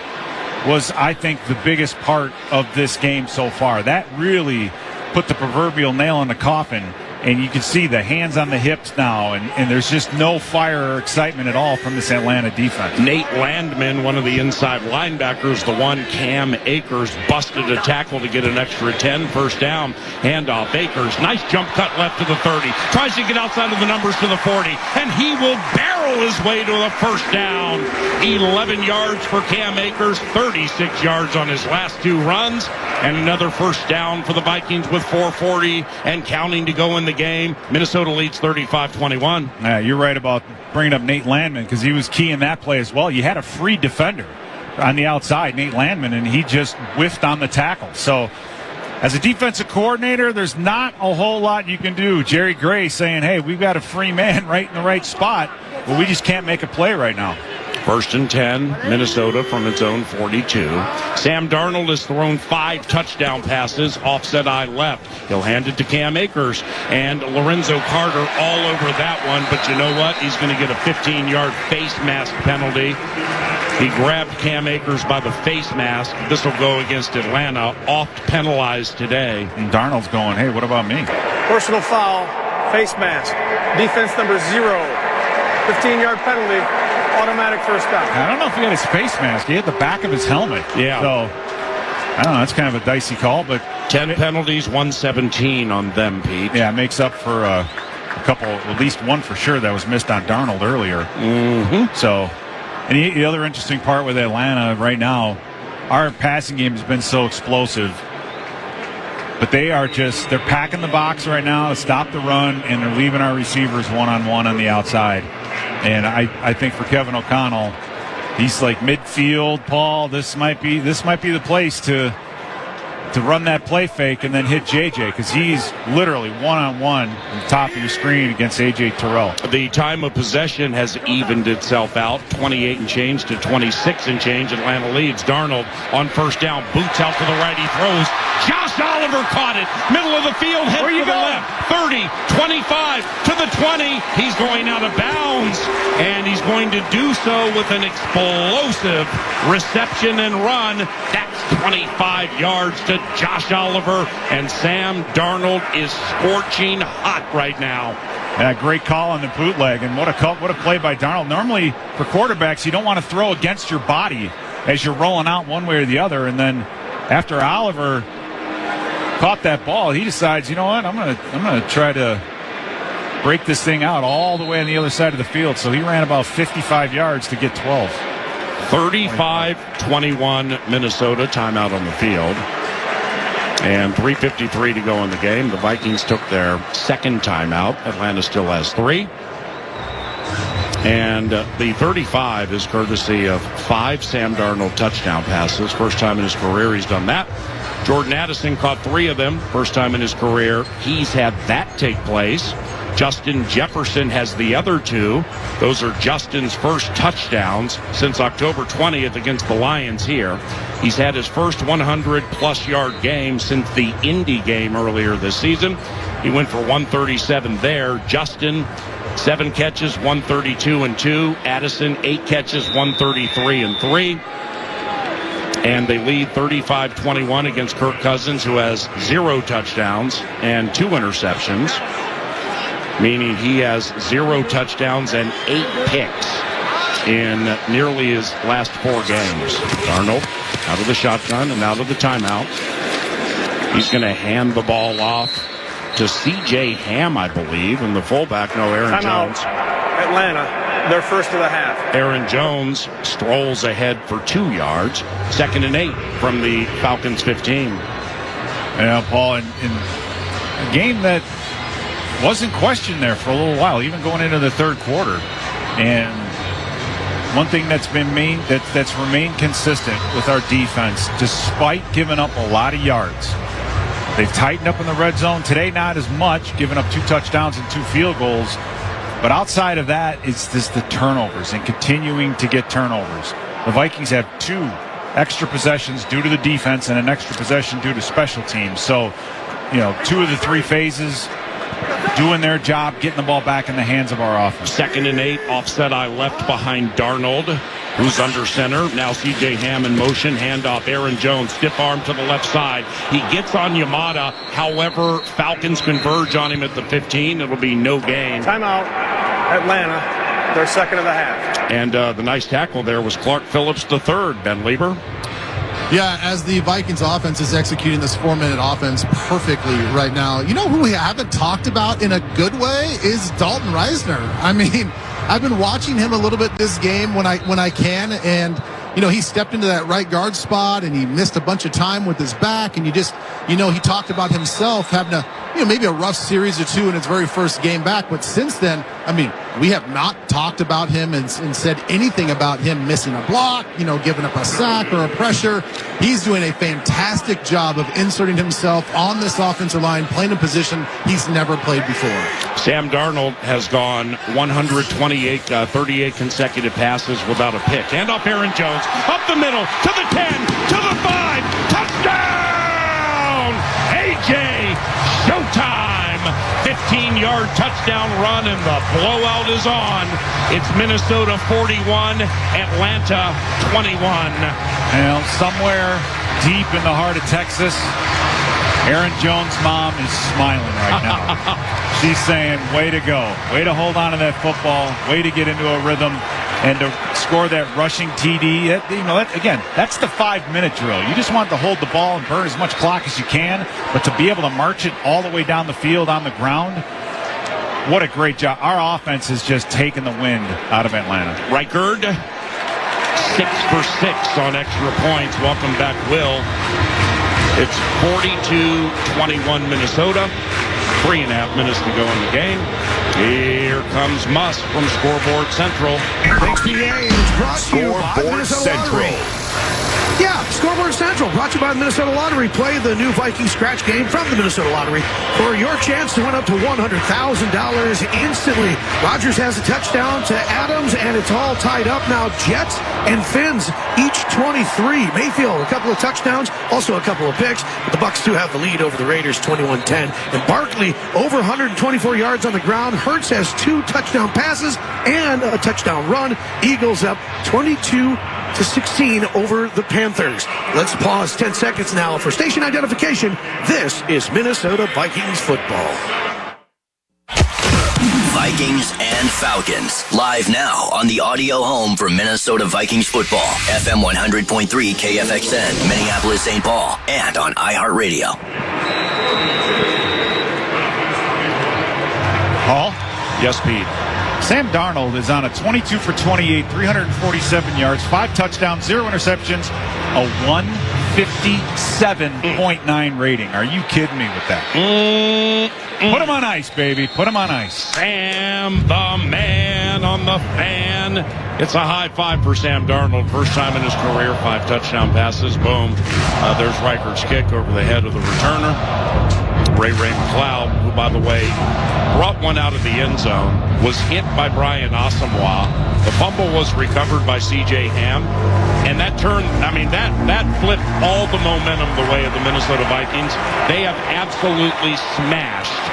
was, I think, the biggest part of this game so far. That really put the proverbial nail in the coffin, and you can see the hands on the hips now, and there's just no fire or excitement at all from this Atlanta defense. Nate Landman, one of the inside linebackers, the one Cam Akers busted a tackle to get an extra 10, first down, handoff. Akers, nice jump cut left to the 30, tries to get outside of the numbers to the 40, and he will barrel his way to the first down. 11 yards for Cam Akers, 36 yards on his last 2 runs, and another first down for the Vikings with 4:40 and counting to go in the game. Minnesota leads 35-21. Yeah, you're right about bringing up Nate Landman, because he was key in that play as well. You had a free defender on the outside, Nate Landman, and he just whiffed on the tackle. So as a defensive coordinator, there's not a whole lot you can do. Jerry Gray saying, hey, we've got a free man right in the right spot, but we just can't make a play right now. 1st and 10, Minnesota from its own 42. Sam Darnold has thrown 5 touchdown passes, offset eye left. He'll hand it to Cam Akers and Lorenzo Carter all over that one, but you know what? He's going to get a 15-yard face mask penalty. He grabbed Cam Akers by the face mask. This will go against Atlanta, oft penalized today. And Darnold's going, hey, what about me? Personal foul, face mask. Defense number 0. 15-yard penalty. Automatic first down. I don't know if he had his face mask. He had the back of his helmet. Yeah. So, I don't know. That's kind of a dicey call, but 10 penalties, 117 on them, Pete. Yeah, it makes up for a couple, at least one for sure that was missed on Darnold earlier. Mm-hmm. So, and the other interesting part with Atlanta right now, our passing game has been so explosive, but they're packing the box right now to stop the run, and they're leaving our receivers one-on-one on the outside. And I think for Kevin O'Connell, he's like midfield, Paul. This might be the place to run that play fake and then hit JJ, because he's literally one-on-one on the top of your screen against A.J. Terrell. The time of possession has evened itself out, 28 and change to 26 and change. Atlanta leads. Darnold on first down, boots out to the right, he throws. Josh Oliver caught it, middle of the field, head to the left, 30, 25 to the 20. He's going out of bounds, and he's going to do so with an explosive reception and run. That's 25 yards to Josh Oliver, and Sam Darnold is scorching hot right now. Yeah, great call on the bootleg, and what a play by Darnold. Normally, for quarterbacks, you don't want to throw against your body as you're rolling out one way or the other, and then after Oliver caught that ball, he decides, you know what, I'm gonna try to break this thing out all the way on the other side of the field. So he ran about 55 yards to get 12. 35-21 Minnesota, timeout on the field. And 3:53 to go in the game. The Vikings took their second timeout. Atlanta still has 3. And the 35 is courtesy of 5 Sam Darnold touchdown passes. First time in his career he's done that. Jordan Addison caught 3 of them. First time in his career he's had that take place. Justin Jefferson has the other 2. Those are Justin's first touchdowns since October 20th against the Lions here. He's had his first 100-plus yard game since the Indy game earlier this season. He went for 137 there. Justin, 7 catches, 132 and 2. Addison, 8 catches, 133 and 3. And they lead 35-21 against Kirk Cousins, who has 0 touchdowns and 2 interceptions, meaning he has 0 touchdowns and 8 picks in nearly his last 4 games. Darnold out of the shotgun and out of the timeout. He's going to hand the ball off to C.J. Ham, I believe, and the fullback, Aaron timeout. Jones. Atlanta. Their first of the half. Aaron Jones strolls ahead for 2 yards. 2nd and 8 from the Falcons 15. Yeah, Paul, in a game that wasn't questioned there for a little while, even going into the third quarter. And one thing that's remained consistent with our defense, despite giving up a lot of yards. They've tightened up in the red zone. Today, not as much, giving up 2 touchdowns and 2 field goals. But outside of that, it's just the turnovers and continuing to get turnovers. The Vikings have 2 extra possessions due to the defense and an extra possession due to special teams. So, 2 of the 3 phases doing their job, getting the ball back in the hands of our offense. 2nd and 8, offset eye left behind Darnold, who's under center. Now C.J. Ham in motion, handoff Aaron Jones, stiff arm to the left side. He gets on Yamada. However, Falcons converge on him at the 15. It'll be no gain. Timeout. Atlanta, their second of the half. And the nice tackle there was Clark Phillips III, Ben Lieber. Yeah, as the Vikings offense is executing this 4-minute offense perfectly right now. You know who we haven't talked about in a good way is Dalton Reisner. I mean, I've been watching him a little bit this game when I can, and he stepped into that right guard spot and he missed a bunch of time with his back, and he talked about himself having maybe a rough series or 2 in his very first game back, but since then, I mean, we have not talked about him and said anything about him missing a block, giving up a sack or a pressure. He's doing a fantastic job of inserting himself on this offensive line, playing a position he's never played before. Sam Darnold has gone 38 consecutive passes without a pick. Hand off Aaron Jones, up the middle, to the 10, to the 5, touchdown! A.J. Showtime! 15-yard touchdown run, and the blowout is on. It's Minnesota 41, Atlanta 21. Somewhere deep in the heart of Texas, Aaron Jones' mom is smiling right now. She's saying, way to go. Way to hold on to that football. Way to get into a rhythm and to score that rushing TD. That's the 5-minute drill. You just want to hold the ball and burn as much clock as you can, but to be able to march it all the way down the field on the ground, what a great job. Our offense has just taken the wind out of Atlanta. Reichard, 6 for 6 on extra points. Welcome back, Will. It's 42-21 Minnesota. 3.5 minutes to go in the game. Here comes Musk from Scoreboard Central. XPA is brought to you by Minnesota Lottery. Yeah, Scoreboard Central, brought to you by the Minnesota Lottery. Play the new Viking scratch game from the Minnesota Lottery for your chance to win up to $100,000 instantly. Rodgers has a touchdown to Adams, and it's all tied up now. Jets and Finns, each 23. Mayfield, a couple of touchdowns, also a couple of picks. But the Bucs do have the lead over the Raiders, 21-10. And Barkley, over 124 yards on the ground. Hurts has 2 touchdown passes and a touchdown run. Eagles up 22-16 over the Panthers. Let's pause 10 seconds now for station identification. This is Minnesota Vikings football. Vikings and Falcons, live now on the audio home for Minnesota Vikings football. FM 100.3 KFXN, Minneapolis, St. Paul, and on iHeartRadio. Paul? Yes, Pete. Sam Darnold is on a 22 for 28, 347 yards, 5 touchdowns, 0 interceptions, a 157.9 rating. Are you kidding me with that? Put him on ice, baby. Put him on ice. Sam, the man on the fan. It's a high 5 for Sam Darnold. First time in his career, 5 touchdown passes. Boom. There's Reichard's kick over the head of the returner. Ray McLeod, who, by the way, brought one out of the end zone, was hit by Brian Asamoah. The fumble was recovered by C.J. Ham. And that turned, that flipped all the momentum the way of the Minnesota Vikings. They have absolutely smashed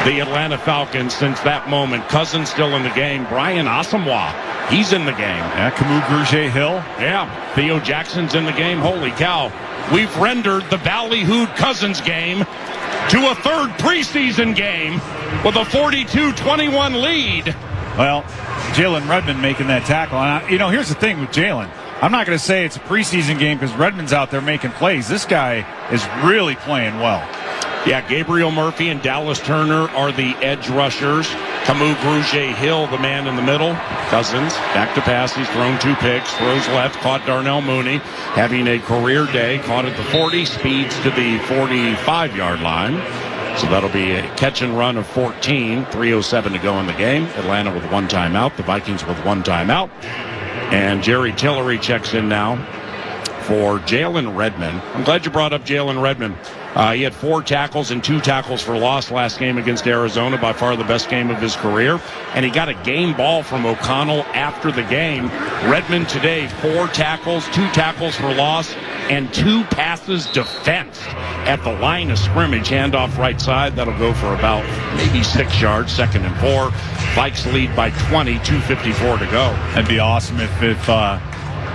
the Atlanta Falcons since that moment. Cousins still in the game. Brian Asamoah He's in the game. Yeah, Camus-Grugier-Hill. Yeah, Theo Jackson's in the game. Holy cow. We've rendered the Ballyhooed Cousins game to a third preseason game with a 42-21 lead. Well, Jalen Redmond making that tackle. And here's the thing with Jalen. I'm not going to say it's a preseason game because Redmond's out there making plays. This guy is really playing well. Yeah, Gabriel Murphy and Dallas Turner are the edge rushers. Camus-Grugier-Hill, the man in the middle. Cousins, back to pass. He's thrown 2 picks. Throws left, caught Darnell Mooney. Having a career day, caught at the 40, speeds to the 45-yard line. So that'll be a catch and run of 14. 3:07 to go in the game. Atlanta with 1 timeout. The Vikings with 1 timeout. And Jerry Tillery checks in now for Jalen Redmond. I'm glad you brought up Jalen Redmond. He had 4 tackles and 2 tackles for loss last game against Arizona, by far the best game of his career. And he got a game ball from O'Connell after the game. Redmond today, 4 tackles, 2 tackles for loss, and 2 passes defensed at the line of scrimmage. Handoff right side. That'll go for about maybe 6 yards, 2nd and 4. Vikes lead by 20, 2:54 to go. That'd be awesome if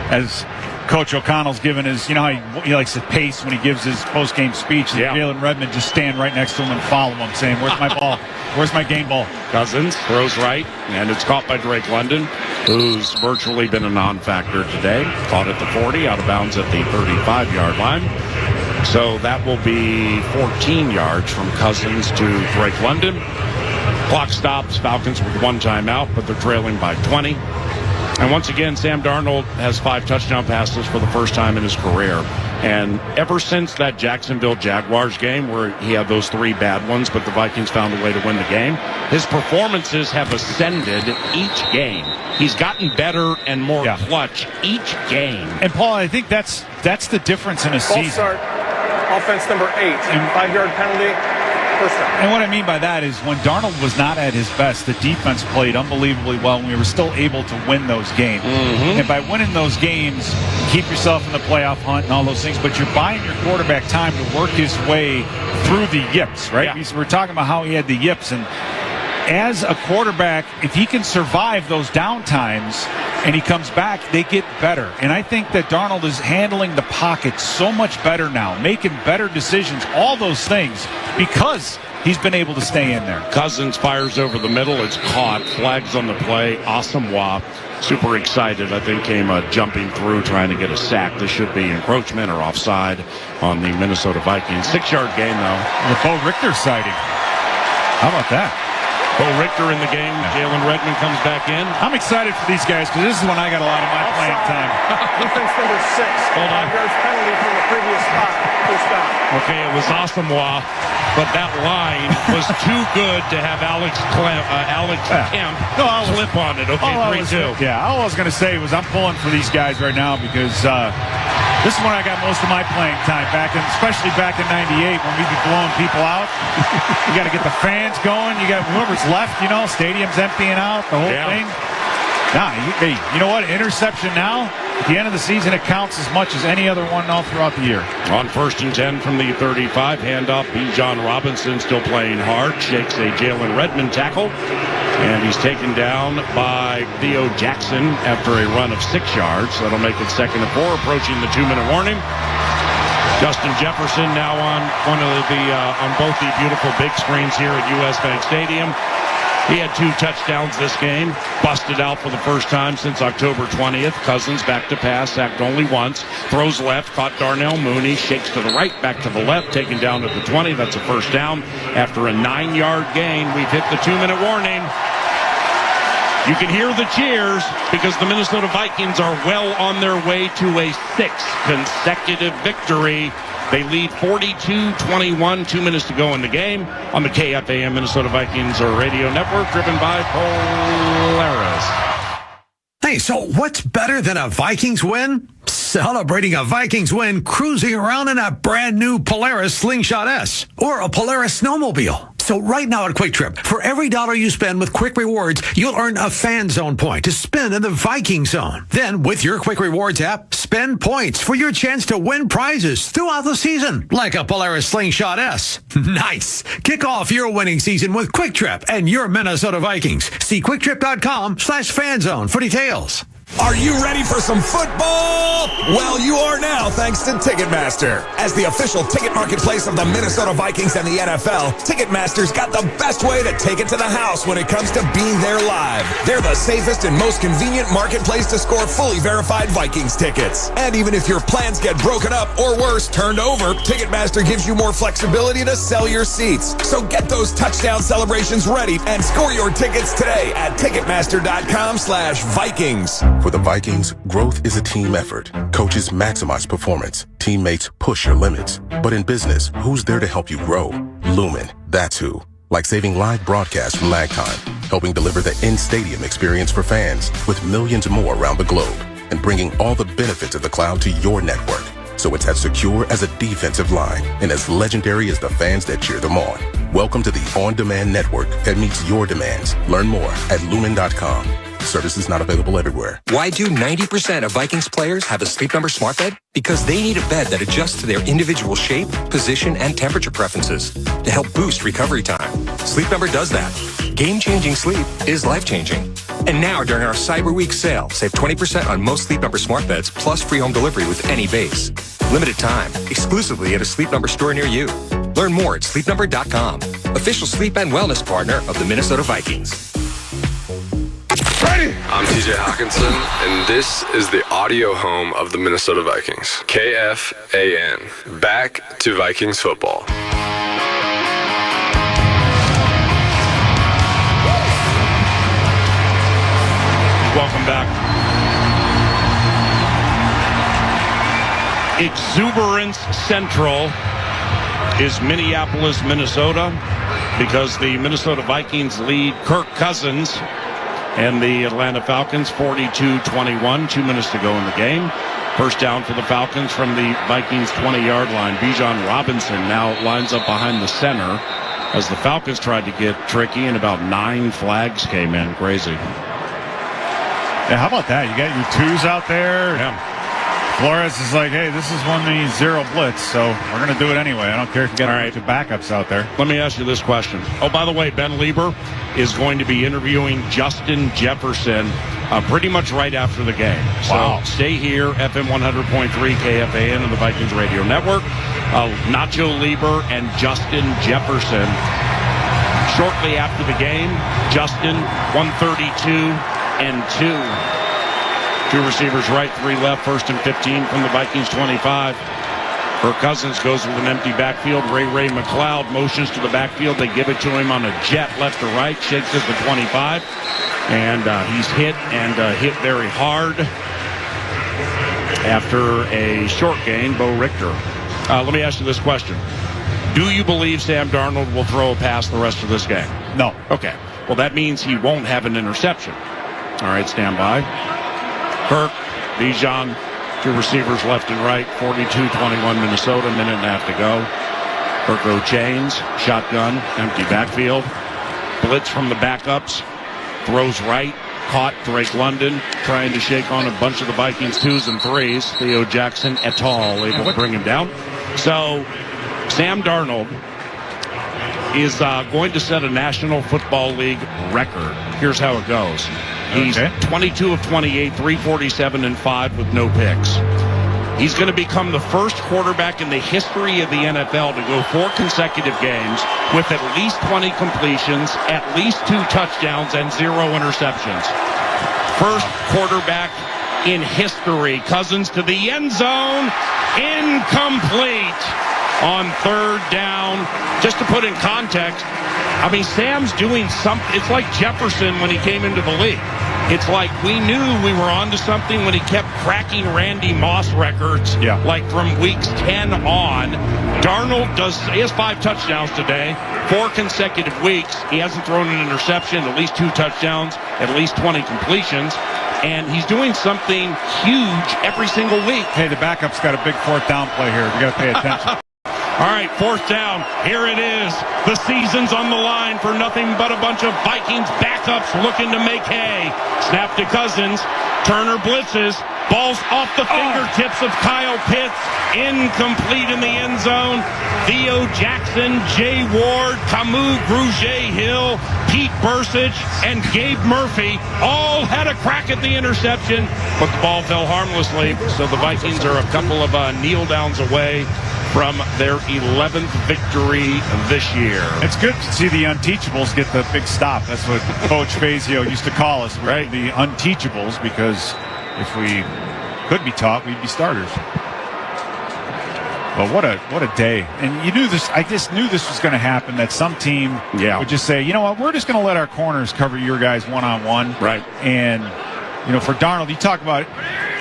as Coach O'Connell's given his, how he likes to pace when he gives his post-game speech. Yeah. Jalen Redmond just stand right next to him and follow him, saying, "Where's my ball? Where's my game ball?" Cousins throws right, and it's caught by Drake London, who's virtually been a non-factor today. Caught at the 40, out of bounds at the 35-yard line. So that will be 14 yards from Cousins to Drake London. Clock stops. Falcons with 1 timeout, but they're trailing by 20. And once again, Sam Darnold has 5 touchdown passes for the first time in his career. And ever since that Jacksonville Jaguars game where he had those 3 bad ones, but the Vikings found a way to win the game, his performances have ascended each game. He's gotten better and more clutch each game. And Paul, I think that's the difference in a season. False start, offense number 8, 5-yard penalty. And what I mean by that is when Darnold was not at his best, the defense played unbelievably well, and we were still able to win those games. Mm-hmm. And by winning those games, you keep yourself in the playoff hunt and all those things, but you're buying your quarterback time to work his way through the yips, right? Yeah. We're talking about how he had the yips, and as a quarterback, if he can survive those down times and he comes back, they get better. And I think that Darnold is handling the pocket so much better now, making better decisions, all those things, because he's been able to stay in there. Cousins fires over the middle. It's caught. Flags on the play. Asamoah, super excited, I think, came jumping through trying to get a sack. This should be encroachment or offside on the Minnesota Vikings. 6-yard gain, though. The Bo Richter sighting. How about that? Bo Richter in the game. Jalen Redmond comes back in. I'm excited for these guys because this is when I got a lot of my playing time. Defense number 6. Hold on. 5 yards penalty from the previous spot. First down. Okay, it was Asamoah, but that line was too good to have Alex Kemp slip on it. Okay, 3-2. All I was going to say was I'm pulling for these guys right now because this is when I got most of my playing time, especially back in '98 when we'd be blowing people out. You got to get the fans going. You got whoever's left, stadium's emptying out, the whole thing. Nah, you know what? Interception now, at the end of the season, it counts as much as any other one all throughout the year. On 1st and 10 from the 35, handoff. Bijan Robinson still playing hard. Shakes a Jalen Redmond tackle. And he's taken down by Theo Jackson after a run of 6 yards. That'll make it 2nd and 4, approaching the 2-minute warning. Justin Jefferson now on on both the beautiful big screens here at US Bank Stadium. He had 2 touchdowns this game. Busted out for the first time since October 20th. Cousins back to pass, sacked only once. Throws left, caught Darnell Mooney. Shakes to the right, back to the left, taken down at the 20. That's a first down. After a 9-yard gain, we've hit the 2-minute warning. You can hear the cheers because the Minnesota Vikings are well on their way to a 6th consecutive victory. They lead 42-21, 2 minutes to go in the game on the KFAN Minnesota Vikings radio network, driven by Polaris. Hey, so what's better than a Vikings win? Celebrating a Vikings win, cruising around in a brand new Polaris Slingshot S or a Polaris snowmobile. So right now at Quick Trip, for every $1 you spend with Quick Rewards, you'll earn a Fan Zone point to spend in the Viking Zone. Then, with your Quick Rewards app, spend points for your chance to win prizes throughout the season, like a Polaris Slingshot S. Nice! Kick off your winning season with Quick Trip and your Minnesota Vikings. See QuickTrip.com/fanzone for details. Are you ready for some football? Well, you are now, thanks to Ticketmaster. As the official ticket marketplace of the Minnesota Vikings and the NFL, Ticketmaster's got the best way to take it to the house when it comes to being there live. They're the safest and most convenient marketplace to score fully verified Vikings tickets. And even if your plans get broken up or worse, turned over, Ticketmaster gives you more flexibility to sell your seats. So get those touchdown celebrations ready and score your tickets today at Ticketmaster.com/Vikings. For the Vikings, growth is a team effort. Coaches maximize performance. Teammates push your limits. But in business, who's there to help you grow? Lumen, that's who. Like saving live broadcasts from lag time, helping deliver the in-stadium experience for fans with millions more around the globe, and bringing all the benefits of the cloud to your network. So it's as secure as a defensive line and as legendary as the fans that cheer them on. Welcome to the on-demand network that meets your demands. Learn more at lumen.com. Services not available everywhere. Why do 90% of Vikings players have a Sleep Number smart bed? Because they need a bed that adjusts to their individual shape, position, and temperature preferences to help boost recovery time. Sleep Number does that. Game-changing sleep is life-changing. And now, during our Cyber Week sale, save 20% on most Sleep Number smart beds, plus free home delivery with any base. Limited time, exclusively at a Sleep Number store near you. Learn more at sleepnumber.com. Official sleep and wellness partner of the Minnesota Vikings. I'm TJ Hawkinson, and this is the audio home of the Minnesota Vikings. KFAN. Back to Vikings football. Welcome back. Exuberance Central is Minneapolis, Minnesota, because the Minnesota Vikings lead Kirk Cousins and the Atlanta Falcons 42-21. 2 minutes to go in the game. First down for the Falcons from the Vikings 20-yard line. Bijan Robinson now lines up behind the center as the Falcons tried to get tricky, and about 9 flags came in. Crazy. Yeah, how about that? You got your twos out there. Yeah. Flores is like, hey, this is 1-0 blitz, so we're going to do it anyway. I don't care if you get two backups out there. Let me ask you this question. Oh, by the way, Ben Lieber is going to be interviewing Justin Jefferson pretty much right after the game. Wow. So stay here, FM 100.3 KFAN and the Vikings Radio Network. Nacho Lieber and Justin Jefferson. Shortly after the game, Justin 132-2. 2 receivers right, 3 left, 1st and 15 from the Vikings 25. Kirk Cousins goes with an empty backfield. Ray McLeod motions to the backfield. They give it to him on a jet left to right, shakes it to 25. And he's hit very hard after a short gain. Bo Richter. Let me ask you this question. Do you believe Sam Darnold will throw a pass the rest of this game? No. Okay. Well, that means he won't have an interception. All right, stand by. Kirk, Bijan, 2 receivers left and right, 42-21 Minnesota, minute and a half to go. Kirko chains, shotgun, empty backfield. Blitz from the backups, throws right, caught Drake London, trying to shake on a bunch of the Vikings 2s and 3s. Theo Jackson et al. Able to bring him down. So, Sam Darnold is going to set a National Football League record. Here's how it goes. He's 22 of 28, 347 and 5 with no picks. He's going to become the first quarterback in the history of the NFL to go 4 consecutive games with at least 20 completions, at least 2 touchdowns, and 0 interceptions. First quarterback in history. Cousins to the end zone. Incomplete on 3rd down. Just to put in context, I mean, Sam's doing something. It's like Jefferson when he came into the league. It's like we knew we were onto something when he kept cracking Randy Moss records, like from weeks 10 on. Darnold he has 5 touchdowns today, 4 consecutive weeks. He hasn't thrown an interception, at least 2 touchdowns, at least 20 completions. And he's doing something huge every single week. Hey, the backup's got a big 4th down play here. We got to pay attention. All right, fourth down. Here it is. The season's on the line for nothing but a bunch of Vikings backups looking to make hay. Snap to Cousins. Turner blitzes. Ball's off the fingertips of Kyle Pitts. Incomplete in the end zone. Theo Jackson, Jay Ward, Camus Grugier-Hill, Pete Bursich, and Gabe Murphy all had a crack at the interception, but the ball fell harmlessly. So the Vikings are a couple of kneel downs away from their 11th victory this year. It's good to see the unteachables get the big stop. That's what Coach Fazio used to call us, right? The unteachables, because if we could be taught, we'd be starters. Well, what a day. And you knew this. I just knew this was going to happen, that some team would just say, you know what, we're just going to let our corners cover your guys one-on-one. Right. And, you know, for Darnold, you talk about,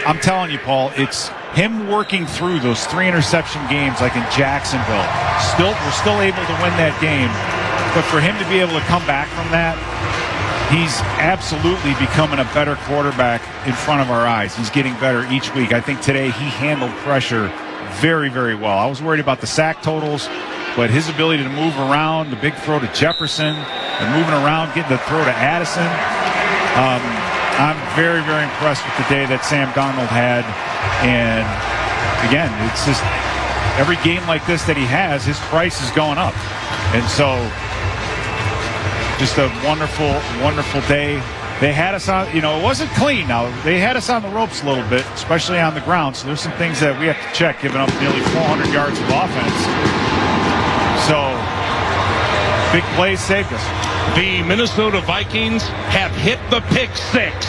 I'm telling you, Paul, it's him working through those 3 interception games like in Jacksonville. We're still able to win that game. But for him to be able to come back from that, he's absolutely becoming a better quarterback in front of our eyes. He's getting better each week. I think today he handled pressure very, very well. I was worried about the sack totals, but his ability to move around, the big throw to Jefferson, and moving around, getting the throw to Addison. I'm very, very impressed with the day that Sam Darnold had. And again, it's just every game like this that he has, his price is going up. And so just a wonderful, wonderful day. They had us on, you know, it wasn't clean. Now, they had us on the ropes a little bit, especially on the ground. So there's some things that we have to check, giving up nearly 400 yards of offense. So big plays saved us. The Minnesota Vikings have hit the pick six.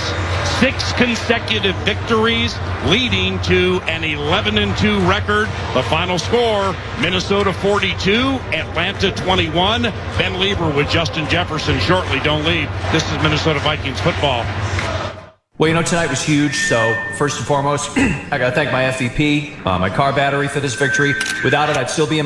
6 consecutive victories, leading to an 11-2 record. The final score, Minnesota 42, Atlanta 21. Ben Lieber with Justin Jefferson shortly. Don't leave. This is Minnesota Vikings football. Well, you know, tonight was huge. So first and foremost, I got to thank my FVP, my car battery for this victory. Without it, I'd still be in my